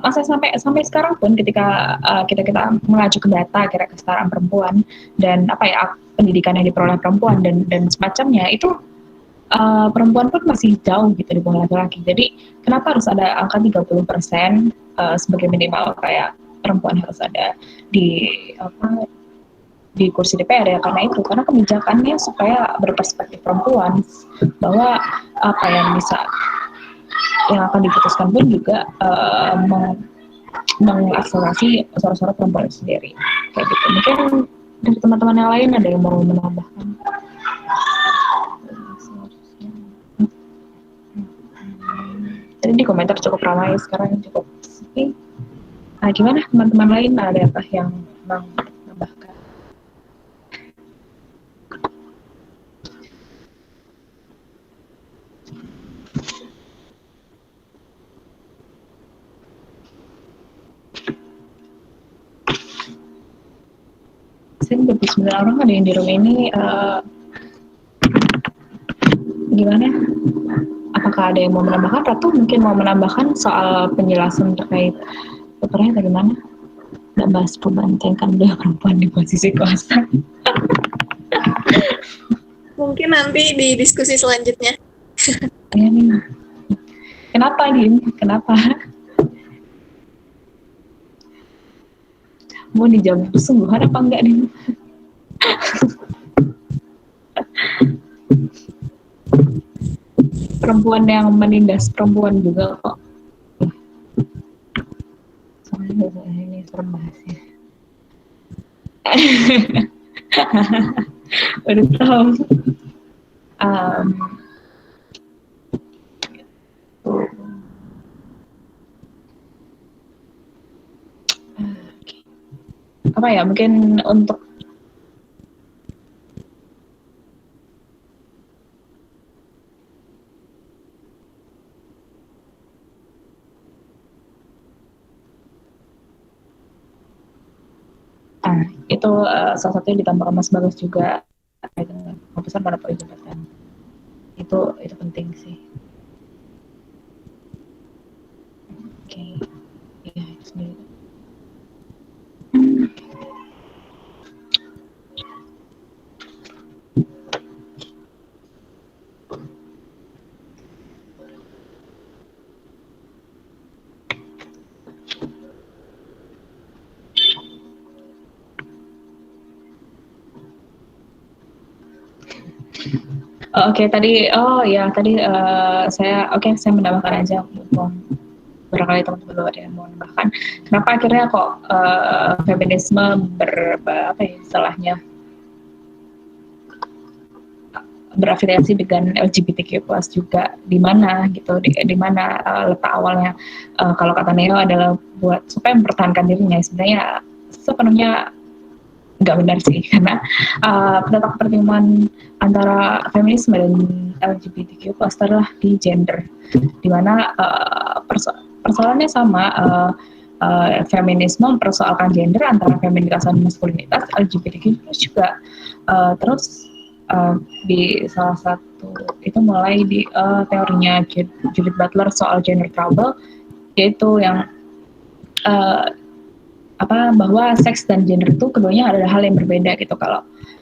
[SPEAKER 2] Masa sampai sekarang pun ketika kita mengacu ke data kira kesetaraan perempuan dan pendidikan yang diperoleh perempuan dan semacamnya itu perempuan pun masih jauh gitu di bawah laki-laki. Jadi kenapa harus ada angka 30% sebagai minimal kayak perempuan harus ada di di kursi DPR ya, karena kebijakannya supaya berperspektif perempuan bahwa apa yang akan diputuskan pun juga mengakselerasi suara-suara perempuan sendiri kayak gitu. Mungkin dari teman-teman yang lain ada yang mau menambahkan? Tadi di komentar cukup ramai, sekarang cukup sepi. Nah, gimana teman-teman lain, ada apa yang mau menambahkan? Saya 29 orang ada yang di rumah ini, gimana? Apakah ada yang mau menambahkan? Ratu mungkin mau menambahkan soal penjelasan terkait perannya bagaimana? Nggak bahas membandingkan dua perempuan di posisi kuasa.
[SPEAKER 1] Mungkin nanti di diskusi selanjutnya.
[SPEAKER 2] Ya, nih. Kenapa, Dim? Kenapa? Mau dijawab sungguhan apa enggak, Dim? Perempuan yang menindas perempuan juga kok. Soalnya ini serem bahasnya. Udah tahu. Apa ya, mungkin untuk itu salah satu yang ditambahkan Mas Bagus juga dengan pembesaran monopoli jabatan. Itu penting sih. Oke. Ya, itu sendiri. Tadi saya menambahkan aja barangkali teman-teman belum ada yang mau menambahkan. Kenapa akhirnya kok feminisme istilahnya berafiliasi dengan LGBTQ+ juga, di mana gitu, di mana letak awalnya, kalau kata Neo adalah buat supaya mempertahankan dirinya. Sebenarnya sepenuhnya nggak benar sih, karena letak pertemuan antara feminisme dan LGBTQ+ adalah di gender, di mana persoalannya sama. Feminisme mempersoalkan gender antara feminitas dan maskulinitas, LGBTQ+ juga terus di salah satu itu mulai di teorinya Judith Butler soal gender trouble, yaitu yang bahwa seks dan gender itu keduanya adalah hal yang berbeda gitu.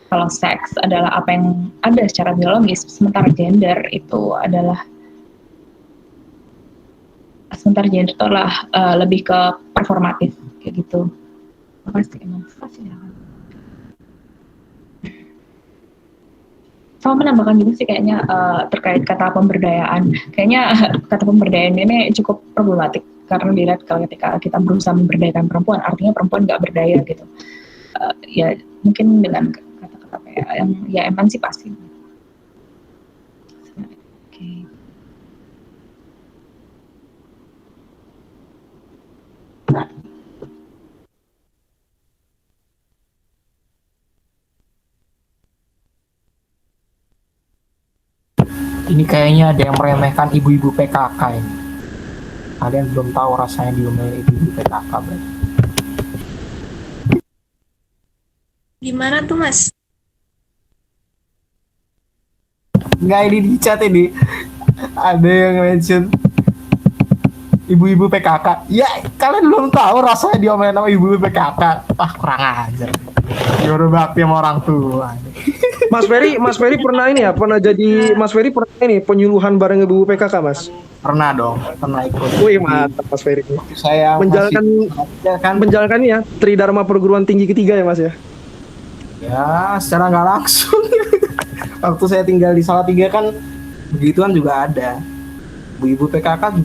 [SPEAKER 2] Kalau seks adalah apa yang ada secara biologis, sementara gender itu adalah lebih ke performatif kayak gitu. Makasih. Sama menambahkan juga sih kayaknya terkait kata pemberdayaan. Kayaknya kata pemberdayaan ini cukup problematik karena dilihat kalau ketika kita berusaha memberdayakan perempuan, artinya perempuan nggak berdaya gitu. Ya mungkin dengan kata-kata yang ya emansipasi. Oke.
[SPEAKER 8] Ini kayaknya ada yang meremehkan ibu-ibu PKK ini. Kalian belum tahu rasanya diomelin ibu-ibu PKK berarti.
[SPEAKER 1] Gimana tuh, Mas?
[SPEAKER 8] Nggak, ini di chat ini. Ada yang mention ibu-ibu PKK. Ya, kalian belum tahu rasanya diomelin sama ibu-ibu PKK. Ah, kurang ajar. Nyuruh bakti sama orang tua.
[SPEAKER 9] Mas Ferry pernah ini ya, Mas Ferry pernah ini penyuluhan bareng ibu PKK, Mas?
[SPEAKER 8] Pernah dong, pernah ikut.
[SPEAKER 9] Wih, mantap Mas Ferry.
[SPEAKER 8] Saya
[SPEAKER 9] menjalankan ya Tridharma Perguruan Tinggi ketiga ya, Mas ya?
[SPEAKER 8] Ya, secara nggak langsung. Waktu saya tinggal di Salatiga kan begituan juga ada. Ibu PKK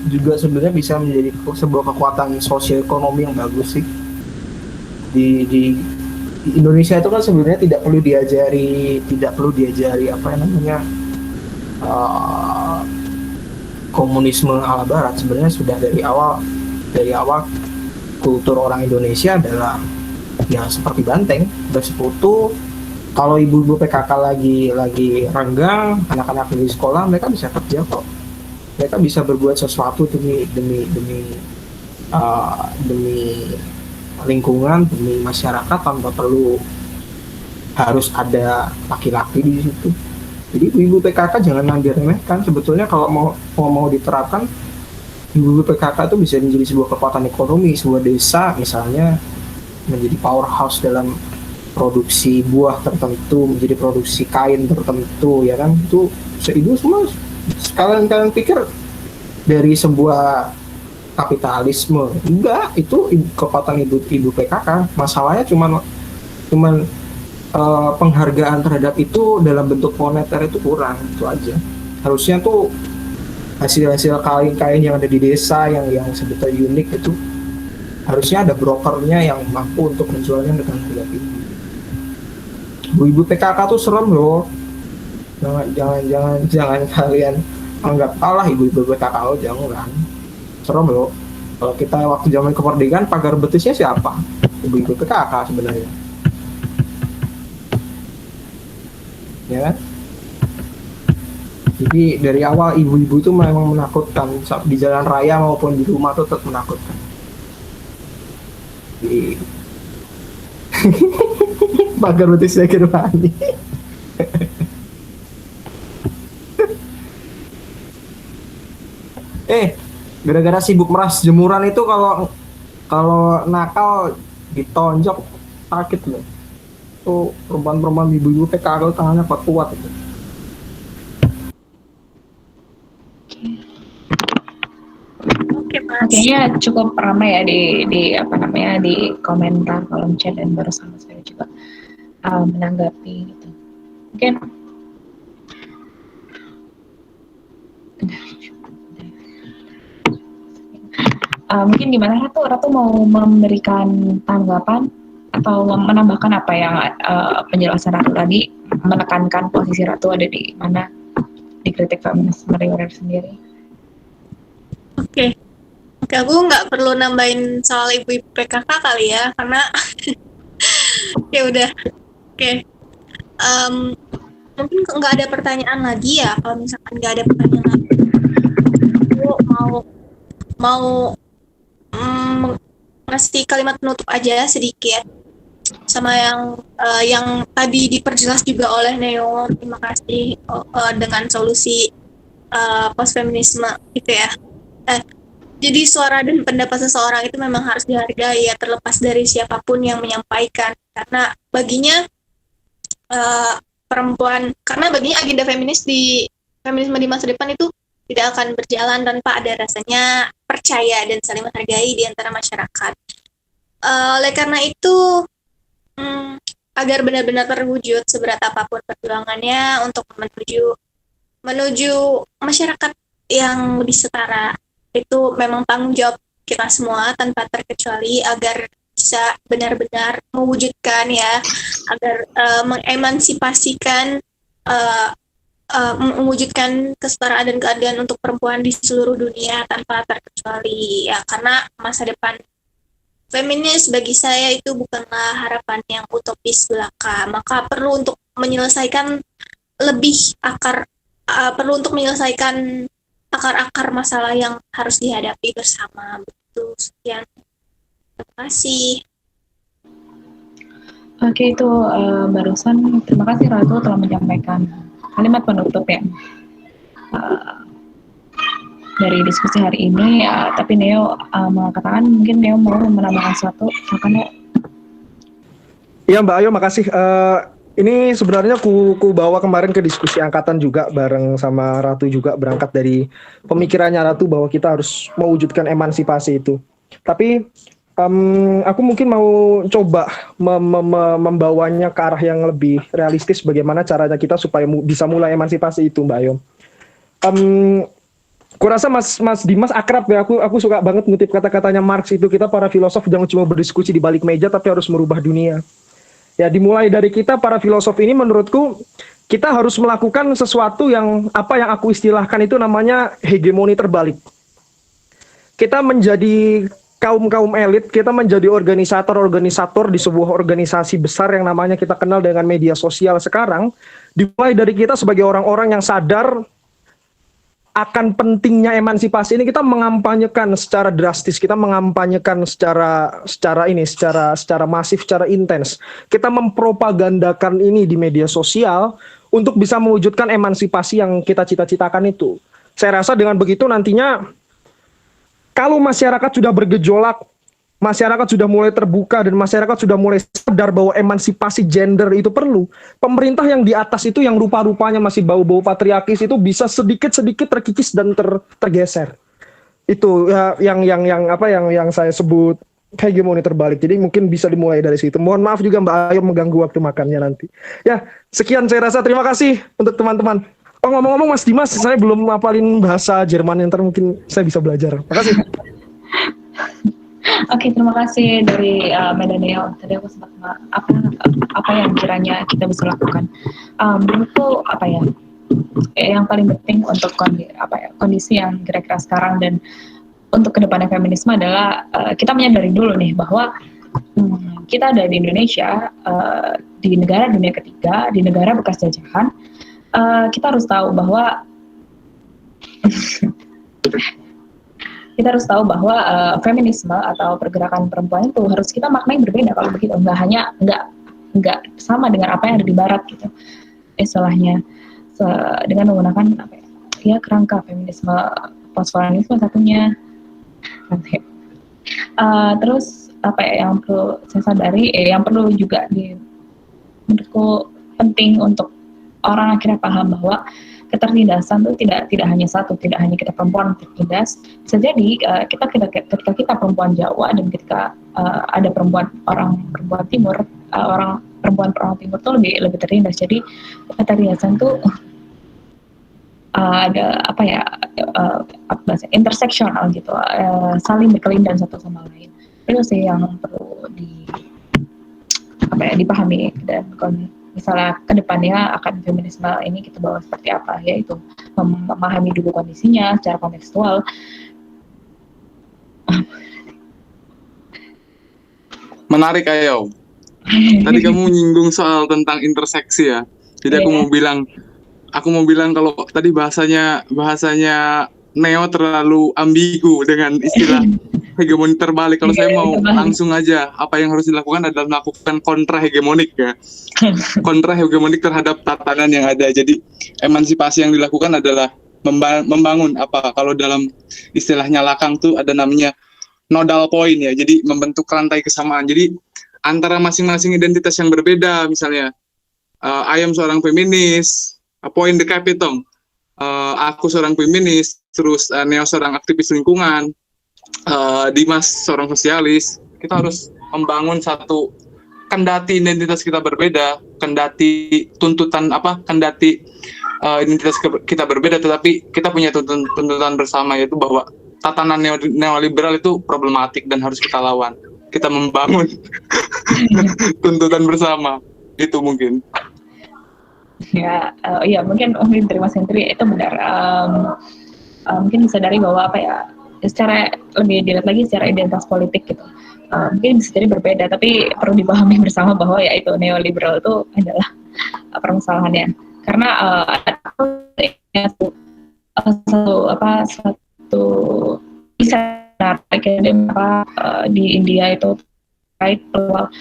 [SPEAKER 8] juga sebenarnya bisa menjadi sebuah kekuatan sosial ekonomi yang bagus sih. Di Indonesia itu kan sebenarnya tidak perlu diajari apa yang namanya komunisme ala barat. Sebenarnya sudah dari awal kultur orang Indonesia adalah ya seperti banteng, bersekutu. Kalau ibu-ibu PKK lagi renggang, anak-anak di sekolah mereka bisa kerja kok. Mereka bisa berbuat sesuatu demi lingkungan, demi masyarakat tanpa perlu harus ada laki-laki di situ. Jadi ibu PKK jangan diremehkan. Sebetulnya kalau mau diterapkan, ibu PKK itu bisa menjadi sebuah kekuatan ekonomi, sebuah desa misalnya menjadi powerhouse dalam produksi buah tertentu, menjadi produksi kain tertentu, ya kan? Itu semua kalian pikir dari sebuah kapitalisme. Enggak, itu kekuatan ibu PKK. Masalahnya cuman penghargaan terhadap itu dalam bentuk moneter itu kurang, itu aja. Harusnya tuh hasil kain-kain yang ada di desa yang sebetulnya unik itu harusnya ada brokernya yang mampu untuk menjualnya dengan harga tinggi. Ibu PKK tuh serem loh. Jangan kalian anggap kalah ibu-ibu PKK lo, jangan. Serem loh. Kalau kita waktu zaman kemerdekaan pagar betisnya siapa? Ibu-ibu PKK sebenarnya. Ya kan? Jadi dari awal ibu-ibu itu memang menakutkan, di jalan raya maupun di rumah tuh tetap menakutkan. Jadi pagar betisnya Kirwani. Gara-gara sibuk meras jemuran itu kalau nakal ditonjok sakit loh. Tuh perempuan-perempuan ibu-ibu PKK tangannya kuat itu.
[SPEAKER 1] Oke, Mas.
[SPEAKER 2] Kayaknya cukup ramai ya di komentar kolom chat dan baru sama saya juga menanggapi gitu. Mungkin gimana Ratu mau memberikan tanggapan atau menambahkan apa yang penjelasan Ratu tadi, menekankan posisi Ratu ada di mana di kritik feminisme liberal sendiri.
[SPEAKER 1] Oke, aku nggak perlu nambahin soal ibu-ibu PKK kali ya, karena ya udah. Oke. Mungkin nggak ada pertanyaan lagi ya. Kalau misalkan nggak ada pertanyaan lagi, aku mau ngasih kalimat penutup aja sedikit sama yang tadi diperjelas juga oleh Neo. Terima kasih dengan solusi post feminisme itu ya. Jadi suara dan pendapat seseorang itu memang harus dihargai ya, terlepas dari siapapun yang menyampaikan, karena baginya baginya agenda feminisme di masa depan itu tidak akan berjalan tanpa ada rasanya percaya dan saling menghargai di antara masyarakat. Oleh karena itu, agar benar-benar terwujud seberat apapun perjuangannya untuk menuju masyarakat yang lebih setara, itu memang tanggung jawab kita semua tanpa terkecuali, agar bisa benar-benar mewujudkan ya, agar mengemansipasikan mewujudkan kesetaraan dan keadilan untuk perempuan di seluruh dunia tanpa terkecuali ya, karena masa depan feminis bagi saya itu bukanlah harapan yang utopis belaka, maka perlu untuk menyelesaikan akar-akar masalah yang harus dihadapi bersama. Begitu, sekian. Terima kasih.
[SPEAKER 2] Oke, itu barusan terima kasih Ratu telah menyampaikan kalimat penutup ya. dari diskusi hari ini. Tapi Neo mengatakan mungkin Neo mau menambahkan sesuatu, silakan Neo.
[SPEAKER 9] Iya Mbak Ayu, makasih. Ini sebenarnya ku bawa kemarin ke diskusi angkatan juga bareng sama Ratu juga, berangkat dari pemikirannya Ratu bahwa kita harus mewujudkan emansipasi itu. Tapi aku mungkin mau coba membawanya ke arah yang lebih realistis, bagaimana caranya kita supaya bisa mulai emansipasi itu, Mbak Ayu. Kurasa Mas Dimas akrab ya, aku suka banget ngutip kata-katanya Marx itu, kita para filosof jangan cuma berdiskusi di balik meja tapi harus merubah dunia. Ya, dimulai dari kita para filosof ini, menurutku kita harus melakukan sesuatu yang apa yang aku istilahkan itu namanya hegemoni terbalik. Kita menjadi kaum elit, kita menjadi organisator di sebuah organisasi besar yang namanya kita kenal dengan media sosial sekarang. Dimulai dari kita sebagai orang-orang yang sadar akan pentingnya emansipasi ini, kita mengampanyekan secara drastis, kita mengampanyekan secara masif, secara intens. Kita mempropagandakan ini di media sosial untuk bisa mewujudkan emansipasi yang kita cita-citakan itu. Saya rasa dengan begitu nantinya kalau masyarakat sudah bergejolak, masyarakat sudah mulai terbuka, dan masyarakat sudah mulai sadar bahwa emansipasi gender itu perlu, pemerintah yang di atas itu yang rupa-rupanya masih bau-bau patriarkis itu bisa sedikit-sedikit terkikis dan tergeser. Itu ya, yang saya sebut hegemoni terbalik. Jadi mungkin bisa dimulai dari situ. Mohon maaf juga Mbak Ayu mengganggu waktu makannya nanti. Ya, sekian saya rasa. Terima kasih untuk teman-teman. Oh, ngomong-ngomong Mas Dimas, saya belum ngapalin bahasa Jerman, yang mungkin saya bisa belajar. Makasih.
[SPEAKER 2] Oke, terima kasih dari Medaneo. Tadi aku sempat apa yang kiranya kita bisa lakukan. Menurutku yang paling penting untuk kondisi yang kira-kira sekarang dan untuk kedepannya feminisme adalah kita menyadari dulu nih bahwa kita ada di Indonesia, di negara dunia ketiga, di negara bekas jajahan. Kita harus tahu bahwa feminisme atau pergerakan perempuan itu harus kita maknai berbeda kalau begitu, nggak sama dengan apa yang ada di barat gitu istilahnya, dengan menggunakan kerangka feminisme postkolonialisme satunya. Terus yang perlu saya sadari, yang perlu juga menurutku penting untuk orang akhirnya paham bahwa ketertindasan itu tidak hanya satu, tidak hanya kita perempuan tertindas. Bisa jadi ketika kita perempuan Jawa dan ketika ada perempuan timur, perempuan timur itu lebih tertindas. Jadi ketertindasan itu ada interseksional gitu, saling berkelindan satu sama lain. Itu sih yang perlu dipahami, dan misalnya ke depannya akan feminisme ini kita bawa seperti apa, yaitu memahami dulu kondisinya secara kontekstual.
[SPEAKER 10] Menarik Ayo. Tadi kamu nyinggung soal tentang interseksi ya. Jadi aku mau bilang kalau tadi bahasanya Neo terlalu ambigu dengan istilah hegemoni terbalik. Kalau saya mau langsung aja, apa yang harus dilakukan adalah melakukan kontra hegemonik ya. Kontra hegemonik terhadap tatanan yang ada. Jadi emansipasi yang dilakukan adalah membangun kalau dalam istilahnya Lakang tuh ada namanya nodal point ya. Jadi membentuk rantai kesamaan. Jadi antara masing-masing identitas yang berbeda, misalnya I am seorang feminis, point the capital. Aku seorang feminis, terus Neo seorang aktivis lingkungan, Dimas seorang sosialis. Kita harus membangun satu, kendati identitas kita berbeda, kendati identitas kita berbeda, tetapi kita punya tuntutan bersama, yaitu bahwa tatanan neoliberal itu problematik dan harus kita lawan. Kita membangun tuntutan bersama, itu mungkin.
[SPEAKER 2] Ya, mungkin terima kasih Sentri, itu benar. Mungkin disadari bahwa secara lebih dilihat lagi secara identitas politik gitu, mungkin bisa jadi berbeda, tapi perlu dipahami bersama bahwa itu neoliberal itu adalah permasalahannya, karena satu bisa di India itu terkait peluang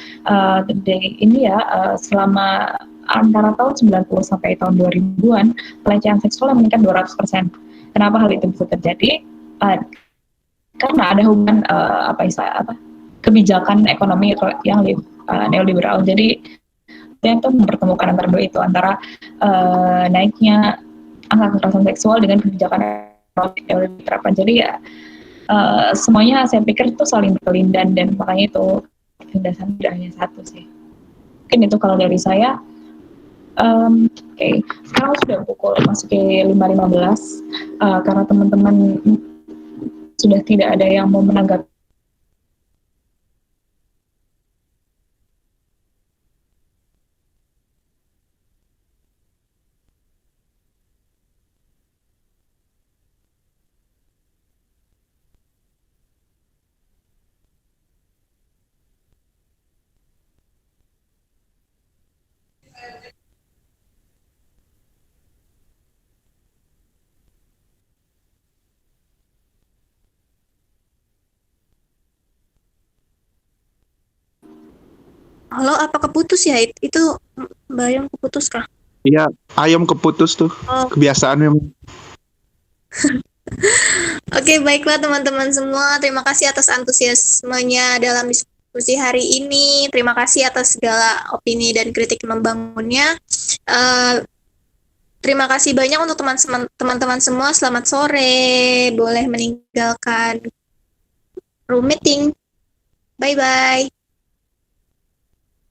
[SPEAKER 2] di India selama antara tahun 90 sampai tahun 2000-an pelecehan seksual yang meningkat 200%. Kenapa hal itu bisa terjadi? Karena ada hubungan kebijakan ekonomi yang neoliberal. Jadi itu mempertemukan antara dua itu, antara naiknya angka kekerasan seksual dengan kebijakan ekonomi yang diterapkan. Jadi ya semuanya saya pikir itu saling berkelindan, dan makanya itu dasarnya tidak hanya satu sih. Mungkin itu kalau dari saya. Oke. Sekarang sudah pukul masuk ke 5.15, karena teman-teman sudah tidak ada yang mau menanggapi.
[SPEAKER 1] Halo, apa keputus ya? Itu Mbak Ayam keputus kah?
[SPEAKER 11] Iya, ayam keputus tuh.
[SPEAKER 1] Oh.
[SPEAKER 11] Kebiasaan memang.
[SPEAKER 1] Oke, baiklah teman-teman semua. Terima kasih atas antusiasmenya dalam diskusi hari ini. Terima kasih atas segala opini dan kritik membangunnya. Terima kasih banyak untuk teman-teman semua. Selamat sore. Boleh meninggalkan room meeting. Bye-bye.